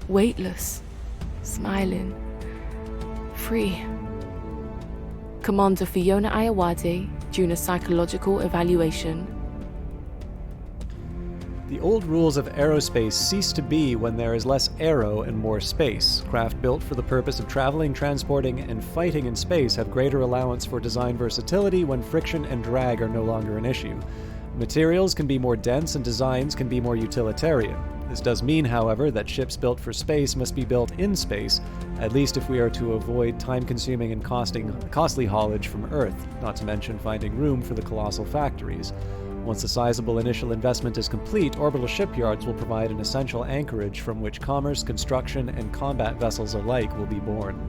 Weightless, smiling, free. Commander Fiona Ayawade, during a psychological evaluation. The old rules of aerospace cease to be when there is less aero and more space. Craft built for the purpose of traveling, transporting, and fighting in space have greater allowance for design versatility when friction and drag are no longer an issue. Materials can be more dense and designs can be more utilitarian. This does mean, however, that ships built for space must be built in space, at least if we are to avoid time-consuming and costly haulage from Earth, not to mention finding room for the colossal factories. Once a sizable initial investment is complete, orbital shipyards will provide an essential anchorage from which commerce, construction, and combat vessels alike will be born.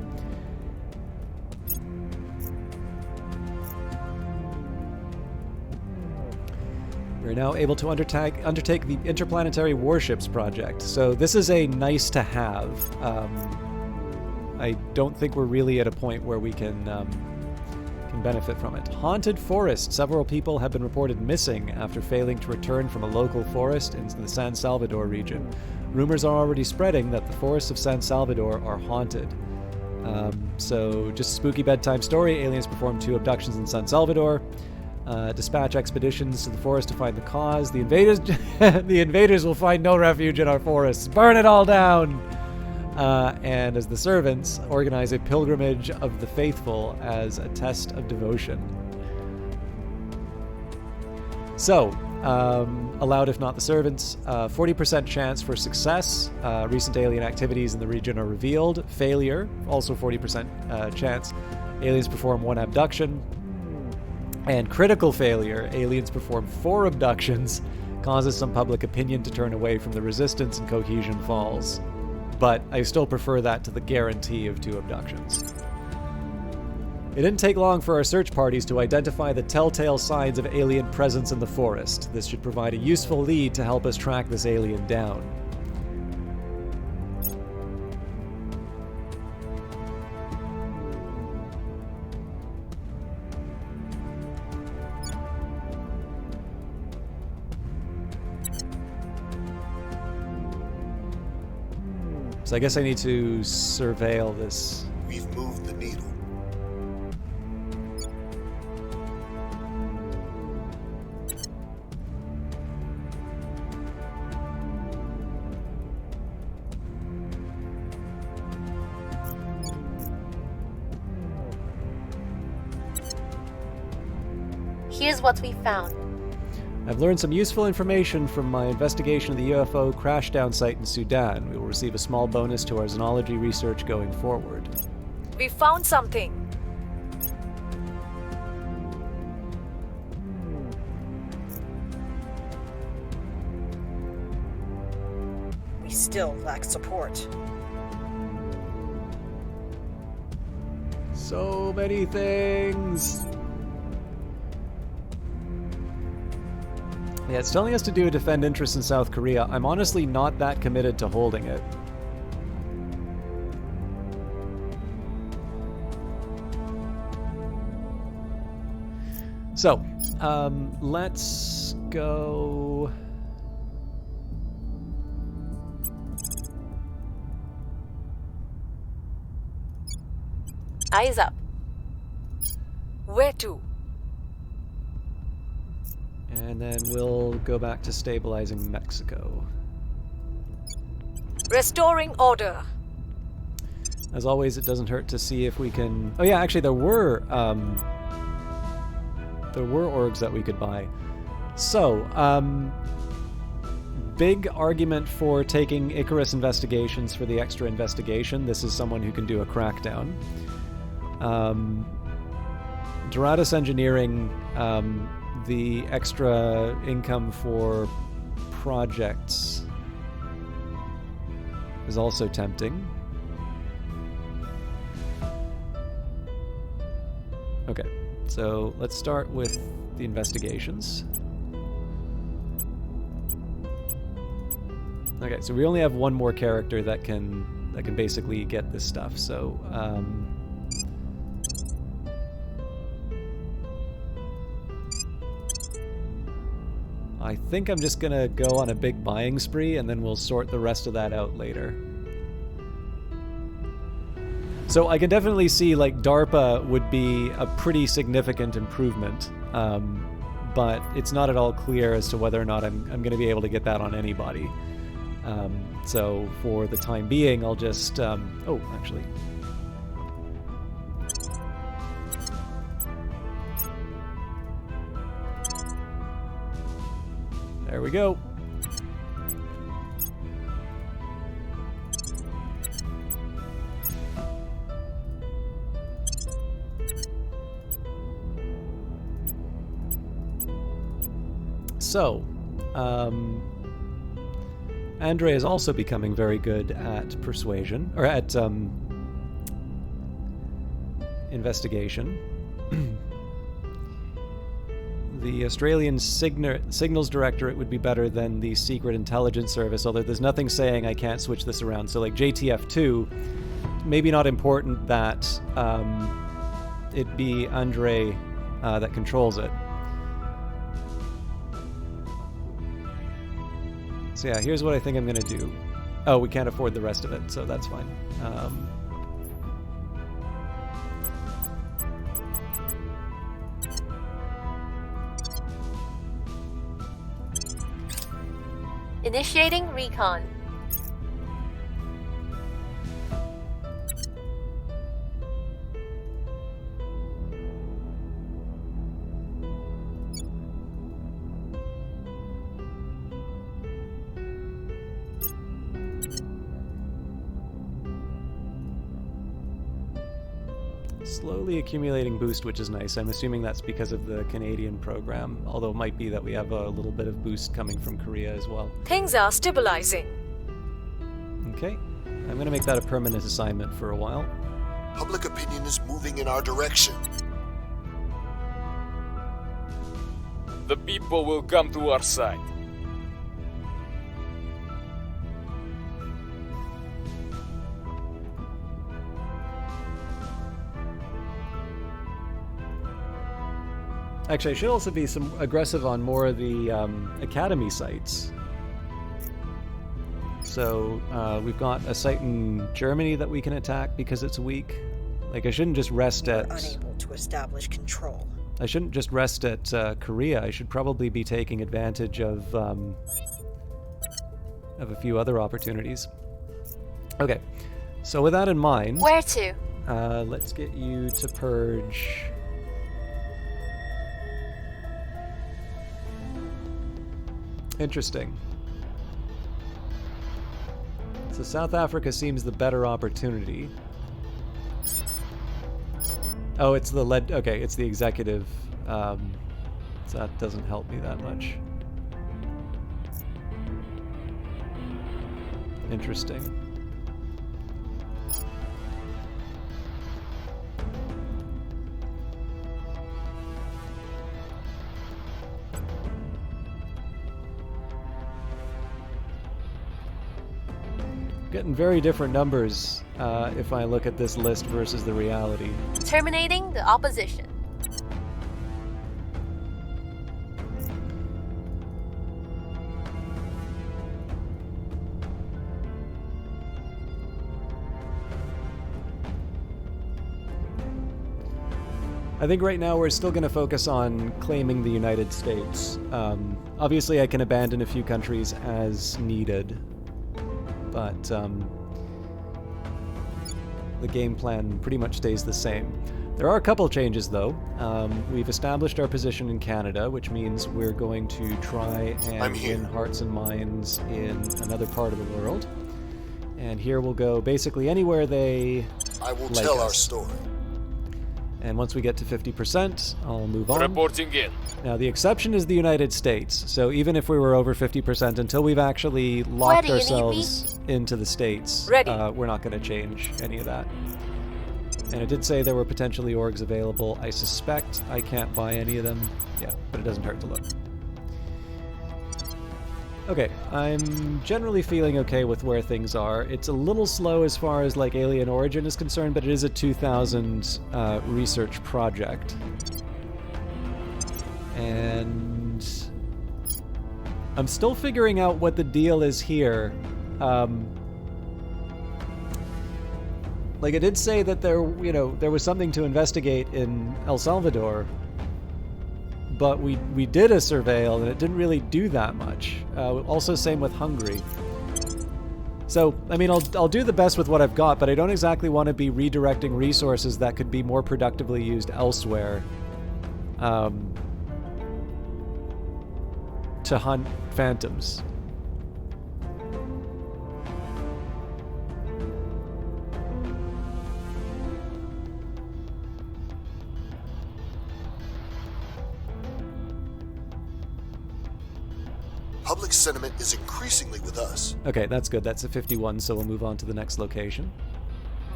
We're now able to undertake the Interplanetary Warships project. So this is a nice to have. I don't think we're really at a point where we can benefit from it. Haunted Forest. Several people have been reported missing after failing to return from a local forest in the San Salvador region. Rumors are already spreading that the forests of San Salvador are haunted. So just a spooky bedtime story. Aliens performed 2 abductions in San Salvador. Dispatch expeditions to the forest to find the cause. The invaders will find no refuge in our forests. Burn it all down! And as the servants, organize a pilgrimage of the faithful as a test of devotion. So, allowed if not the servants, 40% chance for success. Recent alien activities in the region are revealed. Failure, also 40% chance. Aliens perform 1 abduction. And critical failure, aliens perform 4 abductions, causes some public opinion to turn away from the resistance and cohesion falls. But I still prefer that to the guarantee of 2 abductions. It didn't take long for our search parties to identify the telltale signs of alien presence in the forest. This should provide a useful lead to help us track this alien down. So I guess I need to surveil this. We've moved the needle. Here's what we found. I've learned some useful information from my investigation of the UFO crashdown site in Sudan. We will receive a small bonus to our xenology research going forward. We found something. We still lack support. So many things. Yeah, it's telling us to do a defend interest in South Korea. I'm honestly not that committed to holding it. So, let's go... Eyes up. Where to? And then we'll go back to stabilizing Mexico. Restoring order. As always, it doesn't hurt to see if we can... Oh yeah, actually there were orgs that we could buy. So, big argument for taking Icarus Investigations for the extra investigation. This is someone who can do a crackdown. Doratus Engineering, the extra income for projects is also tempting. Okay, so let's start with the investigations. Okay, so we only have one more character that can basically get this stuff. So I think I'm just gonna go on a big buying spree, and then we'll sort the rest of that out later. So I can definitely see, like, DARPA would be a pretty significant improvement, but it's not at all clear as to whether or not I'm going to be able to get that on anybody. So for the time being, I'll just... oh, actually... There we go. So, Andre is also becoming very good at persuasion, or at investigation. The Australian Signals Directorate would be better than the Secret Intelligence Service, although there's nothing saying I can't switch this around. So, like, JTF2, maybe not important that it be Andre that controls it. So yeah, here's what I think I'm going to do. Oh, we can't afford the rest of it, so that's fine. Initiating recon. Slowly accumulating boost, which is nice. I'm assuming that's because of the Canadian program, although it might be that we have a little bit of boost coming from Korea as well. Things are stabilizing. Okay, I'm going to make that a permanent assignment for a while. Public opinion is moving in our direction. The people will come to our side. Actually, I should also be some aggressive on more of the academy sites. So we've got a site in Germany that we can attack because it's weak. Like, I shouldn't just rest at... unable to establish control. I shouldn't just rest at Korea. I should probably be taking advantage of a few other opportunities. Okay, so with that in mind... Where to? Let's get you to purge... Interesting. So South Africa seems the better opportunity. Oh, it's the lead. Okay, it's the executive. So that doesn't help me that much. Interesting. Getting very different numbers if I look at this list versus the reality. Terminating the opposition. I think right now we're still going to focus on claiming the United States. Obviously, I can abandon a few countries as needed, but the game plan pretty much stays the same. There are a couple changes, though. We've established our position in Canada, which means we're going to try and win hearts and minds in another part of the world. And here we'll go basically anywhere they I will like tell us. our story. And once we get to 50%, I'll move on. Reporting in. Now, the exception is the United States. So even if we were over 50%, until we've actually locked ourselves into the States, we're not going to change any of that. And it did say there were potentially orgs available. I suspect I can't buy any of them. Yeah, but it doesn't hurt to look. Okay, I'm generally feeling okay with where things are. It's a little slow as far as like alien origin is concerned, but it is a 2000 research project. And I'm still figuring out what the deal is here. Like it did say that there was something to investigate in El Salvador. But we did a surveil, and it didn't really do that much. Also, same with Hungary. So, I mean, I'll do the best with what I've got, but I don't exactly want to be redirecting resources that could be more productively used elsewhere to hunt phantoms. Public sentiment is increasingly with us. Okay, that's good. That's a 51, so we'll move on to the next location.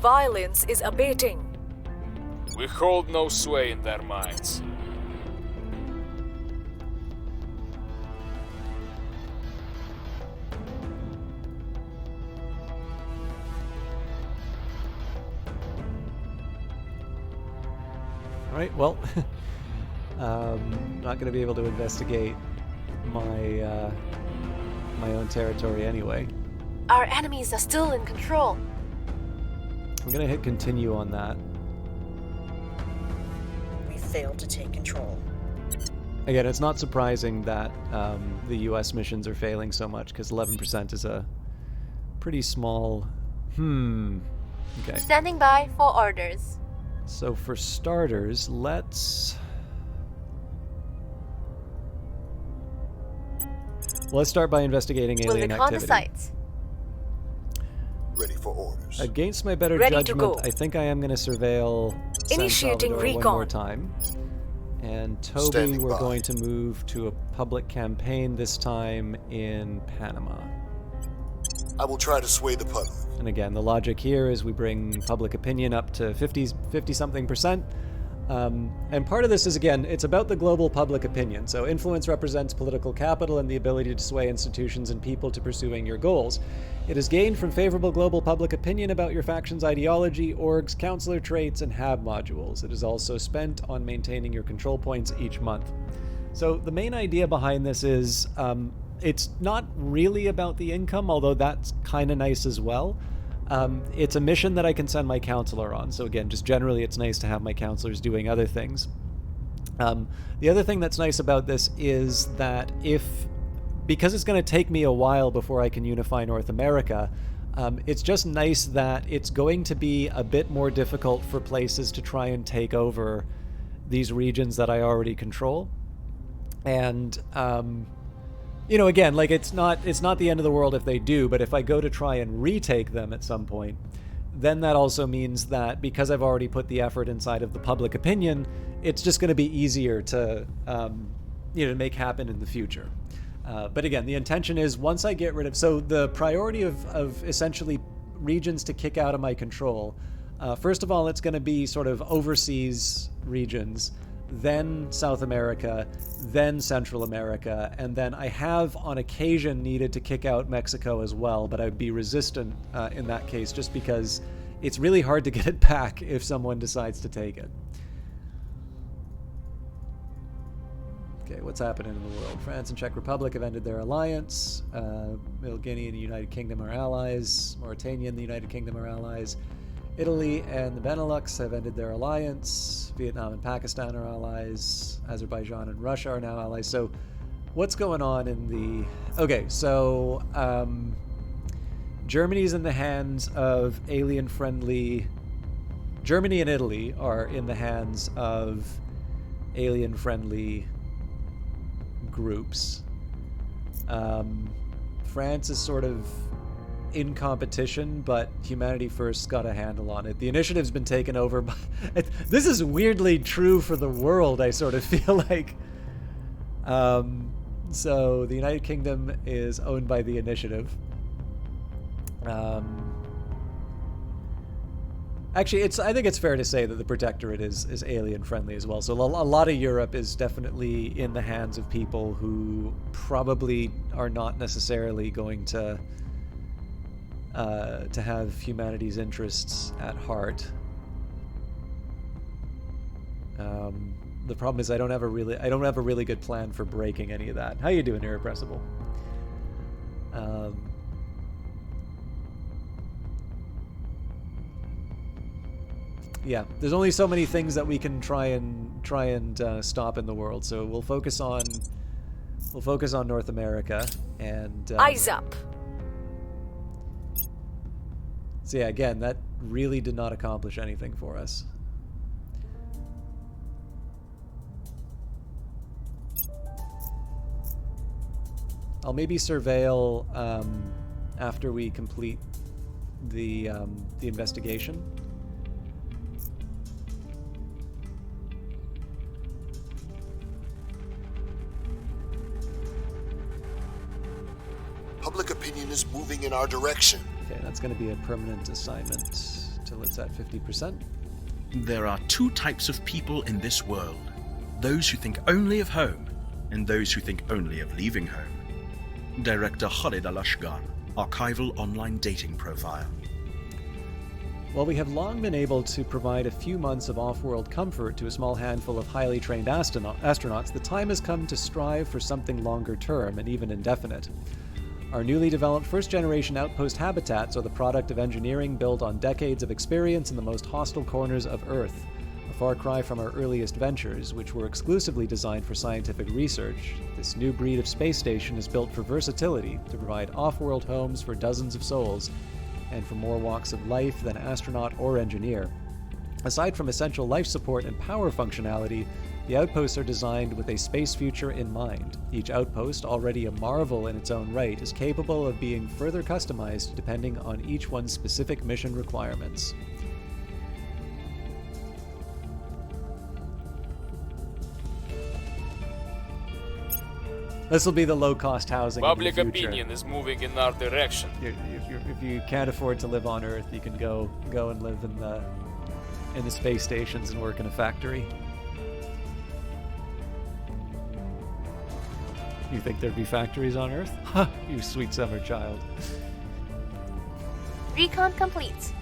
Violence is abating. We hold no sway in their minds. Alright, well, not going to be able to investigate my my own territory anyway. Our enemies are still in control. I'm gonna hit continue on that. We failed to take control. Again, it's not surprising that the US missions are failing so much, because 11% is a pretty small... Okay. Standing by for orders. So for starters, let's start by investigating alien recon activity. the sites. Ready for orders. Against my better Ready to judgment, go. I think I am going to surveil San Initiating Salvador recon. one more time. And Toby, Standing we're by. going to move to a public campaign, this time in Panama. I will try to sway the public. And again, the logic here is we bring public opinion up to 50-something percent. And part of this is, again, it's about the global public opinion. So influence represents political capital and the ability to sway institutions and people to pursuing your goals. It is gained from favorable global public opinion about your faction's ideology, orgs, counselor traits, and HAB modules. It is also spent on maintaining your control points each month. So the main idea behind this is it's not really about the income, although that's kind of nice as well. It's a mission that I can send my counselor on. So again, just generally it's nice to have my counselors doing other things. The other thing that's nice about this is that because it's going to take me a while before I can unify North America, it's just nice that it's going to be a bit more difficult for places to try and take over these regions that I already control. And again, like it's not the end of the world if they do, but if I go to try and retake them at some point, then that also means that because I've already put the effort inside of the public opinion, it's just going to be easier to make happen in the future. But again, the intention is once I get rid of... So the priority of essentially regions to kick out of my control, first of all, it's going to be sort of overseas regions. then South America, then Central America, and then I have on occasion needed to kick out Mexico as well, but I'd be resistant in that case just because it's really hard to get it back if someone decides to take it. Okay, what's happening in the world? France and Czech Republic have ended their alliance. Middle Guinea and the United Kingdom are allies. Mauritania and the United Kingdom are allies. Italy and the Benelux have ended their alliance. Vietnam and Pakistan are allies. Azerbaijan and Russia are now allies. So what's going on in the... Okay, so Germany's in the hands of alien-friendly... Germany and Italy are in the hands of alien-friendly groups. France is sort of in competition, but Humanity First got a handle on it. The initiative's been taken over by... This is weirdly true for the world, I sort of feel like. So the United Kingdom is owned by the initiative. Actually, I think it's fair to say that the Protectorate is alien-friendly as well. So a lot of Europe is definitely in the hands of people who probably are not necessarily going to have humanity's interests at heart. The problem is I don't have a really good plan for breaking any of that. How you doing, Irrepressible? Yeah, there's only so many things that we can try and stop in the world. So we'll focus on North America and Eyes up. So yeah, again, that really did not accomplish anything for us. I'll maybe surveil after we complete the investigation. Public opinion is moving in our direction. Okay, that's going to be a permanent assignment till it's at 50%. There are two types of people in this world. Those who think only of home, and those who think only of leaving home. Director Khalid Al-Ashgar, Archival Online Dating Profile. While we have long been able to provide a few months of off-world comfort to a small handful of highly trained astronauts, the time has come to strive for something longer term and even indefinite. Our newly developed first-generation outpost habitats are the product of engineering built on decades of experience in the most hostile corners of Earth, a far cry from our earliest ventures, which were exclusively designed for scientific research. This new breed of space station is built for versatility, to provide off-world homes for dozens of souls, and for more walks of life than astronaut or engineer. Aside from essential life support and power functionality, the outposts are designed with a space future in mind. Each outpost, already a marvel in its own right, is capable of being further customized depending on each one's specific mission requirements. This will be the low-cost housing Public in the future. opinion is moving in our direction. If you can't afford to live on Earth, you can go and live in the space stations and work in a factory. You think there'd be factories on Earth? Ha! You sweet summer child. Recon complete.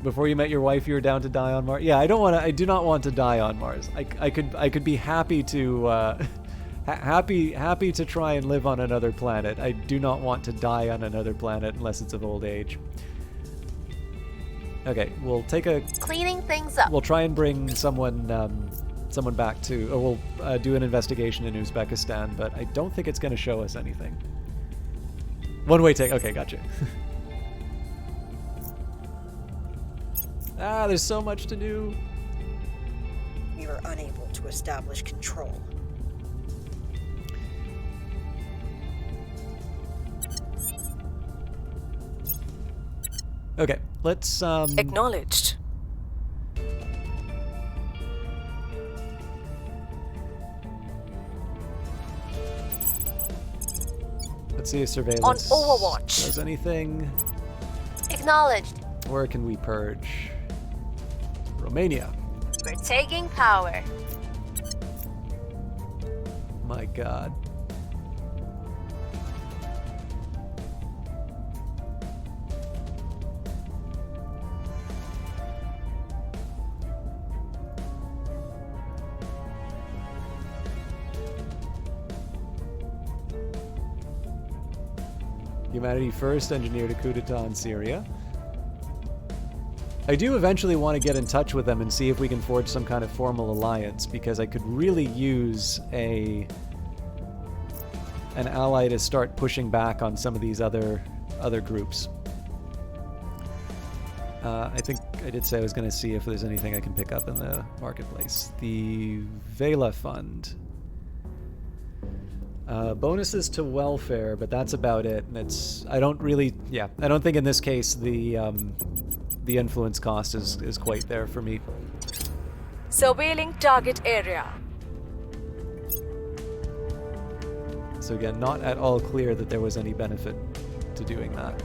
Before you met your wife, you were down to die on Mars. Yeah, I do not want to die on Mars. I could be happy to happy to try and live on another planet. I do not want to die on another planet unless it's of old age. Okay, we'll take a Cleaning things up. We'll try and bring someone back to, or we'll do an investigation in Uzbekistan, but I don't think it's going to show us anything. One-way take. Okay, gotcha. There's so much to do. We were unable to establish control. Okay, let's Acknowledged. let's see if surveillance On Overwatch. does anything. Acknowledged. Where can we purge? Romania. We're taking power. My god. Humanity first engineered a coup d'etat in Syria. I do eventually want to get in touch with them and see if we can forge some kind of formal alliance, because I could really use an ally to start pushing back on some of these other groups. I think I did say I was going to see if there's anything I can pick up in the marketplace. The Vela Fund. Bonuses to welfare, but that's about it. And I don't think in this case the influence cost is quite there for me. Surveilling target area. So again, not at all clear that there was any benefit to doing that.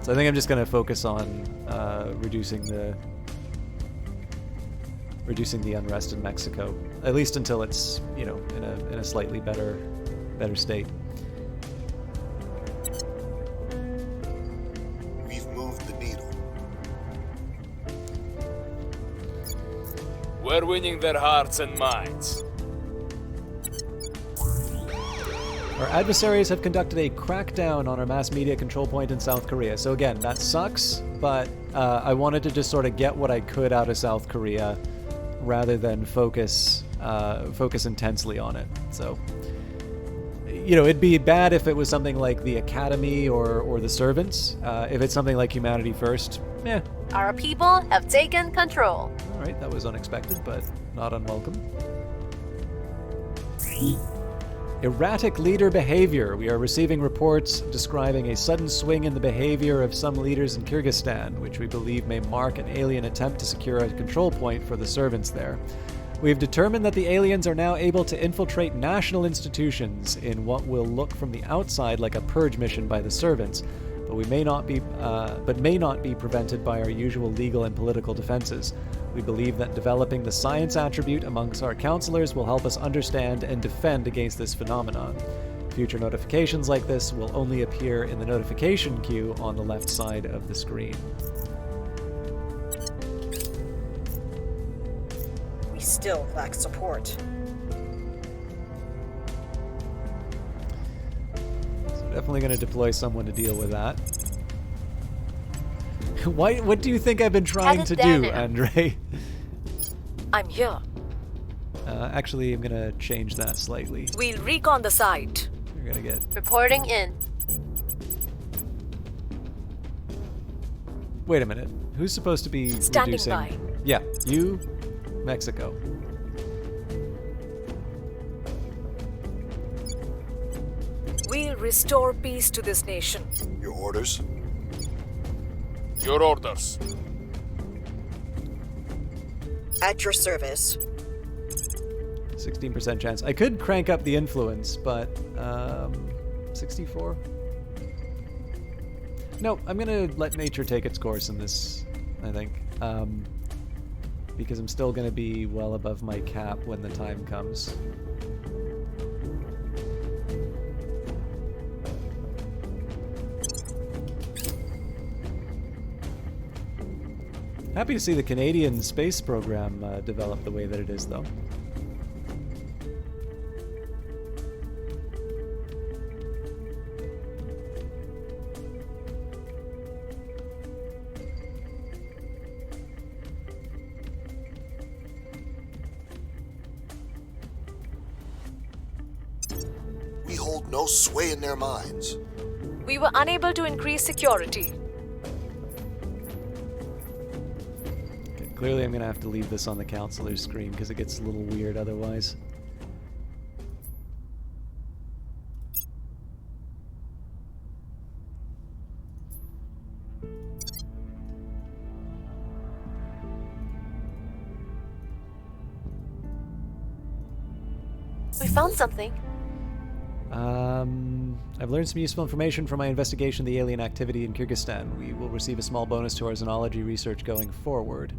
So I think I'm just going to focus on reducing the unrest in Mexico, at least until it's, in a slightly better state. We've moved the needle. We're winning their hearts and minds. Our adversaries have conducted a crackdown on our mass media control point in South Korea. So again, that sucks, but I wanted to just sort of get what I could out of South Korea rather than focus intensely on it. So, it'd be bad if it was something like the Academy or the Servants. If it's something like Humanity First, Our people have taken control. All right, that was unexpected, but not unwelcome. Erratic leader behavior. We are receiving reports describing a sudden swing in the behavior of some leaders in Kyrgyzstan, which we believe may mark an alien attempt to secure a control point for the servants there. We have determined that the aliens are now able to infiltrate national institutions in what will look from the outside like a purge mission by the servants, but may not be prevented by our usual legal and political defenses. We believe that developing the science attribute amongst our counselors will help us understand and defend against this phenomenon. Future notifications like this will only appear in the notification queue on the left side of the screen. We still lack support. So definitely going to deploy someone to deal with that. What do you think I've been trying to do, Andre? I'm here. Actually, I'm going to change that slightly. We'll recon the site. You're going to get... Reporting in. Wait a minute. Who's supposed to be Standing reducing? by. Yeah, you, Mexico. We'll restore peace to this nation. Your orders? Your orders. At your service. 16% chance. I could crank up the influence, but 64? No, I'm going to let nature take its course in this, I think. Because I'm still going to be well above my cap when the time comes. Happy to see the Canadian space program develop the way that it is, though. We hold no sway in their minds. We were unable to increase security. Clearly I'm going to have to leave this on the counselor's screen because it gets a little weird otherwise. We found something. I've learned some useful information from my investigation of the alien activity in Kyrgyzstan. We will receive a small bonus to our xenology research going forward.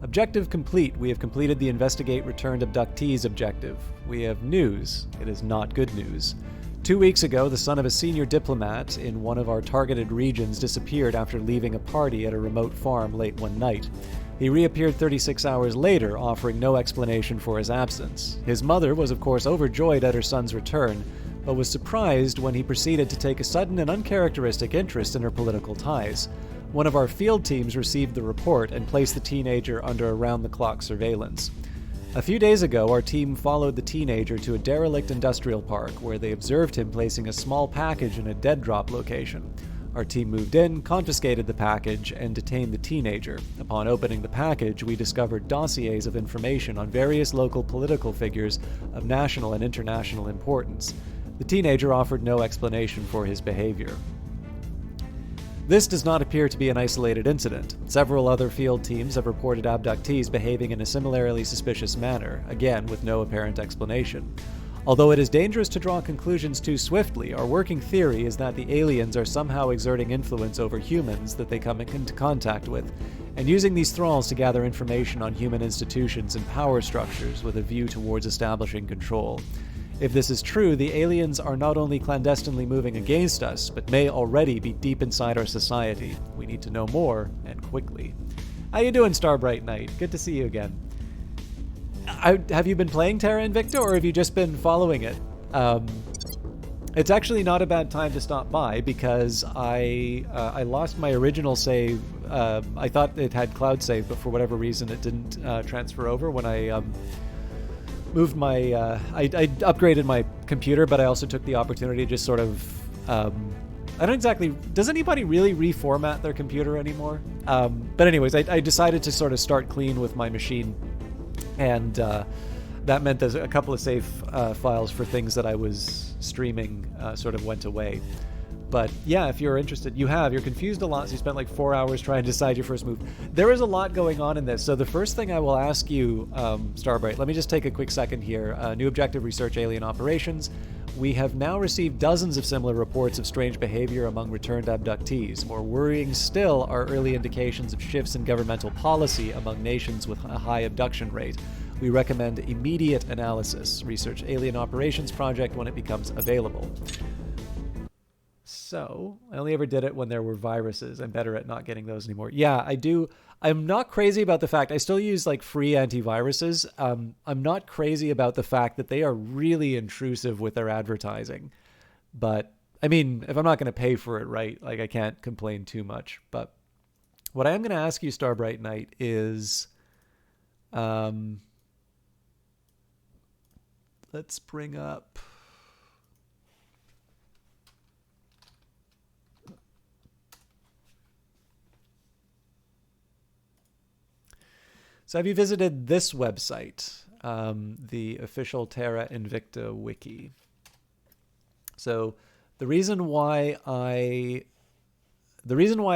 Objective complete. We have completed the Investigate Returned Abductees objective. We have news. It is not good news. 2 weeks ago, the son of a senior diplomat in one of our targeted regions disappeared after leaving a party at a remote farm late one night. He reappeared 36 hours later, offering no explanation for his absence. His mother was, of course, overjoyed at her son's return, but was surprised when he proceeded to take a sudden and uncharacteristic interest in her political ties. One of our field teams received the report and placed the teenager under around-the-clock surveillance. A few days ago, our team followed the teenager to a derelict industrial park where they observed him placing a small package in a dead drop location. Our team moved in, confiscated the package, and detained the teenager. Upon opening the package, we discovered dossiers of information on various local political figures of national and international importance. The teenager offered no explanation for his behavior. This does not appear to be an isolated incident. Several other field teams have reported abductees behaving in a similarly suspicious manner, again with no apparent explanation. Although it is dangerous to draw conclusions too swiftly, our working theory is that the aliens are somehow exerting influence over humans that they come into contact with, and using these thralls to gather information on human institutions and power structures with a view towards establishing control. If this is true, the aliens are not only clandestinely moving against us, but may already be deep inside our society. We need to know more, and quickly. How you doing, Starbright Knight? Good to see you again. Have you been playing Terra Invicta, or have you just been following it? It's actually not a bad time to stop by, because I lost my original save. I thought it had cloud save, but for whatever reason it didn't transfer over when I moved my... I upgraded my computer, but I also took the opportunity to just sort of... I don't exactly... Does anybody really reformat their computer anymore? But anyways, I decided to sort of start clean with my machine, and that meant that a couple of save files for things that I was streaming sort of went away. But yeah, if you're interested, you're confused a lot, so you spent like 4 hours trying to decide your first move. There is a lot going on in this, so the first thing I will ask you, Starbright, let me just take a quick second here. New objective, research alien operations. We have now received dozens of similar reports of strange behavior among returned abductees. More worrying still are early indications of shifts in governmental policy among nations with a high abduction rate. We recommend immediate analysis. Research Alien Operations Project when it becomes available. So, I only ever did it when there were viruses. I'm better at not getting those anymore. Yeah, I do. I'm not crazy about the fact, I still use like free antiviruses. I'm not crazy about the fact that they are really intrusive with their advertising. But, I mean, if I'm not going to pay for it, right, like I can't complain too much. But what I am going to ask you, Starbright Knight, is... let's bring up... So have you visited this website, the official Terra Invicta wiki? So the reason why I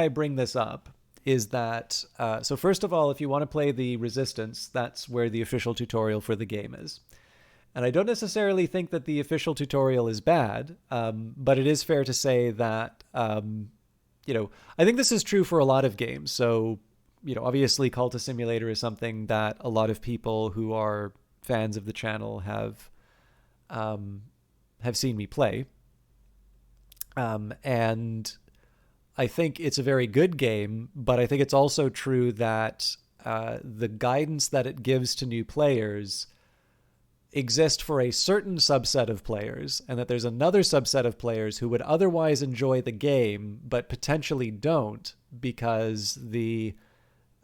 bring this up is that, so first of all, if you want to play the Resistance, that's where the official tutorial for the game is. And I don't necessarily think that the official tutorial is bad, but it is fair to say that, you know, I think this is true for a lot of games. So, you know, obviously Cultist Simulator is something that a lot of people who are fans of the channel have seen me play. And I think it's a very good game, but I think it's also true that the guidance that it gives to new players exist for a certain subset of players, and that there's another subset of players who would otherwise enjoy the game, but potentially don't because they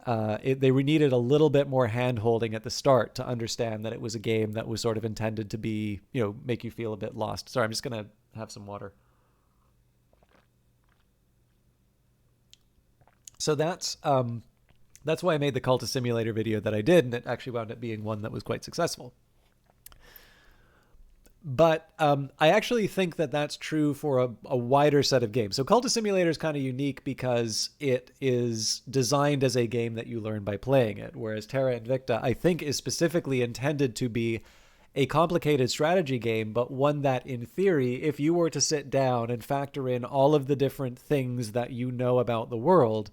needed a little bit more hand-holding at the start to understand that it was a game that was sort of intended to be, you know, make you feel a bit lost. Sorry, I'm just going to have some water. So that's why I made the Cultist Simulator video that I did, and it actually wound up being one that was quite successful. But I actually think that that's true for a wider set of games. So Cultist Simulator is kind of unique because it is designed as a game that you learn by playing it, whereas Terra Invicta, I think, is specifically intended to be a complicated strategy game, but one that, in theory, if you were to sit down and factor in all of the different things that you know about the world,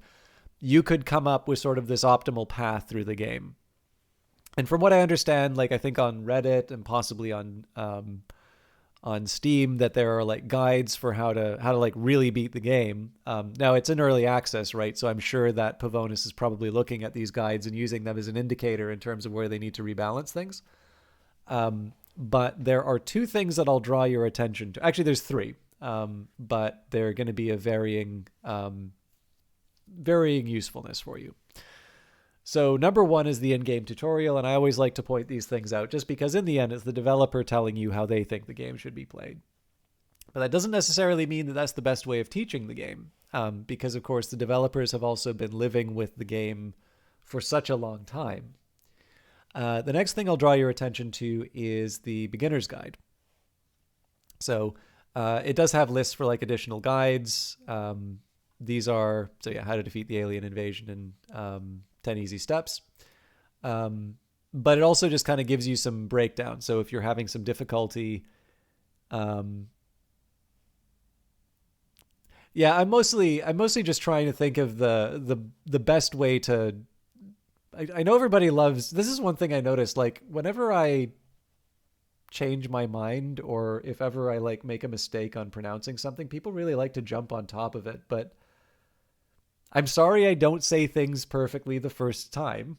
you could come up with sort of this optimal path through the game. And from what I understand, like I think on Reddit and possibly on Steam, that there are like guides for how to like really beat the game. Now it's in early access, right? So I'm sure that Pavonis is probably looking at these guides and using them as an indicator in terms of where they need to rebalance things. But there are two things that I'll draw your attention to. Actually, there's three, but they're going to be a varying usefulness for you. So number one is the in-game tutorial, and I always like to point these things out just because in the end it's the developer telling you how they think the game should be played. But that doesn't necessarily mean that that's the best way of teaching the game, because of course the developers have also been living with the game for such a long time. The next thing I'll draw your attention to is the beginner's guide. So it does have lists for like additional guides. These are, how to defeat the alien invasion in 10 easy steps. But it also just kind of gives you some breakdown. So if you're having some difficulty, I'm mostly just trying to think of the best way to. I know everybody loves. This is one thing I noticed. Like whenever I change my mind, or if ever I like make a mistake on pronouncing something, people really like to jump on top of it. But I'm sorry I don't say things perfectly the first time.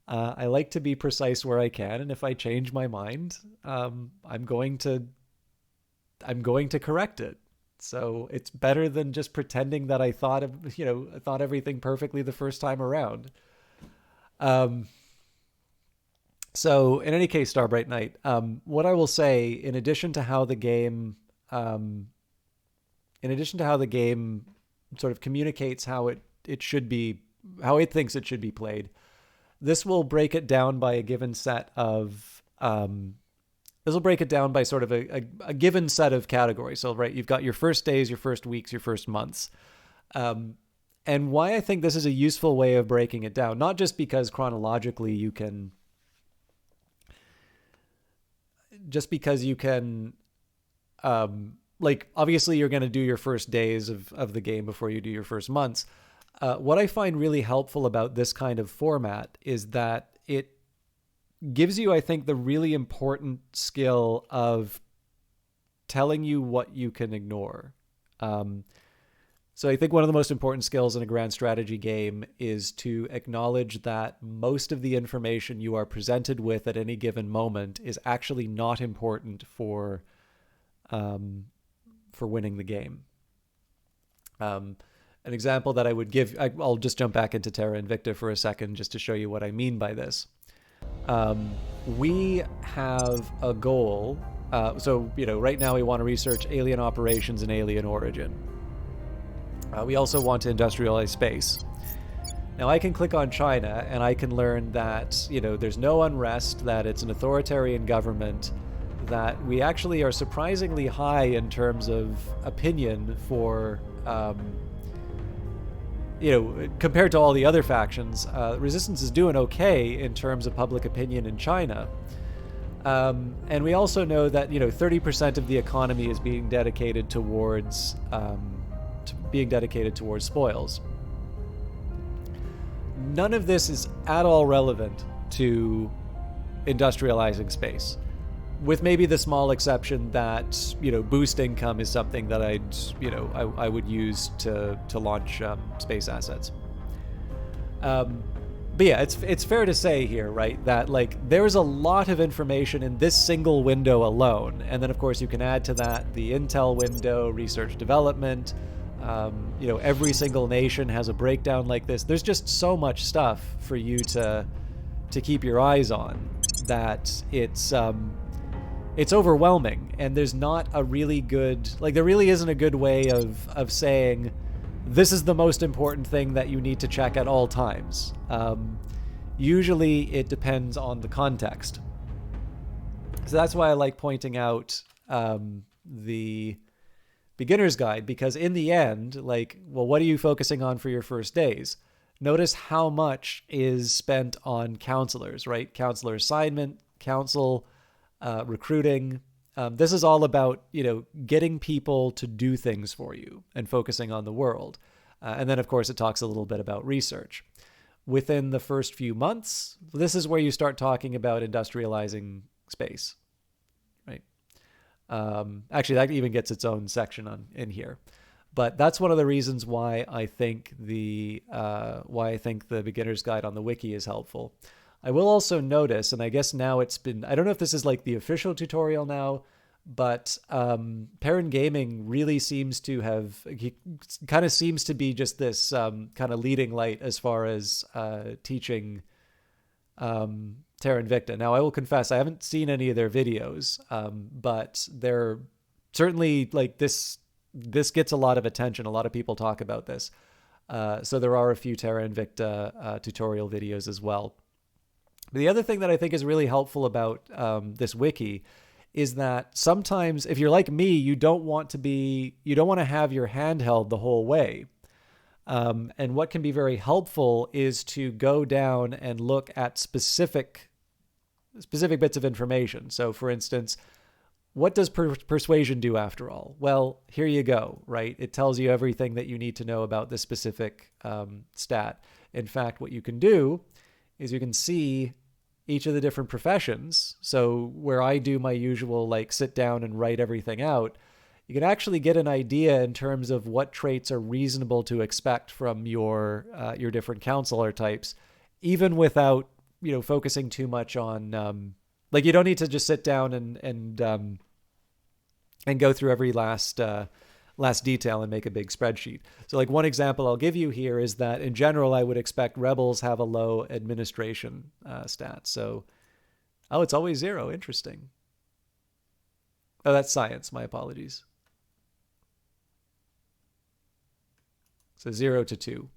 I like to be precise where I can, and if I change my mind, I'm going to correct it. So it's better than just pretending that I thought everything perfectly the first time around. So in any case, Starbright Knight, what I will say, in addition to how the game sort of communicates how it should be, how it thinks it should be played, this will break it down by a given set of, this will break it down by sort of a given set of categories. So, right, you've got your first days, your first weeks, your first months. And why I think this is a useful way of breaking it down, not just because chronologically you can, like, obviously you're going to do your first days of the game before you do your first months. What I find really helpful about this kind of format is that it gives you, I think, the really important skill of telling you what you can ignore. So I think one of the most important skills in a grand strategy game is to acknowledge that most of the information you are presented with at any given moment is actually not important for winning the game. An example that I would give, I'll just jump back into Terra Invicta for a second just to show you what I mean by this. We have a goal. So, right now we want to research alien operations and alien origin. We also want to industrialize space. Now I can click on China and I can learn that, there's no unrest, that it's an authoritarian government, that we actually are surprisingly high in terms of opinion for, compared to all the other factions. Resistance is doing okay in terms of public opinion in China. And we also know that, 30% of the economy is being dedicated towards spoils. None of this is at all relevant to industrializing space, with maybe the small exception that, boost income is something that I would use to launch space assets. But yeah, it's fair to say here, right, that there's a lot of information in this single window alone. And then of course you can add to that the Intel window, research development. Every single nation has a breakdown like this. There's just so much stuff for you to keep your eyes on that it's overwhelming, and there's not a really good, there really isn't a good way of saying this is the most important thing that you need to check at all times. Usually it depends on the context. So that's why I like pointing out the beginner's guide, because in the end, what are you focusing on for your first days? Notice how much is spent on counselors, right? Counselor assignment, council, recruiting. This is all about, getting people to do things for you and focusing on the world. And then, of course, it talks a little bit about research. Within the first few months, this is where you start talking about industrializing space, right? Actually, that even gets its own section in here. But that's one of the reasons why I think the beginner's guide on the wiki is helpful. I will also notice, and I guess now it's been, I don't know if this is like the official tutorial now, but Perrin Gaming really seems to have, he kind of seems to be just this kind of leading light as far as teaching Terra Invicta. Now, I will confess, I haven't seen any of their videos, but they're certainly like this gets a lot of attention. A lot of people talk about this. So there are a few Terra Invicta tutorial videos as well. But the other thing that I think is really helpful about this wiki is that sometimes if you're like me, you don't want to have your hand held the whole way. And what can be very helpful is to go down and look at specific bits of information. So for instance, what does persuasion do after all? Well, here you go, right? It tells you everything that you need to know about this specific stat. In fact, what you can do is you can see each of the different professions. So where I do my usual, like, sit down and write everything out, you can actually get an idea in terms of what traits are reasonable to expect from your different counselor types, even without, focusing too much on, like, you don't need to just sit down and go through every last detail and make a big spreadsheet. So, like, one example I'll give you here is that in general, I would expect rebels have a low administration stat. So, it's always 0. Interesting. Oh, that's science. My apologies. So 0 to 2.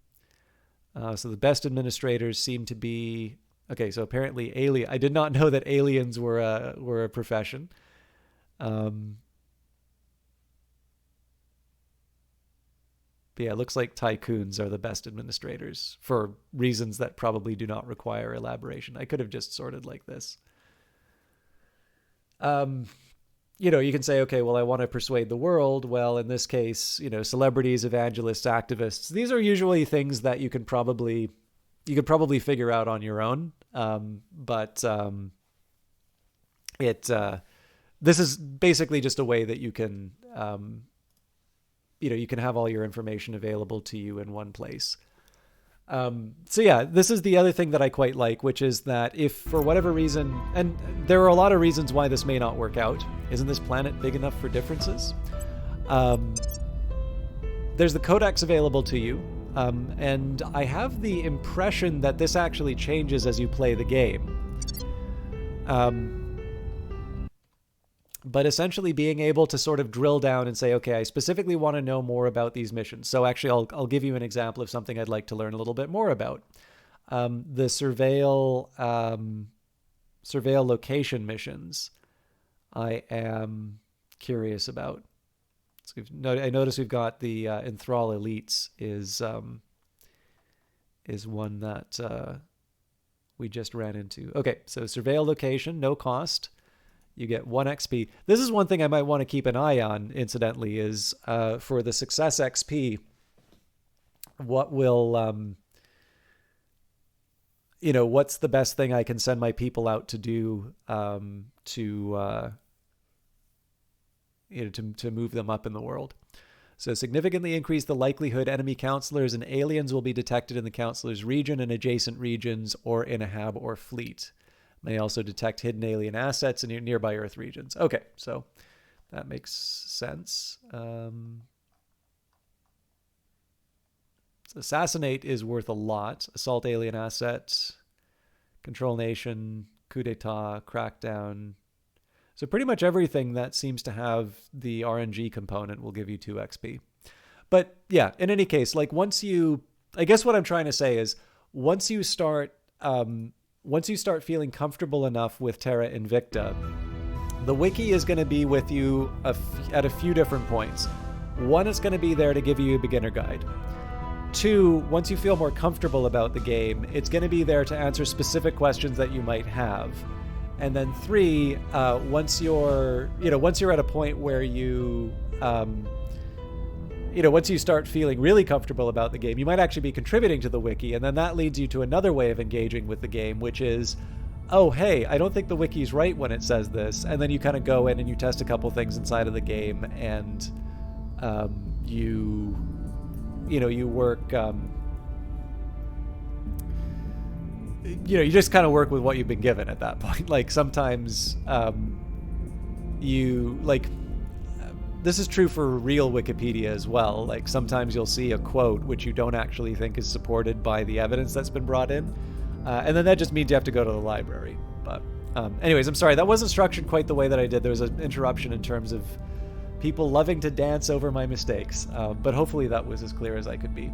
So the best administrators seem to be... Okay, so apparently alien. I did not know that aliens were a profession. But yeah, it looks like tycoons are the best administrators for reasons that probably do not require elaboration. I could have just sorted like this. You can say, okay, well, I want to persuade the world. Well, in this case, celebrities, evangelists, activists, these are usually things that you could probably figure out on your own. This is basically just a way that you can, you can have all your information available to you in one place. So yeah, this is the other thing that I quite like, which is that if for whatever reason, and there are a lot of reasons why this may not work out. Isn't this planet big enough for differences? There's the codex available to you. And I have the impression that this actually changes as you play the game. But essentially being able to sort of drill down and say, okay, I specifically want to know more about these missions. So actually, I'll give you an example of something I'd like to learn a little bit more about. The surveil location missions, I am curious about. So I notice we've got the Enthrall Elites is one that we just ran into. Okay, so surveil location, no cost. You get 1 XP. This is one thing I might want to keep an eye on, incidentally, is for the success XP, what will, what's the best thing I can send my people out to do to move them up in the world. So significantly increase the likelihood enemy counselors and aliens will be detected in the counselor's region and adjacent regions or in a hab or fleet. May also detect hidden alien assets in nearby Earth regions. Okay, so that makes sense. Assassinate is worth a lot. Assault alien assets, control nation, coup d'etat, crackdown. So pretty much everything that seems to have the RNG component will give you 2 XP. But yeah, in any case, like I guess what I'm trying to say is once you start feeling comfortable enough with Terra Invicta, the wiki is going to be with you at a few different points. 1, it's going to be there to give you a beginner guide. 2, once you feel more comfortable about the game, it's going to be there to answer specific questions that you might have. And then 3, once you're at a point where you, once you start feeling really comfortable about the game, you might actually be contributing to the wiki, and then that leads you to another way of engaging with the game, which is, oh, hey, I don't think the wiki's right when it says this, and then you kind of go in and you test a couple things inside of the game, and you work, you just kind of work with what you've been given at that point. Like, sometimes this is true for real Wikipedia as well. Like, sometimes you'll see a quote which you don't actually think is supported by the evidence that's been brought in. And then that just means you have to go to the library. But anyways, I'm sorry. That wasn't structured quite the way that I did. There was an interruption in terms of people loving to dance over my mistakes. But hopefully that was as clear as I could be.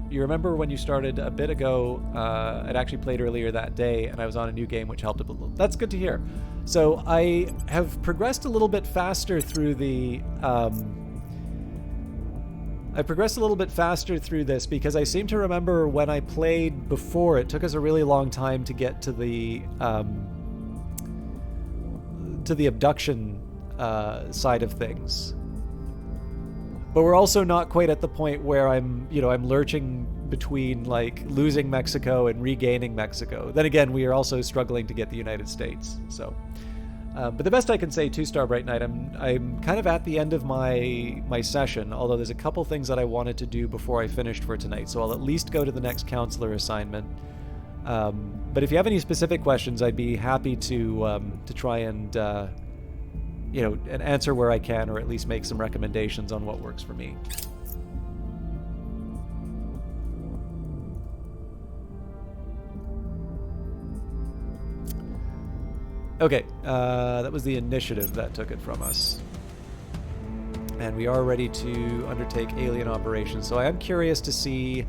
You remember when you started a bit ago, I'd actually played earlier that day, and I was on a new game, which helped a little. That's good to hear. So I have progressed a little bit faster through the... I progressed a little bit faster through this because I seem to remember when I played before, it took us a really long time to get to the abduction side of things. But we're also not quite at the point where I'm lurching between, like, losing Mexico and regaining Mexico. Then again, we are also struggling to get the United States. So, but the best I can say, 2-star Bright Knight, I'm kind of at the end of my session, although there's a couple things that I wanted to do before I finished for tonight. So I'll at least go to the next counselor assignment. But if you have any specific questions, I'd be happy to try and and answer where I can, or at least make some recommendations on what works for me. Okay, that was the initiative that took it from us. And we are ready to undertake alien operations. So I am curious to see...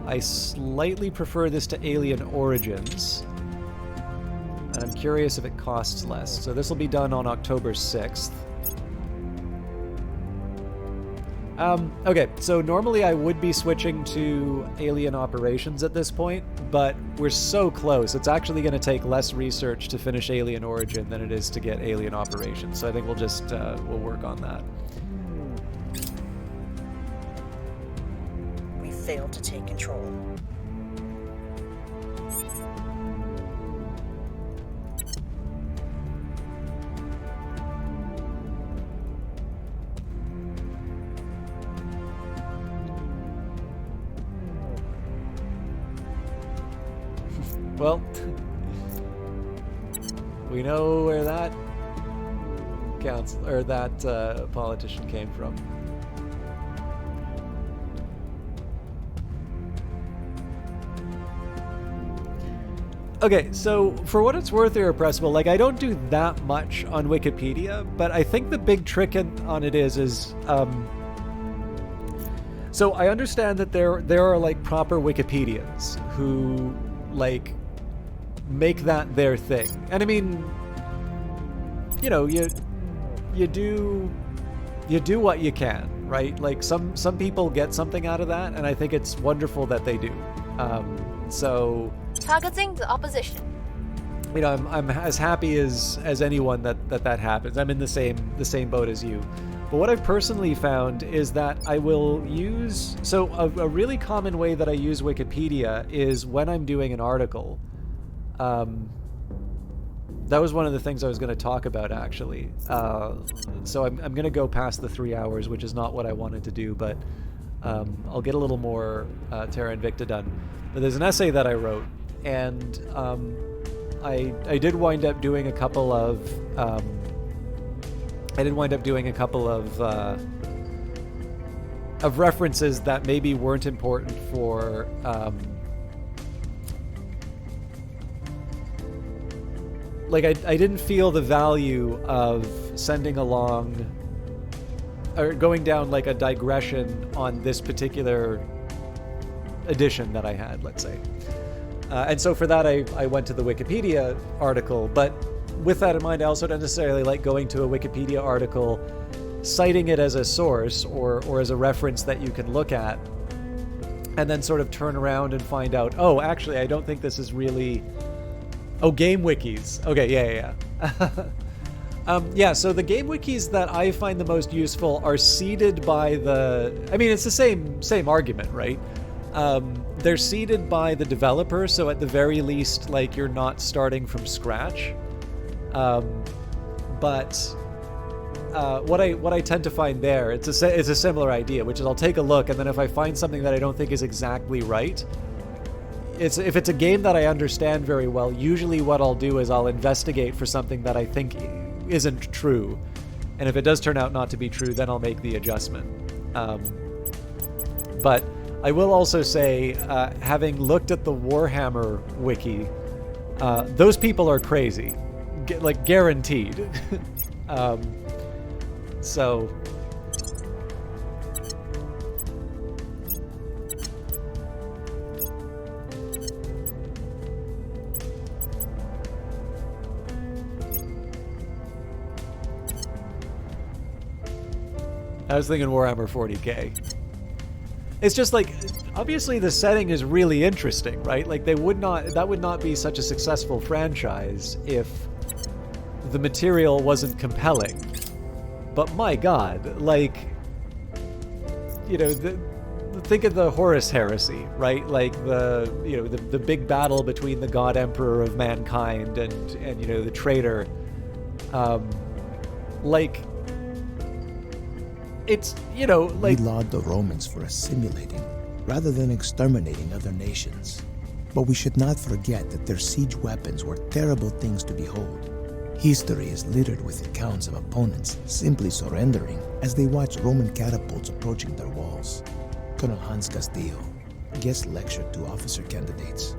I slightly prefer this to Alien Origins. And I'm curious if it costs less. So this will be done on October 6th. Okay, so normally I would be switching to Alien Operations at this point, but we're so close. It's actually going to take less research to finish Alien Origin than it is to get Alien Operations. So I think we'll just we'll work on that. We failed to take control. Well, we know where that politician came from. Okay, so for what it's worth, Irrepressible, like, I don't do that much on Wikipedia, but I think the big trick on it is so I understand that there are, like, proper Wikipedians who, like, make that their thing. And I mean, you do what you can, right? Like, some people get something out of that, and I think it's wonderful that they do. So targeting the opposition. I'm as happy as anyone that happens. I'm in the same boat as you. But what I've personally found is that I will use... So a really common way that I use Wikipedia is when I'm doing an article. That was one of the things I was going to talk about, actually. So I'm going to go past the 3 hours, which is not what I wanted to do, but I'll get a little more Terra Invicta done. But there's an essay that I wrote, and I did wind up doing a couple of... of references that maybe weren't important for like, I didn't feel the value of sending along or going down, like, a digression on this particular edition that I had, let's say. And so for that, I went to the Wikipedia article, but with that in mind, I also don't necessarily like going to a Wikipedia article, citing it as a source or as a reference that you can look at, and then sort of turn around and find out, oh, actually, I don't think this is really... Oh, game wikis. Okay, yeah. Yeah, so the game wikis that I find the most useful are seeded by the... I mean, it's the same argument, right? They're seeded by the developer, so at the very least, like, you're not starting from scratch. But what I tend to find there, it's a similar idea, which is I'll take a look, and then if I find something that I don't think is exactly right, if it's a game that I understand very well, usually what I'll do is I'll investigate for something that I think isn't true, and if it does turn out not to be true, then I'll make the adjustment. But I will also say, having looked at the Warhammer wiki, those people are crazy, like guaranteed. So... I was thinking Warhammer 40k. It's just like, obviously the setting is really interesting, right? Like that would not be such a successful franchise if the material wasn't compelling. But my god, like, you know, think of the Horus heresy, right? Like the big battle between the God Emperor of mankind and you know, the traitor. Like, it's, you know, like... We laud the Romans for assimilating, rather than exterminating other nations. But we should not forget that their siege weapons were terrible things to behold. History is littered with accounts of opponents simply surrendering as they watched Roman catapults approaching their walls. Colonel Hans Castillo guest lectured to officer candidates.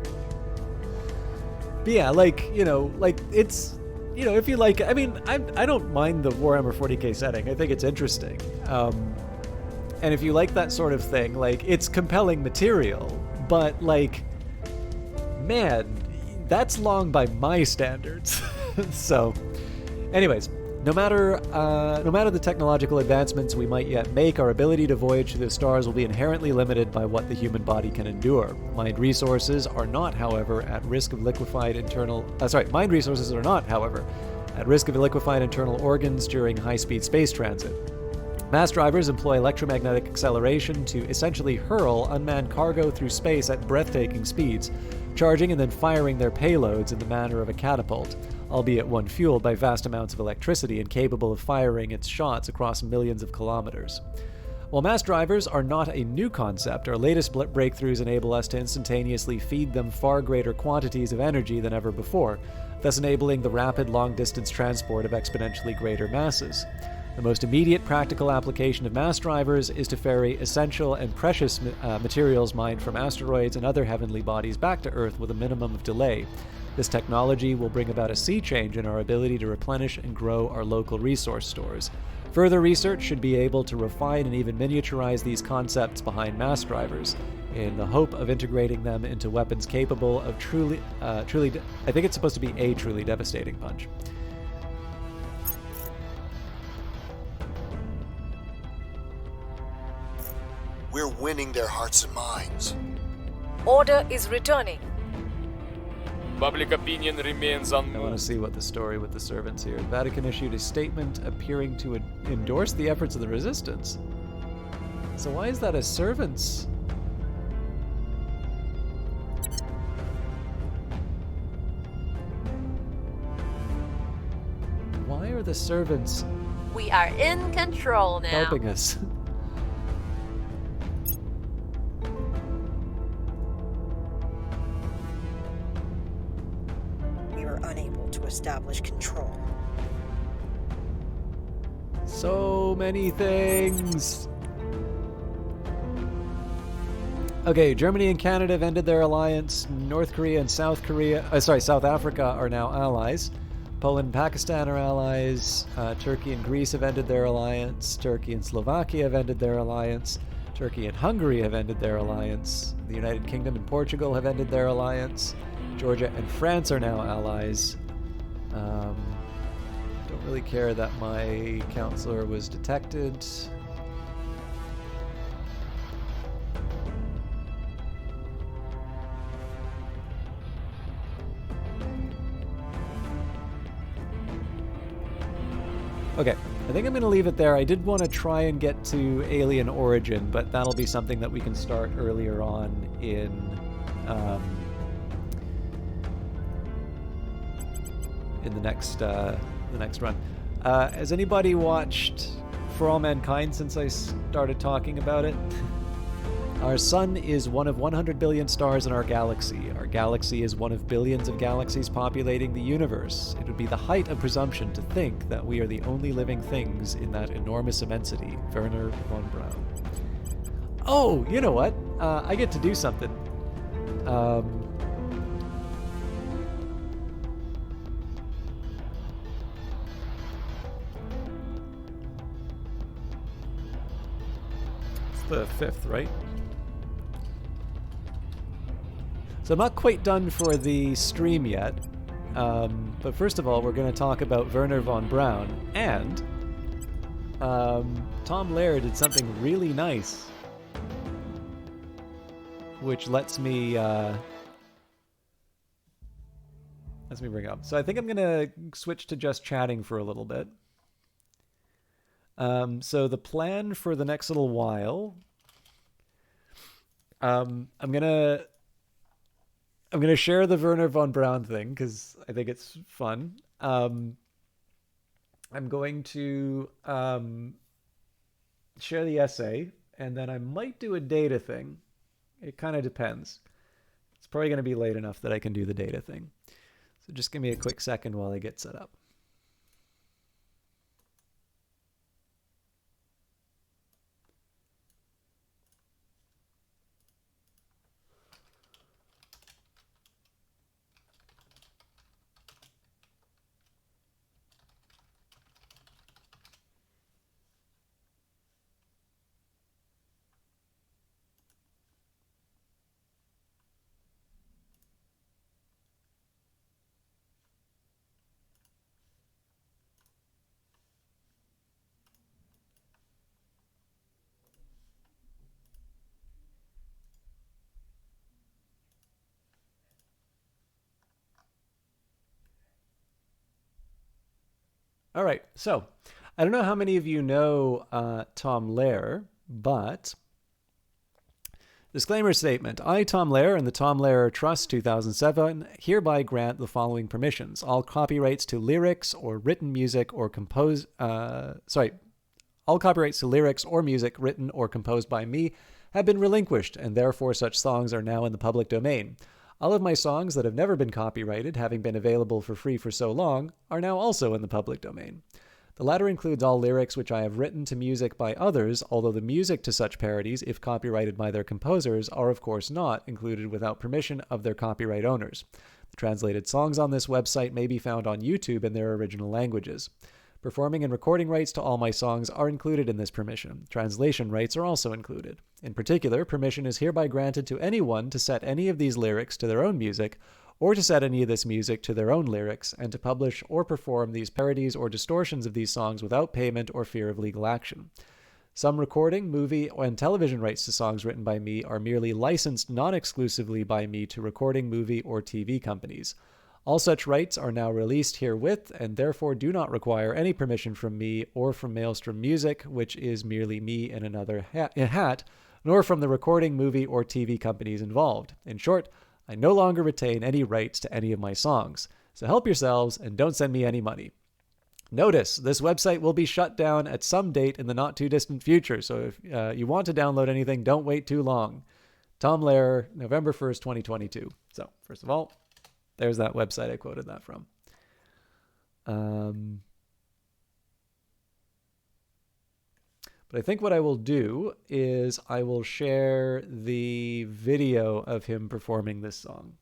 But yeah, like, you know, like, it's... You know, if you like, I mean, I don't mind the Warhammer 40k setting. I think it's interesting. And if you like that sort of thing, like, it's compelling material, but, like, man, that's long by my standards. So, anyways, no matter the technological advancements we might yet make, our ability to voyage through the stars will be inherently limited by what the human body can endure. Mind resources are not, however, at risk of liquefied internal organs during high-speed space transit. Mass drivers employ electromagnetic acceleration to essentially hurl unmanned cargo through space at breathtaking speeds, charging and then firing their payloads in the manner of a catapult, albeit one fueled by vast amounts of electricity and capable of firing its shots across millions of kilometers. While mass drivers are not a new concept, our latest breakthroughs enable us to instantaneously feed them far greater quantities of energy than ever before, thus enabling the rapid long-distance transport of exponentially greater masses. The most immediate practical application of mass drivers is to ferry essential and precious materials mined from asteroids and other heavenly bodies back to Earth with a minimum of delay. This technology will bring about a sea change in our ability to replenish and grow our local resource stores. Further research should be able to refine and even miniaturize these concepts behind mass drivers, in the hope of integrating them into weapons capable of truly I think it's supposed to be a truly devastating punch. We're winning their hearts and minds. Order is returning. Public opinion remains I want to see what the story with the servants here. Vatican issued a statement appearing to endorse the efforts of the resistance. So why is that a servants? Why are the servants We are in control now. helping us? We were unable to establish control. So many things. Okay, Germany and Canada have ended their alliance. North Korea and South Africa are now allies. Poland and Pakistan are allies. Turkey and Greece have ended their alliance. Turkey and Slovakia have ended their alliance. Turkey and Hungary have ended their alliance. The United Kingdom and Portugal have ended their alliance. Georgia and France are now allies. Don't really care that my counselor was detected. Okay, I think I'm going to leave it there. I did want to try and get to Alien Origin, but that'll be something that we can start earlier on in the next run. Has anybody watched For All Mankind since I started talking about it? Our sun is one of 100 billion stars in our galaxy. Our galaxy is one of billions of galaxies populating the universe. It would be the height of presumption to think that we are the only living things in that enormous immensity. Werner von Braun. Oh, you know what? I get to do something. It's the 5th, right? So I'm not quite done for the stream yet, but first of all, we're going to talk about Werner von Braun, and Tom Lehrer did something really nice, which lets me bring it up. So I think I'm going to switch to just chatting for a little bit. So the plan for the next little while, I'm gonna share the Werner von Braun thing because I think it's fun. I'm going to share the essay, and then I might do a data thing. It kind of depends. It's probably going to be late enough that I can do the data thing. So just give me a quick second while I get set up. All right, so I don't know how many of you know Tom Lehrer, but disclaimer statement. I, Tom Lehrer, and the Tom Lehrer Trust 2007 hereby grant the following permissions. All copyrights to lyrics or written music or all copyrights to lyrics or music written or composed by me have been relinquished, and therefore such songs are now in the public domain. All of my songs that have never been copyrighted, having been available for free for so long, are now also in the public domain. The latter includes all lyrics which I have written to music by others, although the music to such parodies, if copyrighted by their composers, are of course not included without permission of their copyright owners. The translated songs on this website may be found on YouTube in their original languages. Performing and recording rights to all my songs are included in this permission. Translation rights are also included. In particular, permission is hereby granted to anyone to set any of these lyrics to their own music, or to set any of this music to their own lyrics, and to publish or perform these parodies or distortions of these songs without payment or fear of legal action. Some recording, movie, and television rights to songs written by me are merely licensed non-exclusively by me to recording, movie, or TV companies. All such rights are now released herewith, and therefore do not require any permission from me or from Maelstrom Music, which is merely me in another hat, nor from the recording, movie, or TV companies involved. In short, I no longer retain any rights to any of my songs. So help yourselves and don't send me any money. Notice, this website will be shut down at some date in the not-too-distant future, so if you want to download anything, don't wait too long. Tom Lehrer, November 1st, 2022. So, first of all, there's that website I quoted that from. But I think what I will do is I will share the video of him performing this song.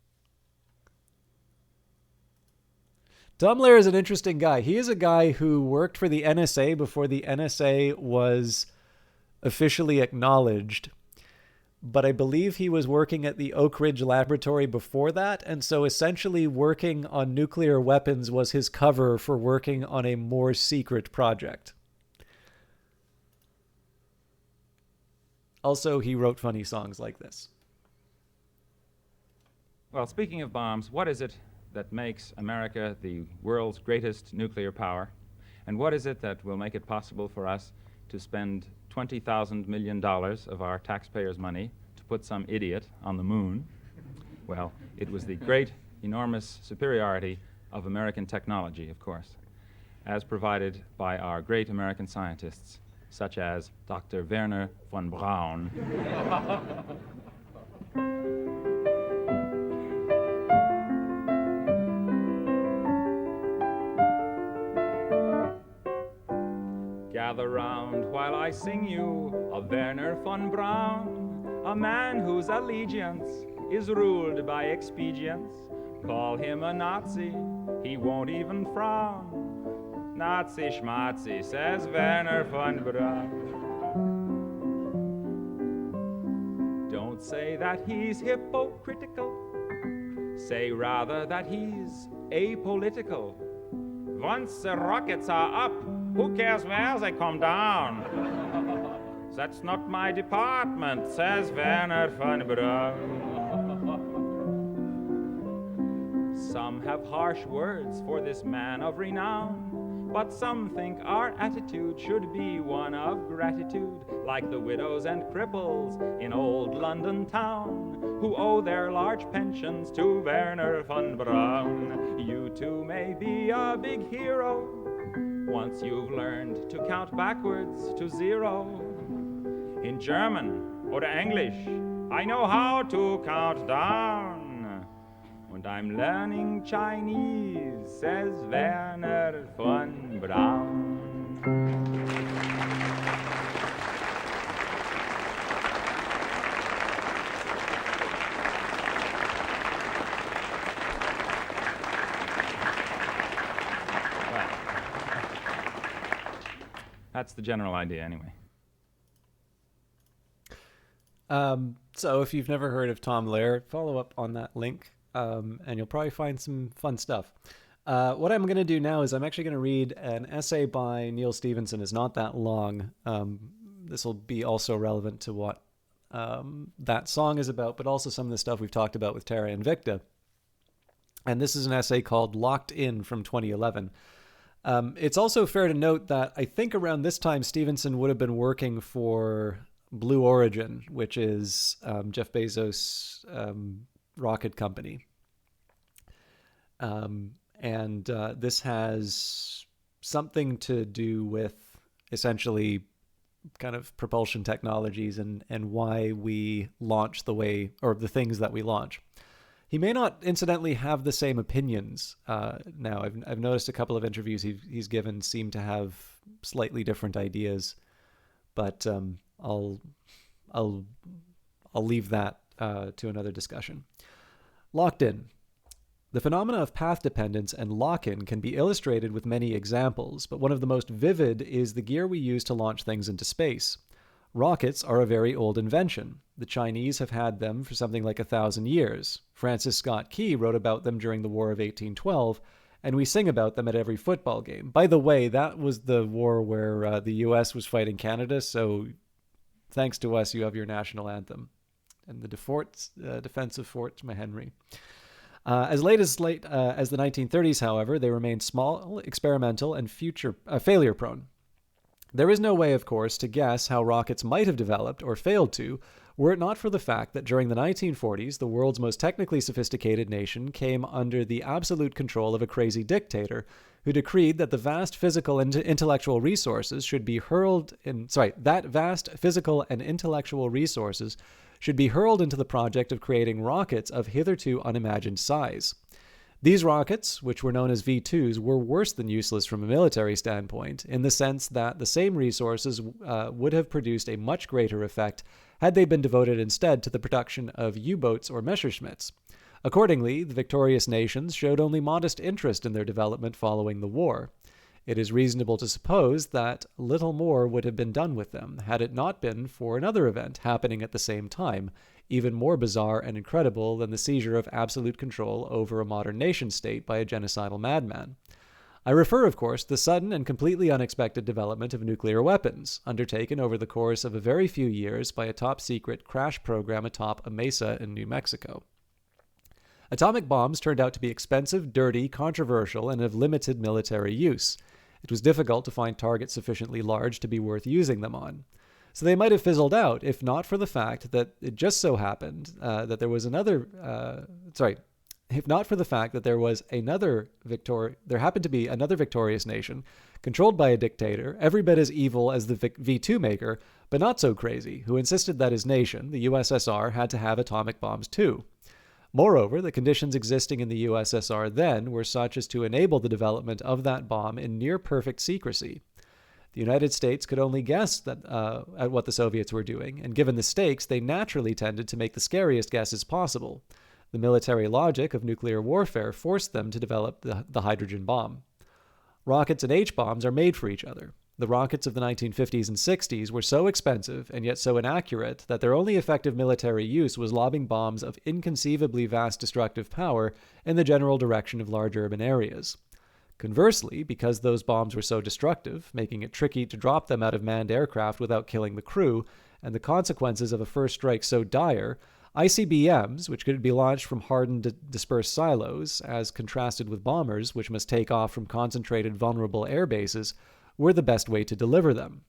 Tom Lehrer is an interesting guy. He is a guy who worked for the NSA before the NSA was officially acknowledged. But I believe he was working at the Oak Ridge Laboratory before that, and so essentially working on nuclear weapons was his cover for working on a more secret project. Also, he wrote funny songs like this. Well, speaking of bombs, what is it that makes America the world's greatest nuclear power? And what is it that will make it possible for us to spend $20,000 million of our taxpayers' money to put some idiot on the moon? Well, it was the great, enormous superiority of American technology, of course, as provided by our great American scientists, such as Dr. Werner von Braun. Gather round while I sing you of Werner von Braun, a man whose allegiance is ruled by expedience. Call him a Nazi, he won't even frown. Nazi schmazi, says Werner von Braun. Don't say that he's hypocritical, say rather that he's apolitical. Once the rockets are up, who cares where they come down? That's not my department, says Werner von Braun. Some have harsh words for this man of renown, but some think our attitude should be one of gratitude, like the widows and cripples in old London town, who owe their large pensions to Werner von Braun. You too may be a big hero once you've learned to count backwards to 0. In German or English, I know how to count down. And I'm learning Chinese, says Werner von Braun. Well, that's the general idea anyway. So if you've never heard of Tom Laird, follow up on that link. And you'll probably find some fun stuff. What I'm going to do now is I'm actually going to read an essay by Neil Stevenson. It's not that long. This will be also relevant to what that song is about, but also some of the stuff we've talked about with Terra Invicta. And this is an essay called Locked In from 2011. It's also fair to note that I think around this time Stevenson would have been working for Blue Origin, which is Jeff Bezos' rocket company. This has something to do with essentially kind of propulsion technologies and why we launch the way, or the things that we launch. He may not incidentally have the same opinions now. I've noticed a couple of interviews he's given seem to have slightly different ideas, but I'll leave that to another discussion. Locked in. The phenomena of path dependence and lock-in can be illustrated with many examples, but one of the most vivid is the gear we use to launch things into space. Rockets are a very old invention. The Chinese have had them for something like 1,000 years. Francis Scott Key wrote about them during the War of 1812, and we sing about them at every football game. By the way, that was the war where the U.S. was fighting Canada, so thanks to us, you have your national anthem. And the defense of Fort McHenry. As late as the 1930s, however, they remained small, experimental, and failure-prone. There is no way, of course, to guess how rockets might have developed or failed to, were it not for the fact that during the 1940s, the world's most technically sophisticated nation came under the absolute control of a crazy dictator who decreed that the vast physical and intellectual resources should be hurled into the project of creating rockets of hitherto unimagined size. These rockets, which were known as V2s, were worse than useless from a military standpoint, in the sense that the same resources would have produced a much greater effect had they been devoted instead to the production of U-boats or Messerschmitts. Accordingly, the victorious nations showed only modest interest in their development following the war. It is reasonable to suppose that little more would have been done with them had it not been for another event happening at the same time, even more bizarre and incredible than the seizure of absolute control over a modern nation-state by a genocidal madman. I refer, of course, to the sudden and completely unexpected development of nuclear weapons, undertaken over the course of a very few years by a top-secret crash program atop a mesa in New Mexico. Atomic bombs turned out to be expensive, dirty, controversial, and of limited military use. It was difficult to find targets sufficiently large to be worth using them on. So they might have fizzled out if not for the fact that it just so happened that there was if not for the fact that there happened to be another victorious nation controlled by a dictator, every bit as evil as the V2 maker, but not so crazy, who insisted that his nation, the USSR, had to have atomic bombs too. Moreover, the conditions existing in the USSR then were such as to enable the development of that bomb in near-perfect secrecy. The United States could only guess at what the Soviets were doing, and given the stakes, they naturally tended to make the scariest guesses possible. The military logic of nuclear warfare forced them to develop the hydrogen bomb. Rockets and H-bombs are made for each other. The rockets of the 1950s and 60s were so expensive and yet so inaccurate that their only effective military use was lobbing bombs of inconceivably vast destructive power in the general direction of large urban areas. Conversely, because those bombs were so destructive, making it tricky to drop them out of manned aircraft without killing the crew, and the consequences of a first strike so dire, ICBMs, which could be launched from hardened, dispersed silos, as contrasted with bombers, which must take off from concentrated, vulnerable air bases, were the best way to deliver them.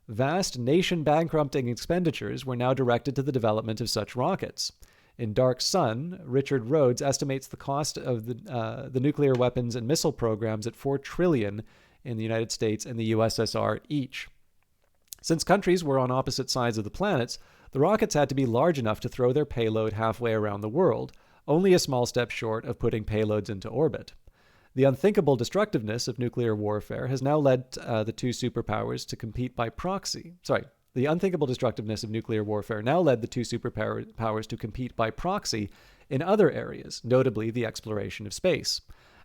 Vast, nation-bankrupting expenditures were now directed to the development of such rockets. In Dark Sun, Richard Rhodes estimates the cost of the nuclear weapons and missile programs at $4 trillion in the United States and the USSR each. Since countries were on opposite sides of the planets, the rockets had to be large enough to throw their payload halfway around the world, only a small step short of putting payloads into orbit. The unthinkable destructiveness of nuclear warfare has now led the two superpowers to compete by proxy. The unthinkable destructiveness of nuclear warfare now led the two superpowers to compete by proxy in other areas, notably the exploration of space.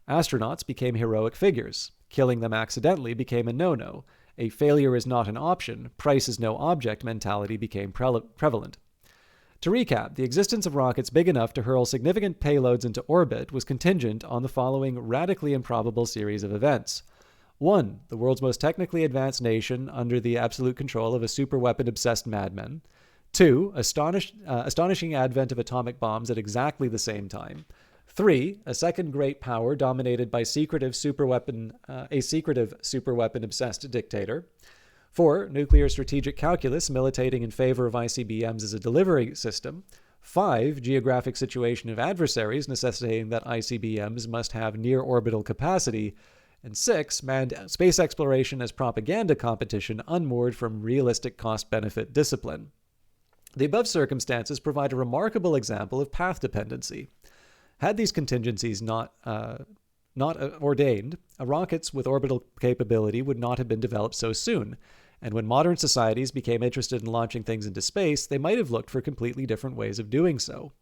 Astronauts became heroic figures. Killing them accidentally became a no-no. A failure is not an option, price is no object mentality became prevalent. To recap, the existence of rockets big enough to hurl significant payloads into orbit was contingent on the following radically improbable series of events. 1. The world's most technically advanced nation under the absolute control of a superweapon-obsessed madman. 2. Astonishing advent of atomic bombs at exactly the same time. 3. A second great power dominated by a secretive superweapon-obsessed dictator. 4. Nuclear strategic calculus militating in favor of ICBMs as a delivery system. 5. Geographic situation of adversaries necessitating that ICBMs must have near-orbital capacity. And 6. Manned space exploration as propaganda competition unmoored from realistic cost-benefit discipline. The above circumstances provide a remarkable example of path dependency. Had these contingencies not ordained, rockets with orbital capability would not have been developed so soon, and when modern societies became interested in launching things into space, they might have looked for completely different ways of doing so.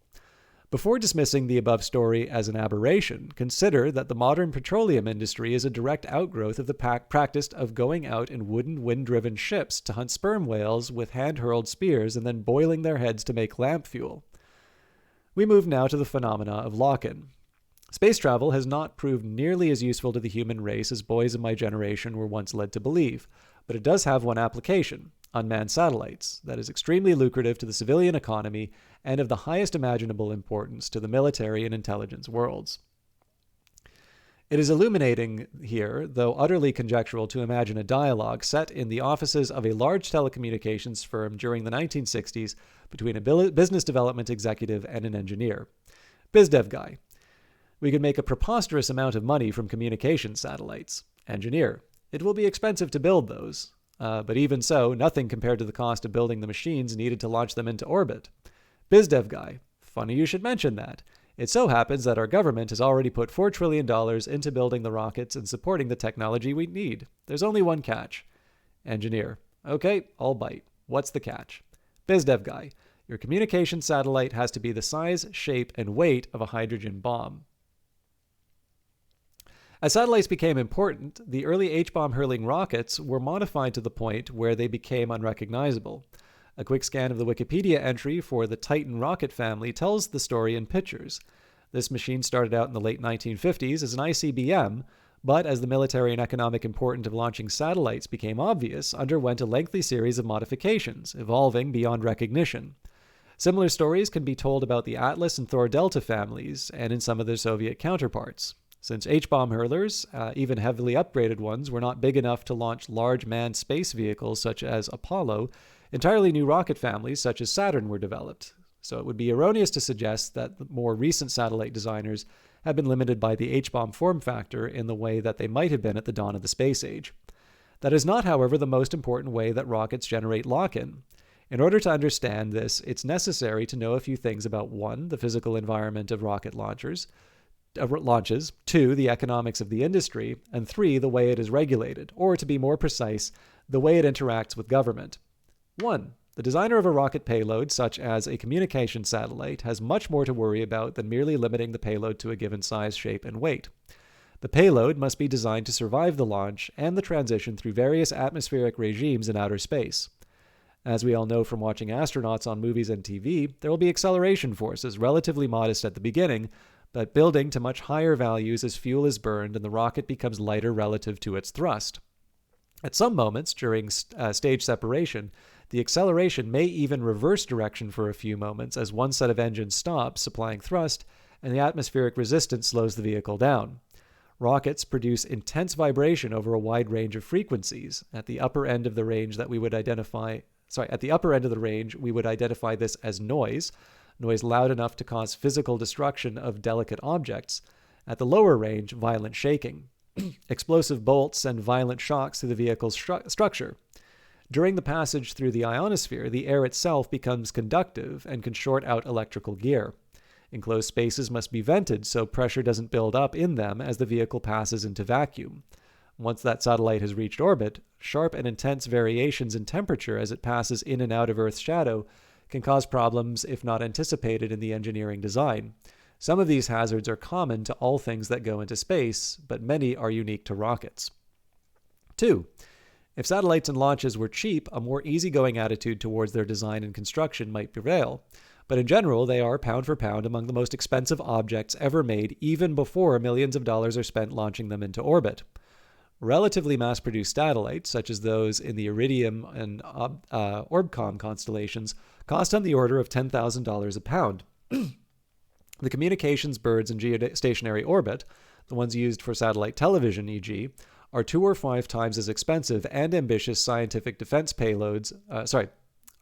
Before dismissing the above story as an aberration, consider that the modern petroleum industry is a direct outgrowth of the practice of going out in wooden, wind-driven ships to hunt sperm whales with hand-hurled spears and then boiling their heads to make lamp fuel. We move now to the phenomena of lock-in. Space travel has not proved nearly as useful to the human race as boys of my generation were once led to believe, but it does have one application: unmanned satellites, that is extremely lucrative to the civilian economy and of the highest imaginable importance to the military and intelligence worlds. It is illuminating here, though utterly conjectural, to imagine a dialogue set in the offices of a large telecommunications firm during the 1960s between a business development executive and an engineer. BizDev guy: we could make a preposterous amount of money from communication satellites. Engineer: it will be expensive to build those. But even so, nothing compared to the cost of building the machines needed to launch them into orbit. BizDev guy: funny you should mention that. It so happens that our government has already put $4 trillion into building the rockets and supporting the technology we need. There's only one catch. Engineer: okay, I'll bite. What's the catch? BizDev guy: your communication satellite has to be the size, shape, and weight of a hydrogen bomb. As satellites became important, the early H-bomb hurling rockets were modified to the point where they became unrecognizable. A quick scan of the Wikipedia entry for the Titan rocket family tells the story in pictures. This machine started out in the late 1950s as an ICBM, but as the military and economic importance of launching satellites became obvious, underwent a lengthy series of modifications, evolving beyond recognition. Similar stories can be told about the Atlas and Thor Delta families, and in some of their Soviet counterparts. since H-bomb hurlers, even heavily upgraded ones, were not big enough to launch large manned space vehicles such as Apollo. Entirely new rocket families such as Saturn were developed. So it would be erroneous to suggest that the more recent satellite designers have been limited by the H-bomb form factor in the way that they might have been at the dawn of the space age. That is not, however, the most important way that rockets generate lock-in. In order to understand this, it's necessary to know a few things about 1, the physical environment of rocket launches, 2, the economics of the industry, and 3, the way it is regulated, or to be more precise, the way it interacts with government. 1. The designer of a rocket payload, such as a communication satellite, has much more to worry about than merely limiting the payload to a given size, shape, and weight. The payload must be designed to survive the launch and the transition through various atmospheric regimes in outer space. As we all know from watching astronauts on movies and TV, there will be acceleration forces, relatively modest at the beginning, but building to much higher values as fuel is burned and the rocket becomes lighter relative to its thrust. At some moments during stage separation, the acceleration may even reverse direction for a few moments as one set of engines stops supplying thrust and the atmospheric resistance slows the vehicle down. Rockets produce intense vibration over a wide range of frequencies. At the upper end of the range we would identify this as noise loud enough to cause physical destruction of delicate objects. At the lower range, violent shaking. Explosive bolts send violent shocks through the vehicle's structure. During the passage through the ionosphere, the air itself becomes conductive and can short out electrical gear. Enclosed spaces must be vented so pressure doesn't build up in them as the vehicle passes into vacuum. Once that satellite has reached orbit, sharp and intense variations in temperature as it passes in and out of Earth's shadow can cause problems if not anticipated in the engineering design. Some of these hazards are common to all things that go into space, but many are unique to rockets. 2. If satellites and launches were cheap, a more easygoing attitude towards their design and construction might prevail. But in general, they are, pound for pound, among the most expensive objects ever made, even before millions of dollars are spent launching them into orbit. Relatively mass-produced satellites, such as those in the Iridium and Orbcomm constellations, cost on the order of $10,000 a pound. The communications birds in geostationary orbit, the ones used for satellite television, e.g., are 2 or 5 times as expensive and ambitious scientific defense payloads,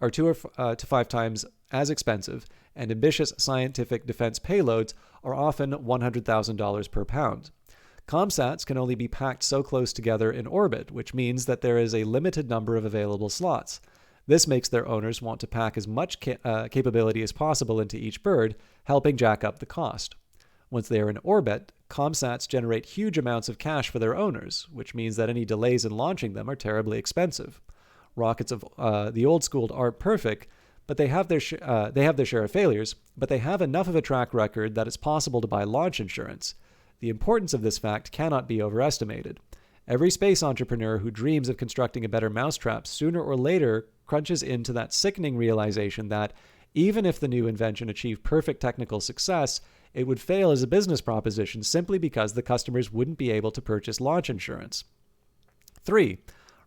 are 2 to 5 times as expensive and ambitious scientific defense payloads are often $100,000 per pound. Comsats can only be packed so close together in orbit, which means that there is a limited number of available slots. This makes their owners want to pack as much capability as possible into each bird, helping jack up the cost. Once they are in orbit, Comsats generate huge amounts of cash for their owners, which means that any delays in launching them are terribly expensive. Rockets of the old school aren't perfect, but they have their share of failures, but they have enough of a track record that it's possible to buy launch insurance. The importance of this fact cannot be overestimated. Every space entrepreneur who dreams of constructing a better mousetrap sooner or later crunches into that sickening realization that, even if the new invention achieved perfect technical success, it would fail as a business proposition simply because the customers wouldn't be able to purchase launch insurance. 3.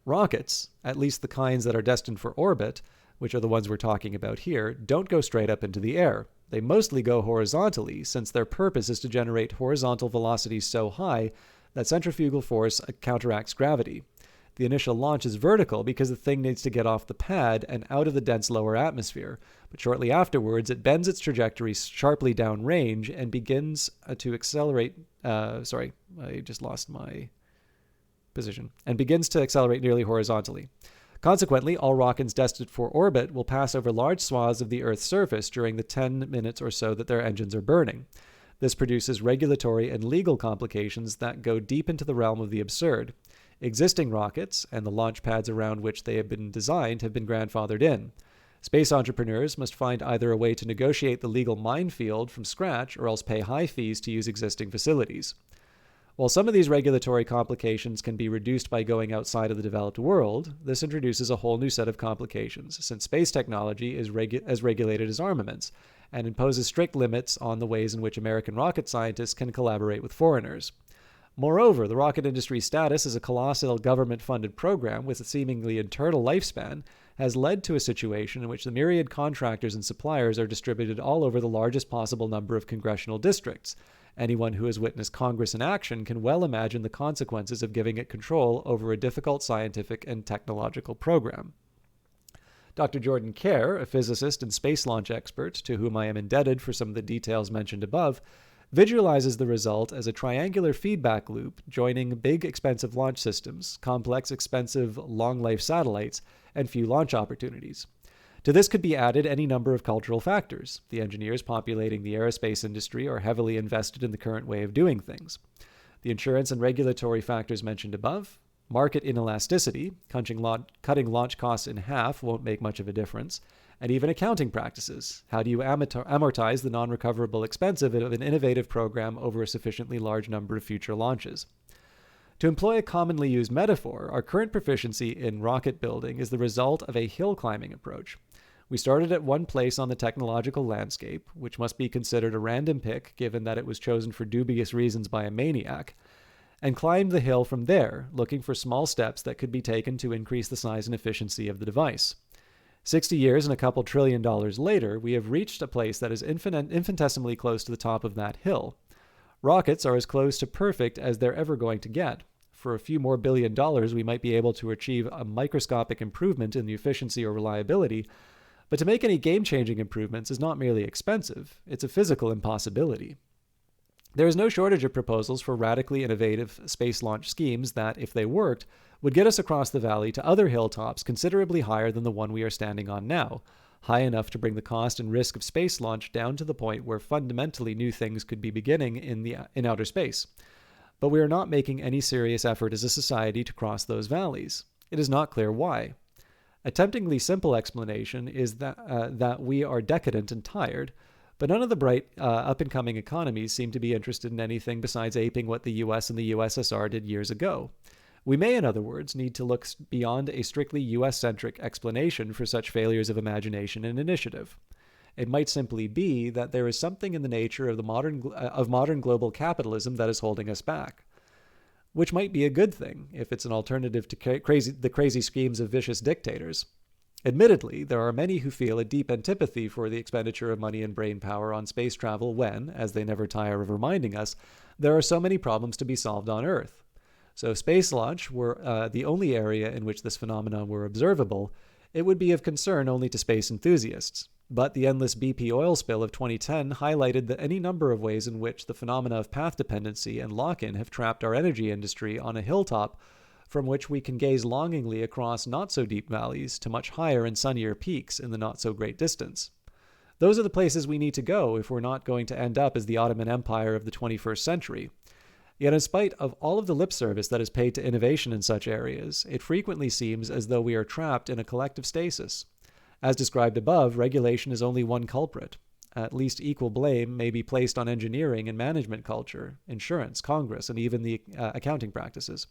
Rockets, at least the kinds that are destined for orbit, which are the ones we're talking about here, don't go straight up into the air. They mostly go horizontally, since their purpose is to generate horizontal velocities so high that centrifugal force counteracts gravity. The initial launch is vertical because the thing needs to get off the pad and out of the dense lower atmosphere, but shortly afterwards it bends its trajectory sharply downrange and begins to accelerate. Sorry, I just lost my position. And begins to accelerate nearly horizontally. Consequently, all rockets destined for orbit will pass over large swaths of the Earth's surface during the 10 minutes or so that their engines are burning. This produces regulatory and legal complications that go deep into the realm of the absurd. Existing rockets, and the launch pads around which they have been designed, have been grandfathered in. Space entrepreneurs must find either a way to negotiate the legal minefield from scratch or else pay high fees to use existing facilities. While some of these regulatory complications can be reduced by going outside of the developed world, this introduces a whole new set of complications, since space technology is as regulated as armaments, and imposes strict limits on the ways in which American rocket scientists can collaborate with foreigners. Moreover, the rocket industry's status as a colossal government-funded program with a seemingly eternal lifespan has led to a situation in which the myriad contractors and suppliers are distributed all over the largest possible number of congressional districts, Anyone who has witnessed Congress in action can well imagine the consequences of giving it control over a difficult scientific and technological program. Dr. Jordan Kerr, a physicist and space launch expert, to whom I am indebted for some of the details mentioned above, visualizes the result as a triangular feedback loop joining big, expensive launch systems, complex, expensive, long-life satellites, and few launch opportunities. To this could be added any number of cultural factors. The engineers populating the aerospace industry are heavily invested in the current way of doing things. The insurance and regulatory factors mentioned above, market inelasticity, cutting launch costs in half won't make much of a difference, and even accounting practices. How do you amortize the non-recoverable expense of an innovative program over a sufficiently large number of future launches? To employ a commonly used metaphor, our current proficiency in rocket building is the result of a hill climbing approach. We started at one place on the technological landscape, which must be considered a random pick given that it was chosen for dubious reasons by a maniac, and climbed the hill from there, looking for small steps that could be taken to increase the size and efficiency of the device. 60 years and a couple $1 trillion later, we have reached a place that is infinitesimally close to the top of that hill. Rockets are as close to perfect as they're ever going to get. For a few more $1 billion, we might be able to achieve a microscopic improvement in the efficiency or reliability, but to make any game-changing improvements is not merely expensive, it's a physical impossibility. There is no shortage of proposals for radically innovative space launch schemes that, if they worked, would get us across the valley to other hilltops considerably higher than the one we are standing on now, high enough to bring the cost and risk of space launch down to the point where fundamentally new things could be beginning in outer space. But we are not making any serious effort as a society to cross those valleys. It is not clear why. A temptingly simple explanation is that we are decadent and tired, but none of the bright up-and-coming economies seem to be interested in anything besides aping what the US and the USSR did years ago. We may, in other words, need to look beyond a strictly US-centric explanation for such failures of imagination and initiative. It might simply be that there is something in the nature of modern global capitalism that is holding us back, which might be a good thing if it's an alternative to the crazy schemes of vicious dictators. Admittedly, there are many who feel a deep antipathy for the expenditure of money and brain power on space travel when, as they never tire of reminding us, there are so many problems to be solved on Earth. So if space launch were the only area in which this phenomenon were observable, it would be of concern only to space enthusiasts. But the endless BP oil spill of 2010 highlighted any number of ways in which the phenomena of path dependency and lock-in have trapped our energy industry on a hilltop from which we can gaze longingly across not-so-deep valleys to much higher and sunnier peaks in the not-so-great distance. Those are the places we need to go if we're not going to end up as the Ottoman Empire of the 21st century. Yet in spite of all of the lip service that is paid to innovation in such areas, it frequently seems as though we are trapped in a collective stasis. As described above, regulation is only one culprit. At least equal blame may be placed on engineering and management culture, insurance, Congress, and even the accounting practices.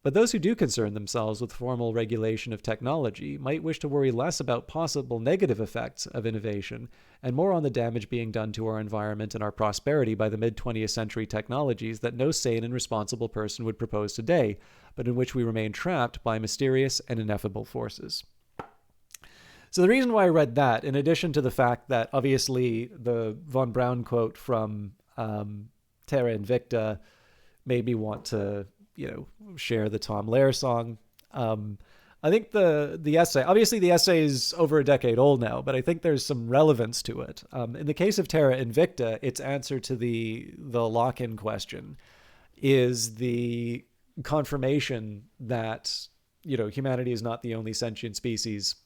But those who do concern themselves with formal regulation of technology might wish to worry less about possible negative effects of innovation and more on the damage being done to our environment and our prosperity by the mid-20th century technologies that no sane and responsible person would propose today, but in which we remain trapped by mysterious and ineffable forces. So the reason why I read that, in addition to the fact that obviously the Von Braun quote from Terra Invicta made me want to share the Tom Lehrer song. I think the essay, obviously the essay is over a decade old now, but I think there's some relevance to it. In the case of Terra Invicta, its answer to the lock-in question is the confirmation that, humanity is not the only sentient species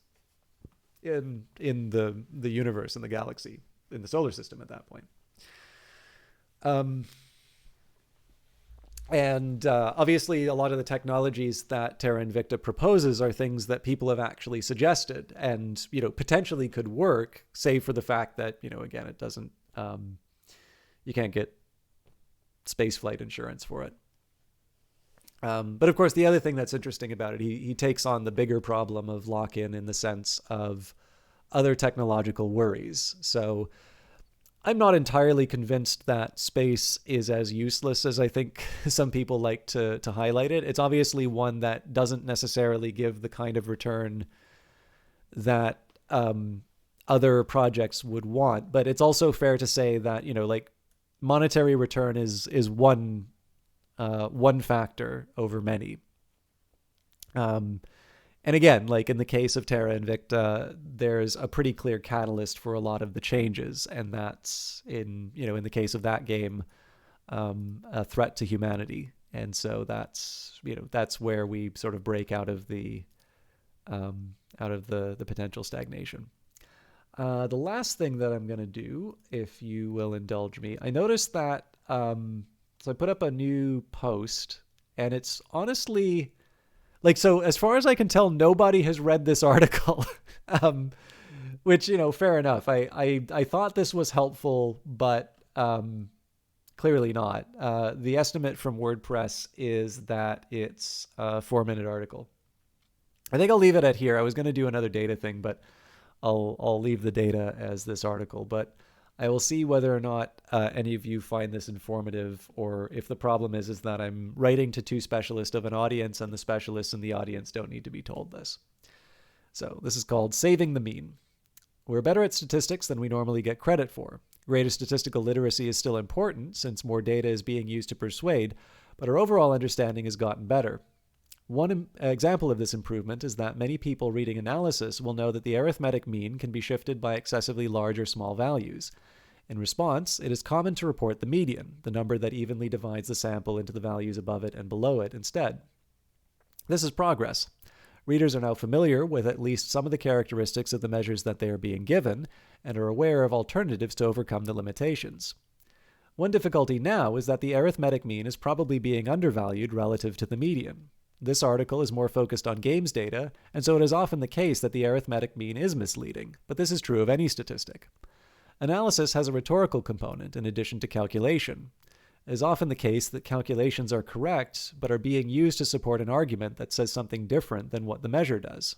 in the universe, in the galaxy, in the solar system at that point. And obviously, a lot of the technologies that Terra Invicta proposes are things that people have actually suggested and, potentially could work, save for the fact that, again, it doesn't, you can't get spaceflight insurance for it. But of course, the other thing that's interesting about it, he takes on the bigger problem of lock-in the sense of other technological worries. So I'm not entirely convinced that space is as useless as I think some people like to highlight it. It's obviously one that doesn't necessarily give the kind of return that other projects would want. But it's also fair to say that, monetary return is one factor over many. And again, like in the case of Terra Invicta, there's a pretty clear catalyst for a lot of the changes, and that's in the case of that game, a threat to humanity. And so that's where we sort of break out of the potential stagnation. The last thing that I'm going to do, if you will indulge me, I noticed that so I put up a new post, and it's honestly so as far as I can tell, nobody has read this article, which, fair enough. I thought this was helpful, but clearly not. The estimate from WordPress is that it's a 4-minute article. I think I'll leave it at here. I was going to do another data thing, but I'll leave the data as this article. But I will see whether or not any of you find this informative, or if the problem is that I'm writing to too specialist of an audience, and the specialists in the audience don't need to be told this. So this is called Saving the Mean. We're better at statistics than we normally get credit for. Greater statistical literacy is still important, since more data is being used to persuade, but our overall understanding has gotten better. One example of this improvement is that many people reading analysis will know that the arithmetic mean can be shifted by excessively large or small values. In response, it is common to report the median, the number that evenly divides the sample into the values above it and below it, instead. This is progress. Readers are now familiar with at least some of the characteristics of the measures that they are being given, and are aware of alternatives to overcome the limitations. One difficulty now is that the arithmetic mean is probably being undervalued relative to the median. This article is more focused on games data, and so it is often the case that the arithmetic mean is misleading, but this is true of any statistic. Analysis has a rhetorical component in addition to calculation. It is often the case that calculations are correct, but are being used to support an argument that says something different than what the measure does.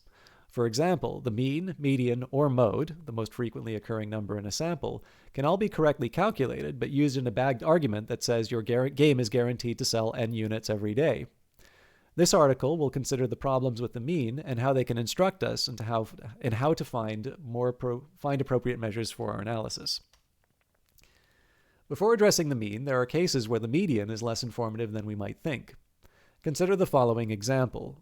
For example, the mean, median, or mode, the most frequently occurring number in a sample, can all be correctly calculated, but used in a bagged argument that says your game is guaranteed to sell n units every day. This article will consider the problems with the mean and how they can instruct us into how to find appropriate measures for our analysis. Before addressing the mean, there are cases where the median is less informative than we might think. Consider the following sample.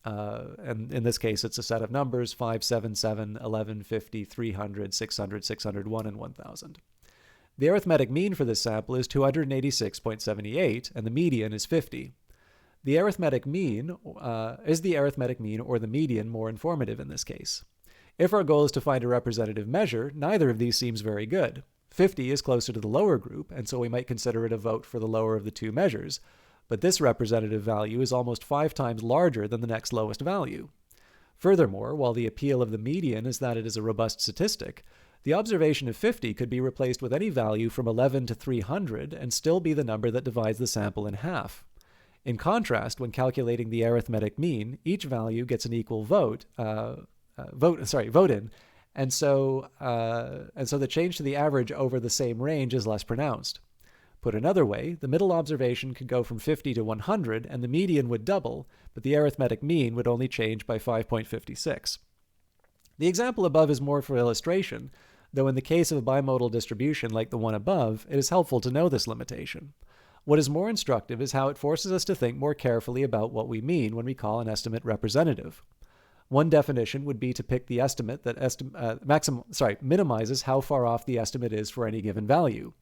And in this case, it's a set of numbers: 5, 7, 7, 11, 50, 300, 600, 601, and 1000. The arithmetic mean for this sample is 286.78, and the median is 50. Is the arithmetic mean or the median more informative in this case? If our goal is to find a representative measure, neither of these seems very good. 50 is closer to the lower group, and so we might consider it a vote for the lower of the two measures, but this representative value is almost 5 times larger than the next lowest value. Furthermore, while the appeal of the median is that it is a robust statistic, the observation of 50 could be replaced with any value from 11 to 300 and still be the number that divides the sample in half. In contrast, when calculating the arithmetic mean, each value gets an equal vote in, and so the change to the average over the same range is less pronounced. Put another way, the middle observation could go from 50 to 100, and the median would double, but the arithmetic mean would only change by 5.56. The example above is more for illustration, though in the case of a bimodal distribution like the one above, it is helpful to know this limitation. What is more instructive is how it forces us to think more carefully about what we mean when we call an estimate representative. One definition would be to pick the estimate that minimizes how far off the estimate is for any given value.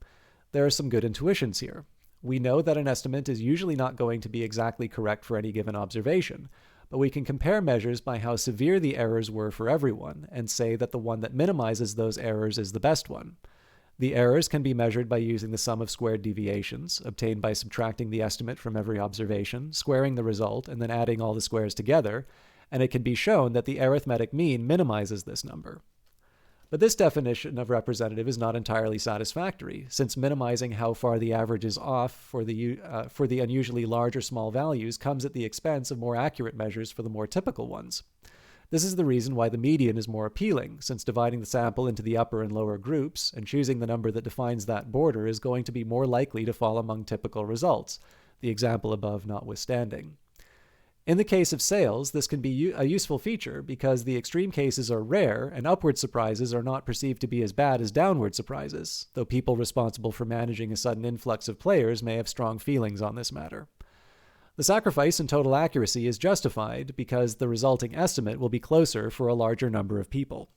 There are some good intuitions here. We know that an estimate is usually not going to be exactly correct for any given observation, but we can compare measures by how severe the errors were for everyone and say that the one that minimizes those errors is the best one. The errors can be measured by using the sum of squared deviations, obtained by subtracting the estimate from every observation, squaring the result, and then adding all the squares together, and it can be shown that the arithmetic mean minimizes this number. But this definition of representative is not entirely satisfactory, since minimizing how far the average is off for the unusually large or small values comes at the expense of more accurate measures for the more typical ones. This is the reason why the median is more appealing, since dividing the sample into the upper and lower groups and choosing the number that defines that border is going to be more likely to fall among typical results, the example above notwithstanding. In the case of sales, this can be a useful feature because the extreme cases are rare and upward surprises are not perceived to be as bad as downward surprises, though people responsible for managing a sudden influx of players may have strong feelings on this matter. The sacrifice in total accuracy is justified because the resulting estimate will be closer for a larger number of people.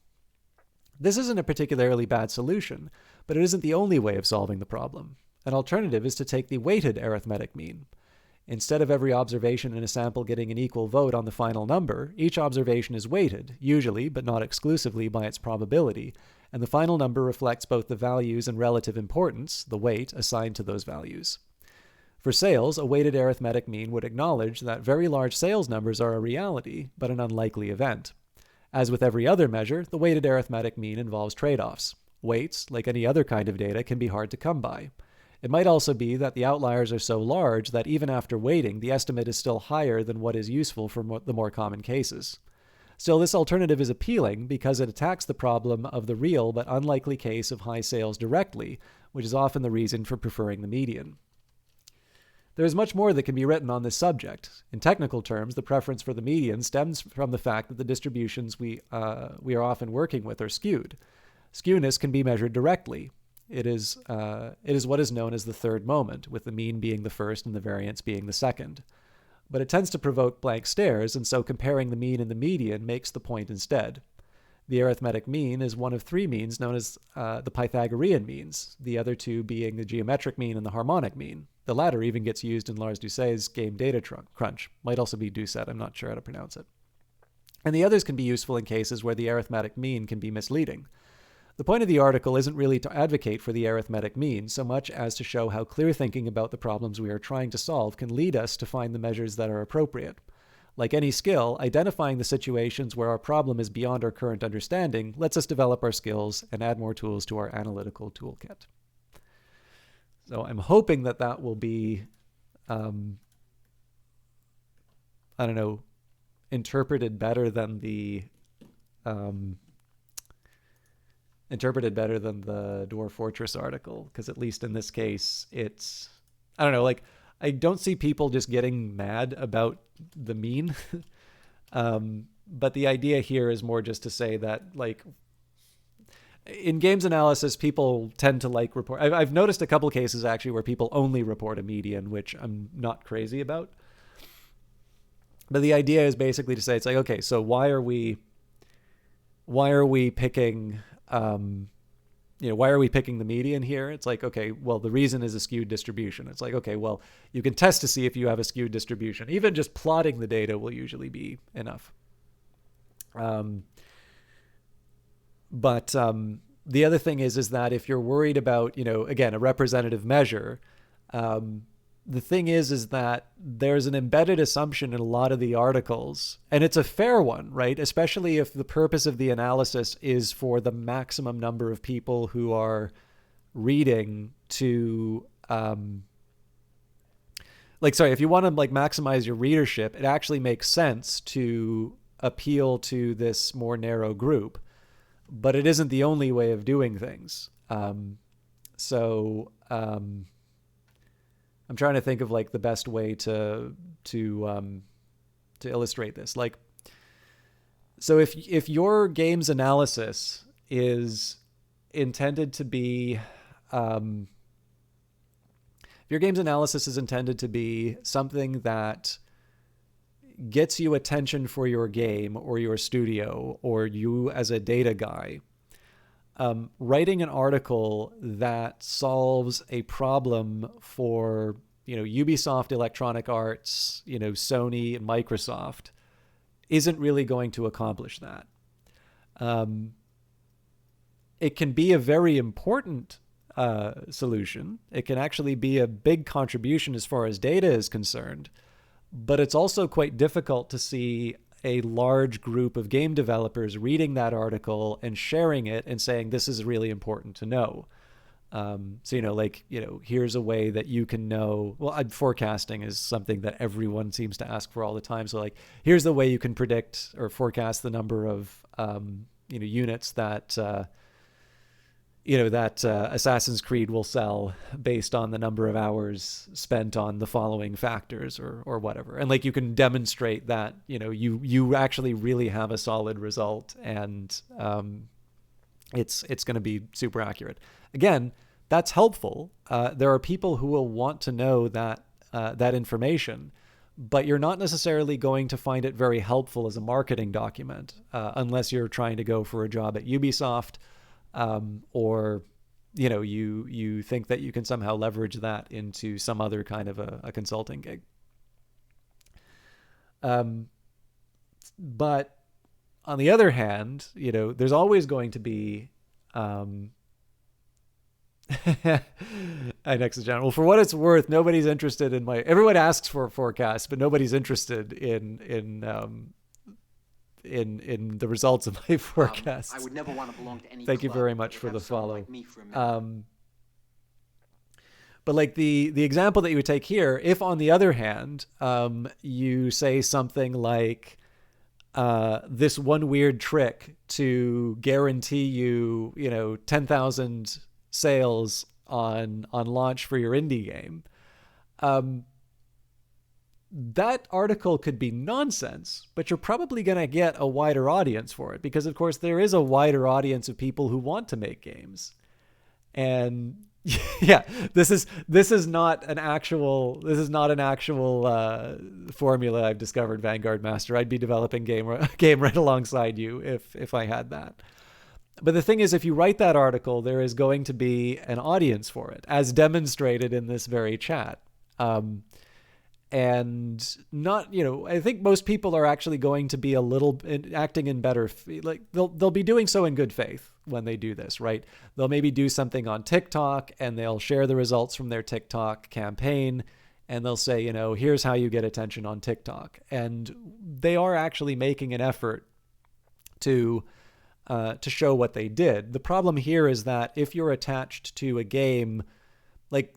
This isn't a particularly bad solution, but it isn't the only way of solving the problem. An alternative is to take the weighted arithmetic mean. Instead of every observation in a sample getting an equal vote on the final number, each observation is weighted, usually but not exclusively by its probability, and the final number reflects both the values and relative importance, the weight, assigned to those values. For sales, a weighted arithmetic mean would acknowledge that very large sales numbers are a reality, but an unlikely event. As with every other measure, the weighted arithmetic mean involves trade-offs. Weights, like any other kind of data, can be hard to come by. It might also be that the outliers are so large that even after weighting, the estimate is still higher than what is useful for the more common cases. Still, this alternative is appealing because it attacks the problem of the real but unlikely case of high sales directly, which is often the reason for preferring the median. There is much more that can be written on this subject. In technical terms, the preference for the median stems from the fact that the distributions we are often working with are skewed. Skewness can be measured directly. It is what is known as the third moment, with the mean being the first and the variance being the second. But it tends to provoke blank stares, and so comparing the mean and the median makes the point instead. The arithmetic mean is one of three means known as the Pythagorean means, the other two being the geometric mean and the harmonic mean. The latter even gets used in Lars Doucet's game Data Crunch. Might also be Doucet, I'm not sure how to pronounce it. And the others can be useful in cases where the arithmetic mean can be misleading. The point of the article isn't really to advocate for the arithmetic mean so much as to show how clear thinking about the problems we are trying to solve can lead us to find the measures that are appropriate. Like any skill, identifying the situations where our problem is beyond our current understanding lets us develop our skills and add more tools to our analytical toolkit. So I'm hoping that that will be, interpreted better than the Dwarf Fortress article, because at least in this case, it's, I don't see people just getting mad about the mean. But the idea here is more just to say that, in games analysis, people tend to report. I've noticed a couple of cases actually where people only report a median, which I'm not crazy about. But the idea is basically to say, it's okay, so why are we picking, why are we picking the median here? It's okay, well, the reason is a skewed distribution. It's okay, well, you can test to see if you have a skewed distribution. Even just plotting the data will usually be enough. But the other thing is that if you're worried about, again, a representative measure, the thing is that there's an embedded assumption in a lot of the articles, and it's a fair one, right? Especially if the purpose of the analysis is for the maximum number of people who are reading to, if you want to maximize your readership, it actually makes sense to appeal to this more narrow group, but it isn't the only way of doing things. I'm trying to think of the best way to illustrate this. So if your game's analysis is intended to be, something that gets you attention for your game or your studio or you as a data guy, writing an article that solves a problem for, Ubisoft, Electronic Arts, Sony and Microsoft isn't really going to accomplish that. It can be a very important solution. It can actually be a big contribution as far as data is concerned, but it's also quite difficult to see a large group of game developers reading that article and sharing it and saying, this is really important to know. Here's a way that you can know, forecasting is something that everyone seems to ask for all the time. So here's the way you can predict or forecast the number of, units that, that Assassin's Creed will sell based on the number of hours spent on the following factors or whatever. And like you can demonstrate that, you actually really have a solid result, and it's going to be super accurate. Again, that's helpful. There are people who will want to know that information, but you're not necessarily going to find it very helpful as a marketing document unless you're trying to go for a job at Ubisoft, or you think that you can somehow leverage that into some other kind of a consulting gig. But on the other hand, there's always going to be Nexus General. Well, for what it's worth, nobody's interested in everyone asks for a forecast, but nobody's interested in the results of my forecasts. I would never want to belong to any Thank you club very that much would for have the someone follow. like me for a member. But like the example that you would take here, if on the other hand, you say something like, this one weird trick to guarantee you, 10,000 sales on launch for your indie game, that article could be nonsense, but you're probably going to get a wider audience for it, because of course there is a wider audience of people who want to make games. And yeah, this is not an actual formula I've discovered, Vanguard Master. I'd be developing game right alongside you if I had that. But the thing is, if you write that article, there is going to be an audience for it, as demonstrated in this very chat. And not, I think most people are actually going to be acting in better, like they'll be doing so in good faith when they do this, right? They'll maybe do something on TikTok and they'll share the results from their TikTok campaign, and they'll say, here's how you get attention on TikTok. And they are actually making an effort to show what they did. The problem here is that if you're attached to a game, like,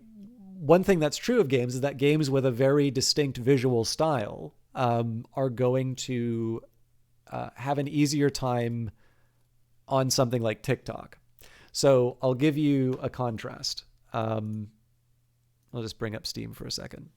one thing that's true of games is that games with a very distinct visual style are going to have an easier time on something like TikTok. So I'll give you a contrast. I'll just bring up Steam for a second.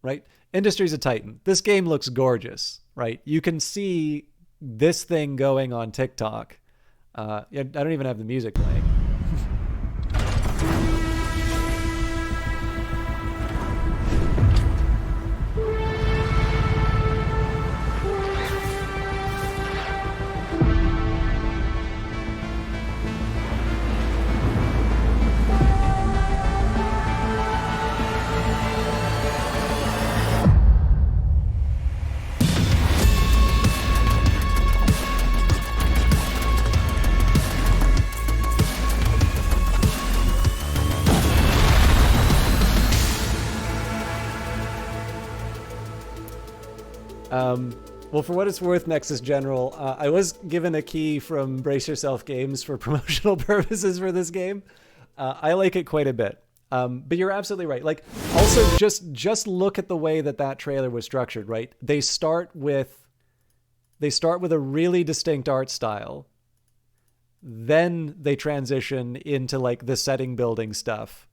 Right? Industry's a Titan. This game looks gorgeous, right? You can see this thing going on TikTok. I don't even have the music playing. Well, for what it's worth, Nexus General, I was given a key from Brace Yourself Games for promotional purposes for this game. I like it quite a bit. But you're absolutely right. Like, also just look at the way that trailer was structured, right? They start with a really distinct art style. Then they transition into like the setting building stuff.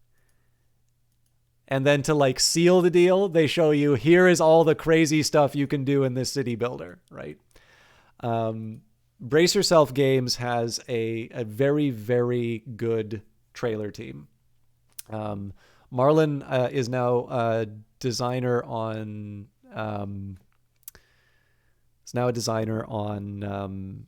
And then to like seal the deal, they show you, here is all the crazy stuff you can do in this city builder, right? Brace Yourself Games has a very, very good trailer team. Marlon is now a designer on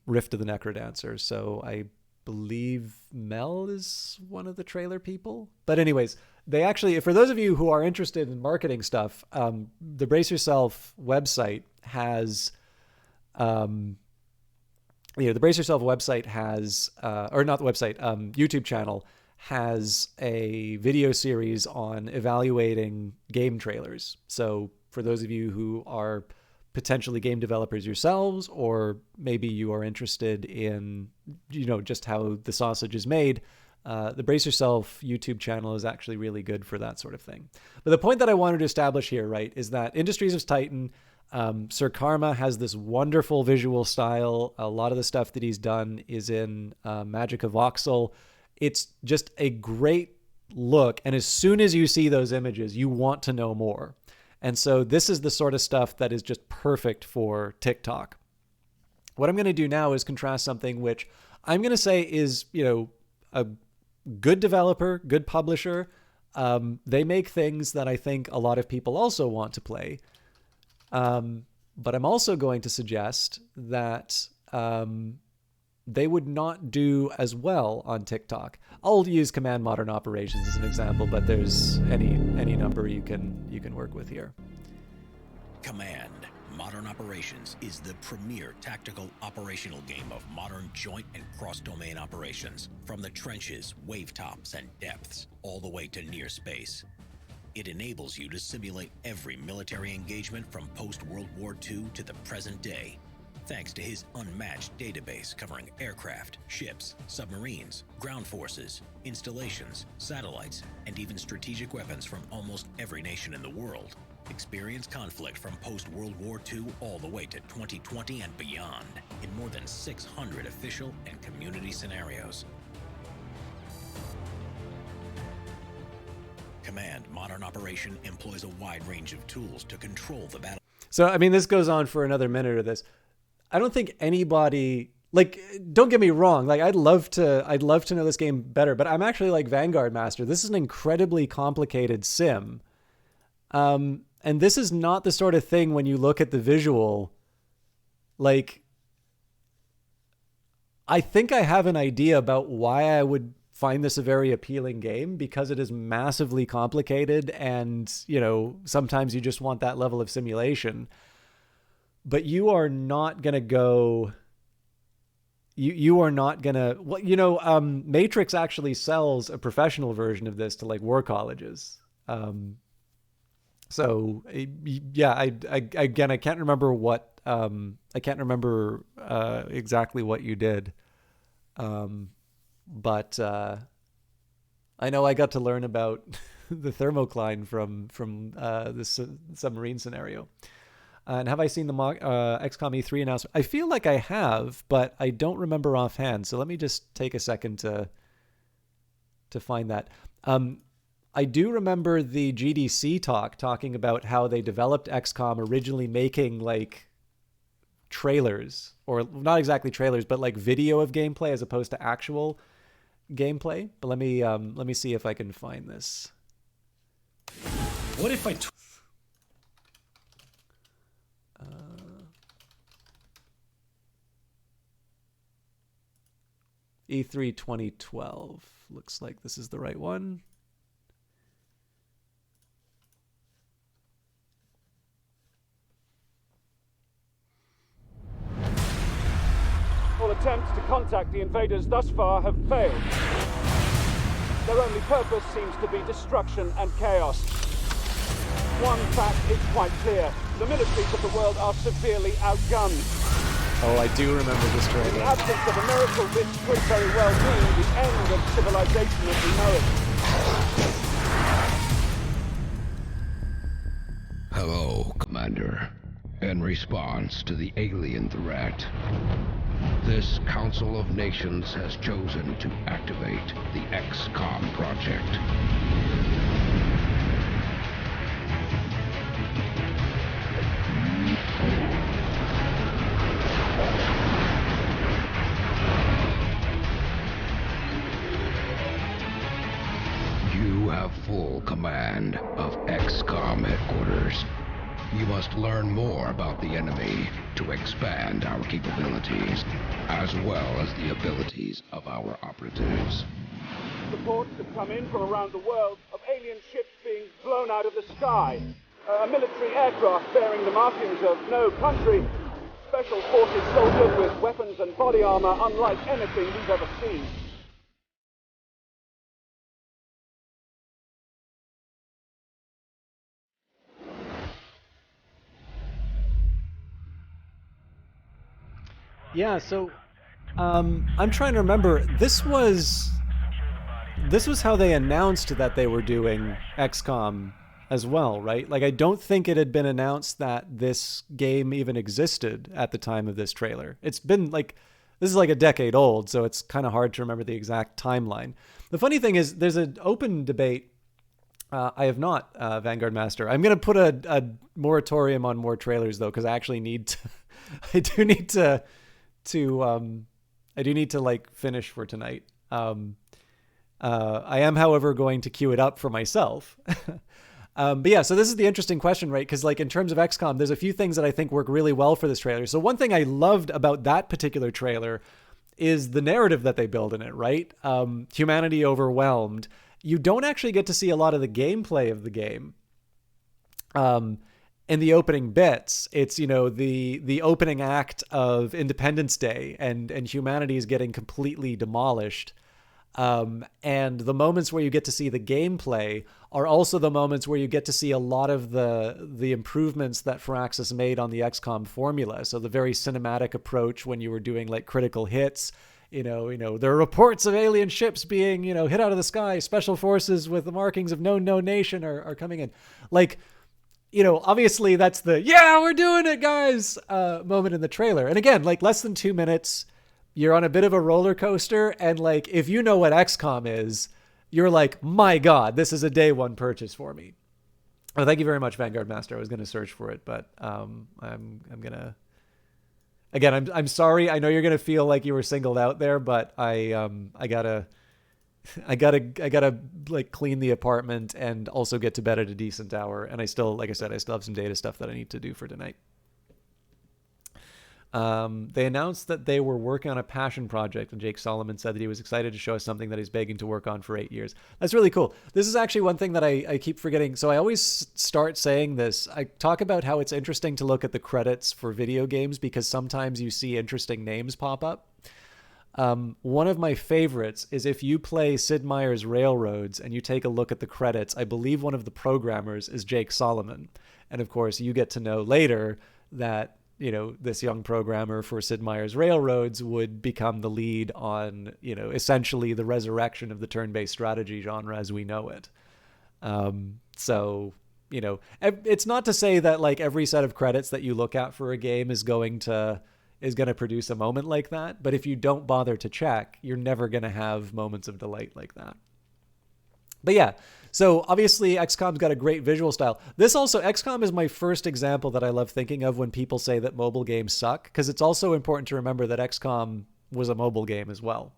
Rift of the Necrodancer. So I believe Mel is one of the trailer people. But anyways, they actually, for those of you who are interested in marketing stuff, the Brace Yourself website has, the Brace Yourself website has, or not the website, YouTube channel has a video series on evaluating game trailers. So for those of you who are potentially game developers yourselves, or maybe you are interested in, just how the sausage is made, The Brace Yourself YouTube channel is actually really good for that sort of thing. But the point that I wanted to establish here, right, is that Industries of Titan, Sir Karma has this wonderful visual style. A lot of the stuff that he's done is in Magic of Voxel. It's just a great look. And as soon as you see those images, you want to know more. And so this is the sort of stuff that is just perfect for TikTok. What I'm going to do now is contrast something which I'm going to say is, a good developer, good publisher. They make things that I think a lot of people also want to play. But I'm also going to suggest that they would not do as well on TikTok. I'll use Command Modern Operations as an example, but there's any number you can work with here. Command Modern Operations is the premier tactical operational game of modern joint and cross-domain operations, from the trenches, wave tops, and depths, all the way to near space. It enables you to simulate every military engagement from post-World War II to the present day, thanks to his unmatched database covering aircraft, ships, submarines, ground forces, installations, satellites, and even strategic weapons from almost every nation in the world. Experience conflict from post-World War II all the way to 2020 and beyond in more than 600 official and community scenarios. Command Modern Operation employs a wide range of tools to control the battle. So, I mean, this goes on for another minute of this. I don't think anybody, like, don't get me wrong, like, I'd love to know this game better, but I'm actually like Vanguard Master. This is an incredibly complicated sim. And this is not the sort of thing when you look at the visual, like, I think I have an idea about why I would find this a very appealing game, because it is massively complicated and, sometimes you just want that level of simulation. But you are not going to go... You are not going to... Matrix actually sells a professional version of this to, like, war colleges. So yeah, I can't remember what, I can't remember exactly what you did. But I know I got to learn about the thermocline from this submarine scenario. And have I seen the XCOM E3 announcement? I feel like I have, but I don't remember offhand. So let me just take a second to find that. I do remember the GDC talking about how they developed XCOM, originally making like trailers, or not exactly trailers, but like video of gameplay as opposed to actual gameplay. But let me see if I can find this. What if I E3 2012. Looks like this is the right one. All attempts to contact the invaders thus far have failed. Their only purpose seems to be destruction and chaos. One fact is quite clear. The militaries of the world are severely outgunned. Oh, I do remember this trailer. In the absence of a miracle, this could very well be the end of civilization as we know it. Hello, Commander. In response to the alien threat, this Council of Nations has chosen to activate the XCOM project. You have full command of XCOM headquarters. You must learn more about the enemy to expand our capabilities, as well as the abilities of our operatives. Reports have come in from around the world of alien ships being blown out of the sky. A military aircraft bearing the markings of no country. Special forces soldiers with weapons and body armor unlike anything we've ever seen. Yeah, so I'm trying to remember. This was this was how they announced that they were doing XCOM as well, right? Like, I don't think it had been announced that this game even existed at the time of this trailer. It's been like, this is like a decade old, so it's kind of hard to remember the exact timeline. The funny thing is, there's an open debate. I have not, Vanguard Master. I'm going to put a moratorium on more trailers, though, because I actually need to, I do need to like finish for tonight. I am, however, going to queue it up for myself. But yeah, so this is the interesting question, right? Because like in terms of XCOM, there's a few things that I think work really well for this trailer. So one thing I loved about that particular trailer is the narrative that they build in it, right? Humanity overwhelmed. You don't actually get to see a lot of the gameplay of the game. In the opening bits, it's, you know, the opening act of Independence Day and humanity is getting completely demolished. And the moments where you get to see the gameplay are also the moments where you get to see a lot of the improvements that Firaxis made on the XCOM formula. So the very cinematic approach when you were doing like critical hits, you know, there are reports of alien ships being, you know, hit out of the sky. Special forces with the markings of no nation are coming in. Like, you know, obviously that's the, yeah, we're doing it, guys, moment in the trailer. And again, like less than 2 minutes, you're on a bit of a roller coaster. And like, if you know what XCOM is, you're like, my God, this is a day one purchase for me. Oh, thank you very much, Vanguard Master. I was going to search for it, but I'm going to, again, I'm sorry. I know you're going to feel like you were singled out there, but I gotta like clean the apartment and also get to bed at a decent hour. And I still, like I said, I still have some data stuff that I need to do for tonight. They announced that they were working on a passion project, and Jake Solomon said that he was excited to show us something that he's begging to work on for 8 years. That's really cool. This is actually one thing that I keep forgetting. So I always start saying this. I talk about how it's interesting to look at the credits for video games because sometimes you see interesting names pop up. One of my favorites is if you play Sid Meier's Railroads and you take a look at the credits, I believe one of the programmers is Jake Solomon. And of course, you get to know later that, you know, this young programmer for Sid Meier's Railroads would become the lead on, you know, essentially the resurrection of the turn-based strategy genre as we know it. So, you know, it's not to say that like every set of credits that you look at for a game is going to produce a moment like that. But if you don't bother to check, you're never going to have moments of delight like that. But yeah, so obviously XCOM's got a great visual style. XCOM is my first example that I love thinking of when people say that mobile games suck, because it's also important to remember that XCOM was a mobile game as well.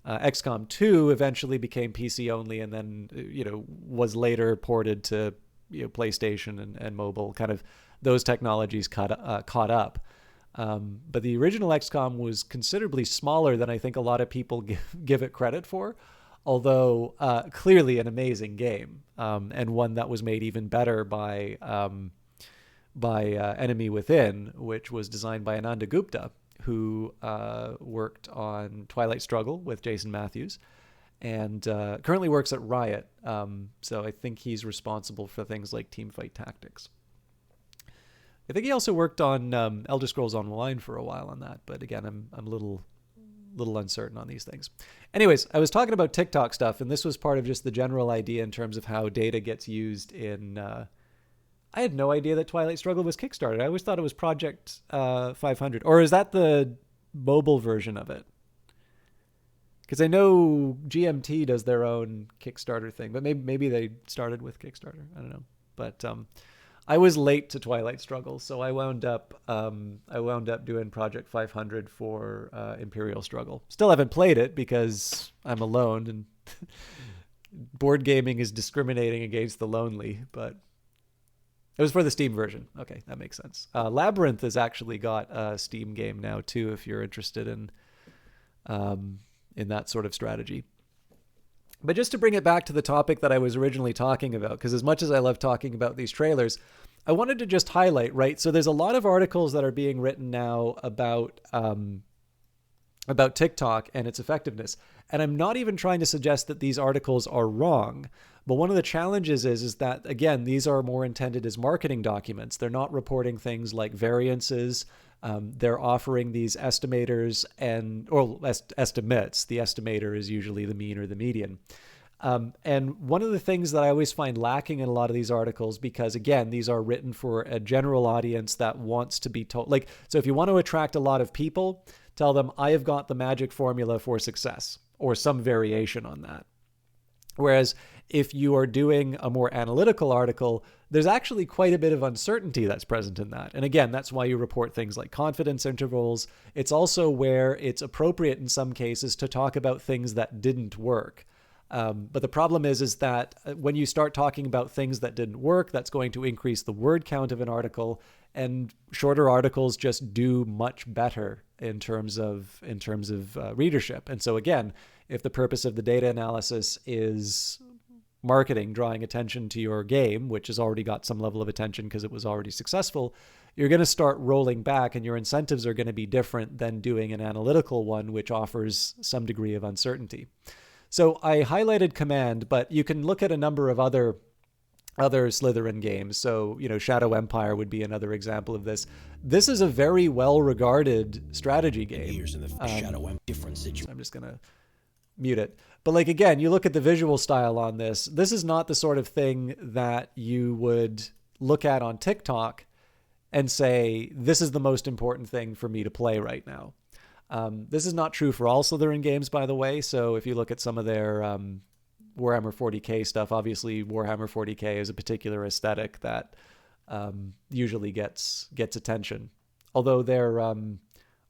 XCOM 2 eventually became PC only and then, you know, was later ported to, you know, PlayStation and mobile, kind of those technologies caught up. But the original XCOM was considerably smaller than I think a lot of people give it credit for. Although clearly an amazing game, and one that was made even better by Enemy Within, which was designed by Ananda Gupta, who worked on Twilight Struggle with Jason Matthews, and currently works at Riot. So I think he's responsible for things like Teamfight Tactics. I think he also worked on Elder Scrolls Online for a while on that, but again, I'm a little uncertain on these things. Anyways, I was talking about TikTok stuff, and this was part of just the general idea in terms of how data gets used in... I had no idea that Twilight Struggle was Kickstarted. I always thought it was Project 500. Or is that the mobile version of it? Because I know GMT does their own Kickstarter thing, but maybe they started with Kickstarter. I don't know. But I was late to Twilight Struggle, so I wound up doing Project 500 for Imperial Struggle. Still haven't played it because I'm alone, and board gaming is discriminating against the lonely. But it was for the Steam version. Okay, that makes sense. Labyrinth has actually got a Steam game now too, if you're interested in that sort of strategy. But just to bring it back to the topic that I was originally talking about, because as much as I love talking about these trailers, I wanted to just highlight, right? So there's a lot of articles that are being written now about TikTok and its effectiveness. And I'm not even trying to suggest that these articles are wrong. But one of the challenges is that, again, these are more intended as marketing documents. They're not reporting things like variances. They're offering these estimators estimates. The estimator is usually the mean or the median. And one of the things that I always find lacking in a lot of these articles, because again, these are written for a general audience that wants to be told, like, so if you want to attract a lot of people, tell them, I have got the magic formula for success, or some variation on that. Whereas if you are doing a more analytical article, there's actually quite a bit of uncertainty that's present in that. And again, that's why you report things like confidence intervals. It's also where it's appropriate in some cases to talk about things that didn't work. But the problem is that when you start talking about things that didn't work, that's going to increase the word count of an article, and shorter articles just do much better in terms of readership. And so again, if the purpose of the data analysis is marketing, drawing attention to your game, which has already got some level of attention because it was already successful, you're going to start rolling back, and your incentives are going to be different than doing an analytical one, which offers some degree of uncertainty. So I highlighted Command, but you can look at a number of other Slytherin games. So, Shadow Empire would be another example of this. This is a very well-regarded strategy game. I'm just going to mute it. But like, again, you look at the visual style on this. This is not the sort of thing that you would look at on TikTok and say, this is the most important thing for me to play right now. This is not true for all Slytherin games, by the way. So if you look at some of their Warhammer 40k stuff, obviously Warhammer 40k is a particular aesthetic that usually gets attention. Although their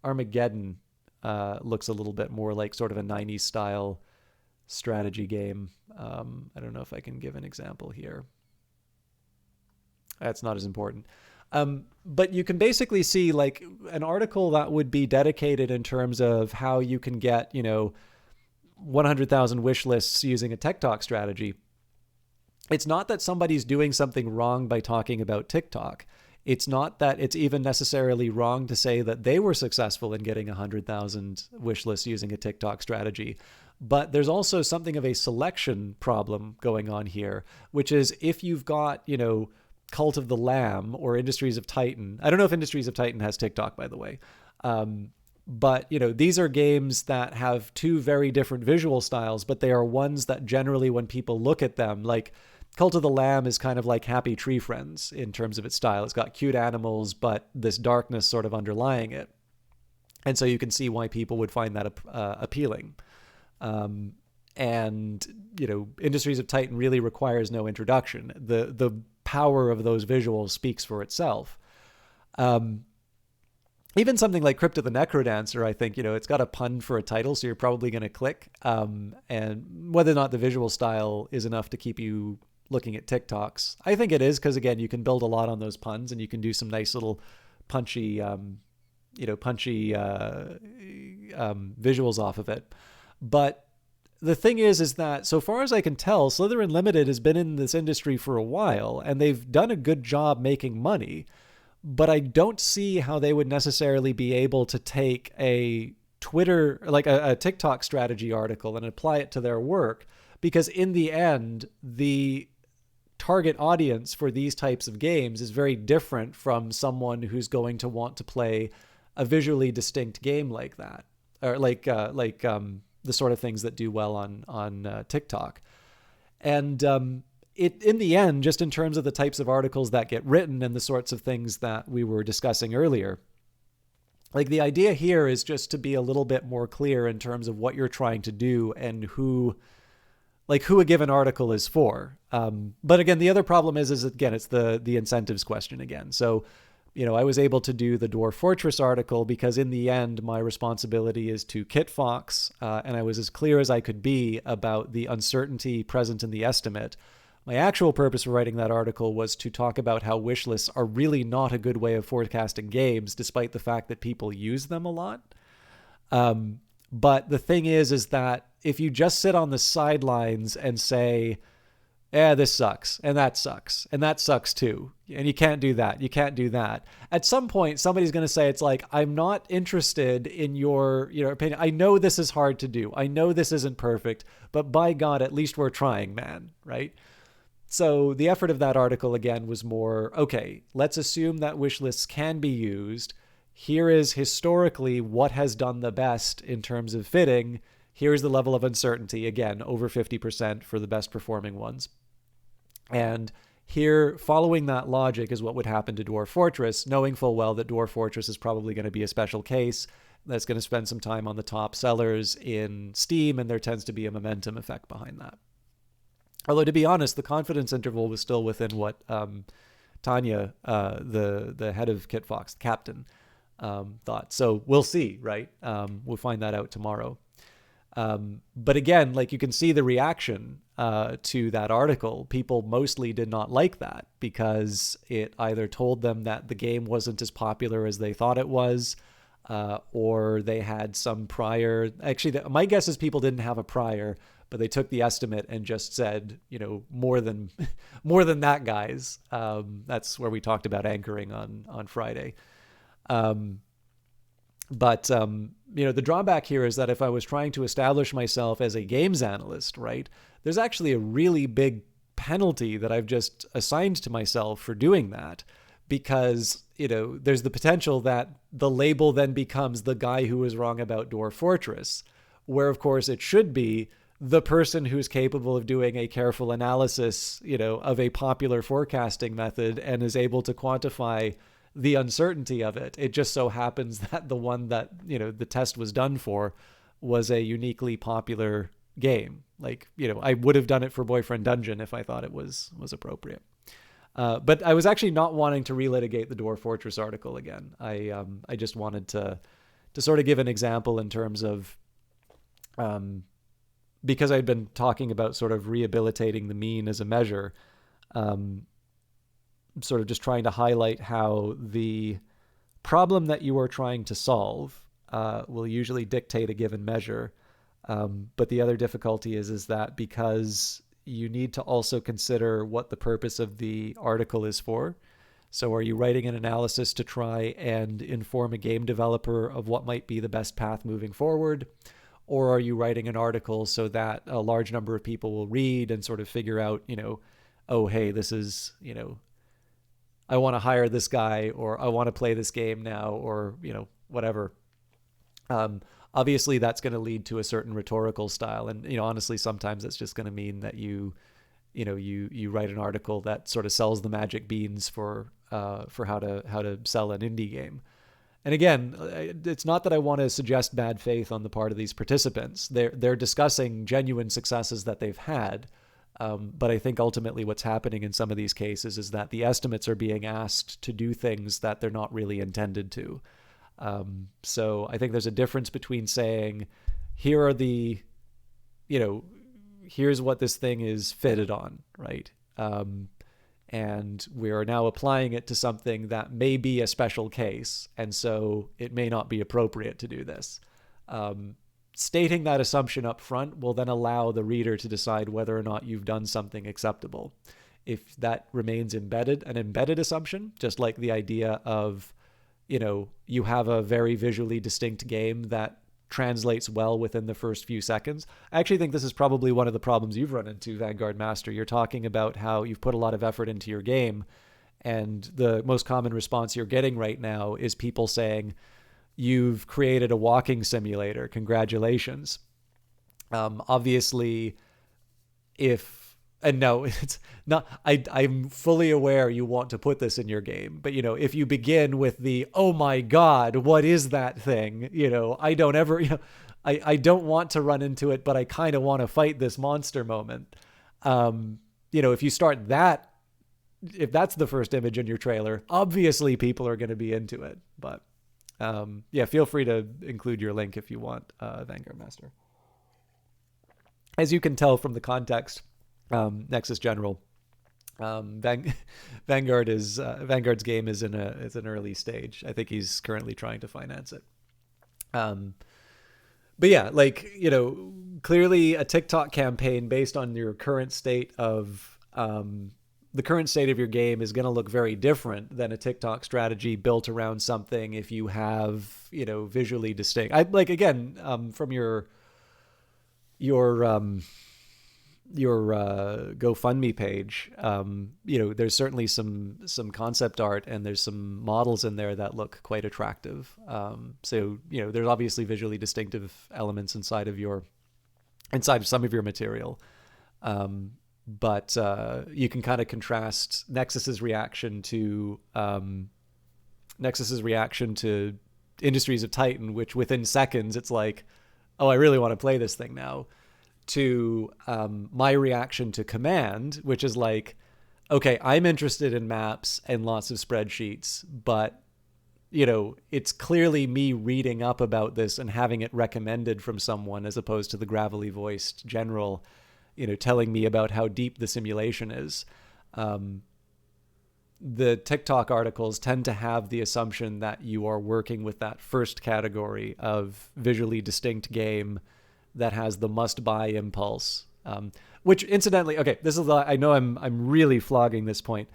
Armageddon looks a little bit more like sort of a 90s style strategy game. I don't know if I can give an example here. That's not as important. But you can basically see like an article that would be dedicated in terms of how you can get, 100,000 wish lists using a TikTok strategy. It's not that somebody's doing something wrong by talking about TikTok. It's not that it's even necessarily wrong to say that they were successful in getting 100,000 wish lists using a TikTok strategy. But there's also something of a selection problem going on here, which is if you've got, Cult of the Lamb or Industries of Titan. I don't know if Industries of Titan has TikTok, by the way. But, these are games that have two very different visual styles, but they are ones that generally when people look at them, like Cult of the Lamb is kind of like Happy Tree Friends in terms of its style. It's got cute animals, but this darkness sort of underlying it. And so you can see why people would find that appealing. And, Industries of Titan really requires no introduction. The power of those visuals speaks for itself. Even something like Crypt of the Necrodancer, I think, it's got a pun for a title, so you're probably going to click. And whether or not the visual style is enough to keep you looking at TikToks, I think it is, because again, you can build a lot on those puns and you can do some nice little punchy visuals off of it. But the thing is that so far as I can tell, Slytherin Limited has been in this industry for a while and they've done a good job making money, but I don't see how they would necessarily be able to take a Twitter, like a TikTok strategy article and apply it to their work, because in the end, the target audience for these types of games is very different from someone who's going to want to play a visually distinct game like that, or like the sort of things that do well on TikTok. And it, in the end, just in terms of the types of articles that get written and the sorts of things that we were discussing earlier, like the idea here is just to be a little bit more clear in terms of what you're trying to do and who a given article is for. But again, the other problem is again, it's the incentives question again. So, I was able to do the Dwarf Fortress article because in the end, my responsibility is to kit Fox, and I was as clear as I could be about the uncertainty present in the estimate. My actual purpose for writing that article was to talk about how wish lists are really not a good way of forecasting games, despite the fact that people use them a lot. But the thing is that if you just sit on the sidelines and say, this sucks, and that sucks too, and you can't do that, at some point, somebody's going to say, it's like, I'm not interested in your opinion. I know this is hard to do. I know this isn't perfect, but by God, at least we're trying, man, right? So the effort of that article, again, was more, okay, let's assume that wish lists can be used. Here is historically what has done the best in terms of fitting. here's the level of uncertainty, again, over 50% for the best performing ones. And here, following that logic is what would happen to Dwarf Fortress, knowing full well that Dwarf Fortress is probably going to be a special case that's going to spend some time on the top sellers in Steam, and there tends to be a momentum effect behind that. Although, to be honest, the confidence interval was still within what Tanya, the head of Kitfox, the captain, thought. So we'll see, right? We'll find that out tomorrow. But again, like, you can see the reaction to that article. People mostly did not like that because it either told them that the game wasn't as popular as they thought it was, or they had some prior. Actually, my guess is people didn't have a prior, but they took the estimate and just said, more than that, guys. That's where we talked about anchoring on Friday. But the drawback here is that if I was trying to establish myself as a games analyst, right, there's actually a really big penalty that I've just assigned to myself for doing that, because, there's the potential that the label then becomes the guy who was wrong about Dwarf Fortress, where, of course, it should be the person who's capable of doing a careful analysis, of a popular forecasting method and is able to quantify the uncertainty of it. It just so happens that the one that, the test was done for was a uniquely popular game. Like, I would have done it for Boyfriend Dungeon if I thought it was appropriate. But I was actually not wanting to relitigate the Dwarf Fortress article again. I just wanted to sort of give an example in terms of, because I'd been talking about sort of rehabilitating the mean as a measure, sort of just trying to highlight how the problem that you are trying to solve will usually dictate a given measure. But the other difficulty is that because you need to also consider what the purpose of the article is for. So are you writing an analysis to try and inform a game developer of what might be the best path moving forward? Or are you writing an article so that a large number of people will read and sort of figure out, oh, hey, this is, I want to hire this guy, or I want to play this game now, or, whatever. Obviously, that's going to lead to a certain rhetorical style. And, honestly, sometimes it's just going to mean that you write an article that sort of sells the magic beans for how to sell an indie game. And again, it's not that I want to suggest bad faith on the part of these participants. They're discussing genuine successes that they've had. But I think ultimately what's happening in some of these cases is that the estimates are being asked to do things that they're not really intended to. So I think there's a difference between saying, here are the, here's what this thing is fitted on, right? And we are now applying it to something that may be a special case, and so it may not be appropriate to do this. Stating that assumption up front will then allow the reader to decide whether or not you've done something acceptable. If that remains an embedded assumption, just like the idea of, you have a very visually distinct game that translates well within the first few seconds. I actually think this is probably one of the problems you've run into, Vanguard Master. You're talking about how you've put a lot of effort into your game, and the most common response you're getting right now is people saying, you've created a walking simulator. Congratulations. Obviously, no, it's not, I'm fully aware you want to put this in your game, but if you begin with the, oh my God, what is that thing? I don't ever, I don't want to run into it, but I kind of want to fight this monster moment. If you start that, if that's the first image in your trailer, obviously people are going to be into it, but feel free to include your link if you want, Vanguard Master. As you can tell from the context, Nexus General, Vanguard's game is in an early stage. I think he's currently trying to finance it. But yeah, clearly a TikTok campaign based on your current state of the current state of your game is going to look very different than a TikTok strategy built around something if you have, visually distinct. From your GoFundMe page, there's certainly some concept art and there's some models in there that look quite attractive. So there's obviously visually distinctive elements inside of your inside of some of your material. But you can kind of contrast Nexus's reaction to Industries of Titan, which within seconds it's like, oh, I really want to play this thing now, to my reaction to Command, which is like, okay, I'm interested in maps and lots of spreadsheets, but it's clearly me reading up about this and having it recommended from someone as opposed to the gravelly voiced general, telling me about how deep the simulation is. The TikTok articles tend to have the assumption that you are working with that first category of visually distinct game that has the must-buy impulse. Which, incidentally, okay, I know I'm really flogging this point.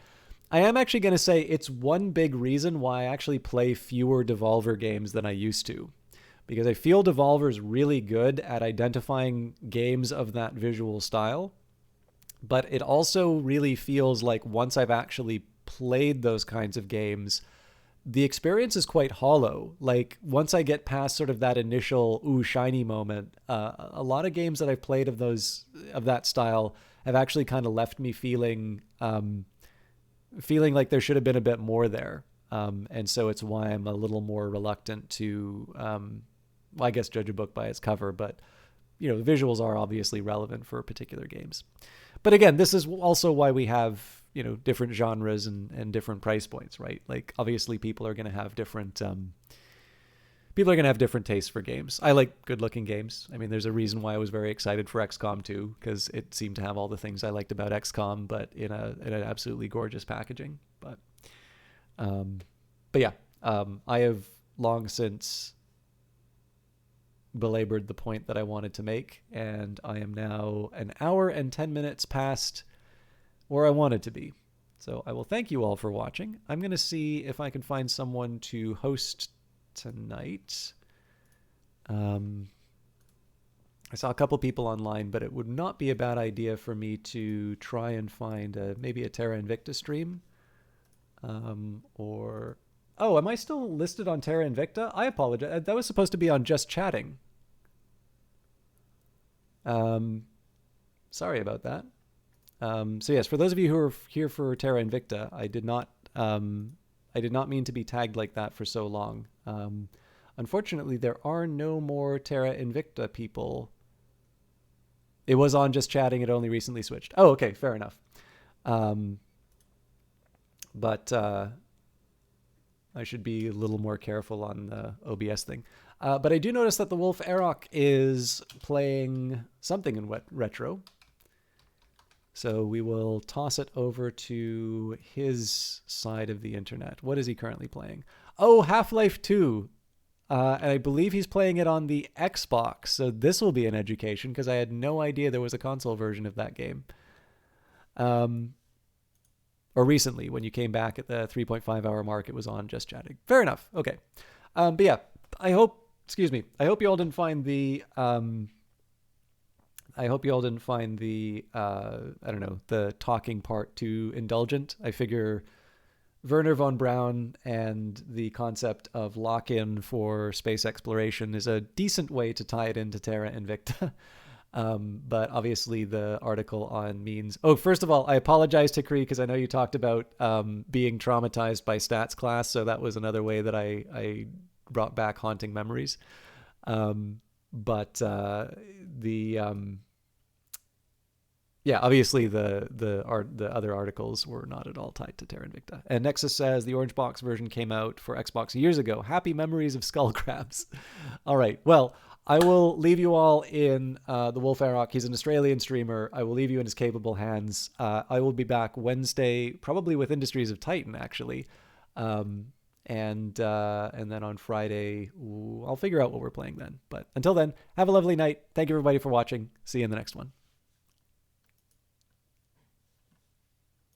I am actually going to say it's one big reason why I actually play fewer Devolver games than I used to, because I feel Devolver's really good at identifying games of that visual style, but it also really feels like once I've actually played those kinds of games, the experience is quite hollow. Like once I get past sort of that initial ooh shiny moment, a lot of games that I've played of that style have actually kind of left me feeling like there should have been a bit more there. And so it's why I'm a little more reluctant to, I guess, judge a book by its cover, but the visuals are obviously relevant for particular games. But again, this is also why we have, different genres and different price points, right? Like obviously people are going to have different tastes for games. I like good looking games. I mean, there's a reason why I was very excited for XCOM 2, because it seemed to have all the things I liked about XCOM, but in an absolutely gorgeous packaging. But yeah, I have long since belabored the point that I wanted to make, and I am now an hour and 10 minutes past where I wanted to be. So I will thank you all for watching. I'm going to see if I can find someone to host tonight. I saw a couple people online, but it would not be a bad idea for me to try and find maybe a Terra Invicta stream. Or... Oh, am I still listed on Terra Invicta? I apologize. That was supposed to be on Just Chatting. Sorry about that. So yes, for those of you who are here for Terra Invicta, I did not mean to be tagged like that for so long. Unfortunately, there are no more Terra Invicta people. It was on Just Chatting. It only recently switched. Oh, okay, fair enough. But I should be a little more careful on the OBS thing. But I do notice that the Wolf Arok is playing something in retro. So we will toss it over to his side of the internet. What is he currently playing? Oh, Half-Life 2. And I believe he's playing it on the Xbox. So this will be an education, because I had no idea there was a console version of that game. Or recently, when you came back at the 3.5 hour mark, it was on Just Chatting. Fair enough. Okay. But yeah, I hope you all didn't find the... I don't know, the talking part too indulgent. I figure Werner von Braun and the concept of lock-in for space exploration is a decent way to tie it into Terra Invicta. But obviously the article on means... Oh, first of all, I apologize to Kree, because I know you talked about being traumatized by stats class, so that was another way that I brought back haunting memories. Yeah, obviously the other articles were not at all tied to Terra Invicta. And Nexus says the Orange Box version came out for Xbox years ago. Happy memories of skull crabs. All right, well, I will leave you all in the Wolf Arok. He's an Australian streamer. I will leave you in his capable hands. I will be back Wednesday, probably with Industries of Titan, actually. And then on Friday, I'll figure out what we're playing then. But until then, have a lovely night. Thank you, everybody, for watching. See you in the next one.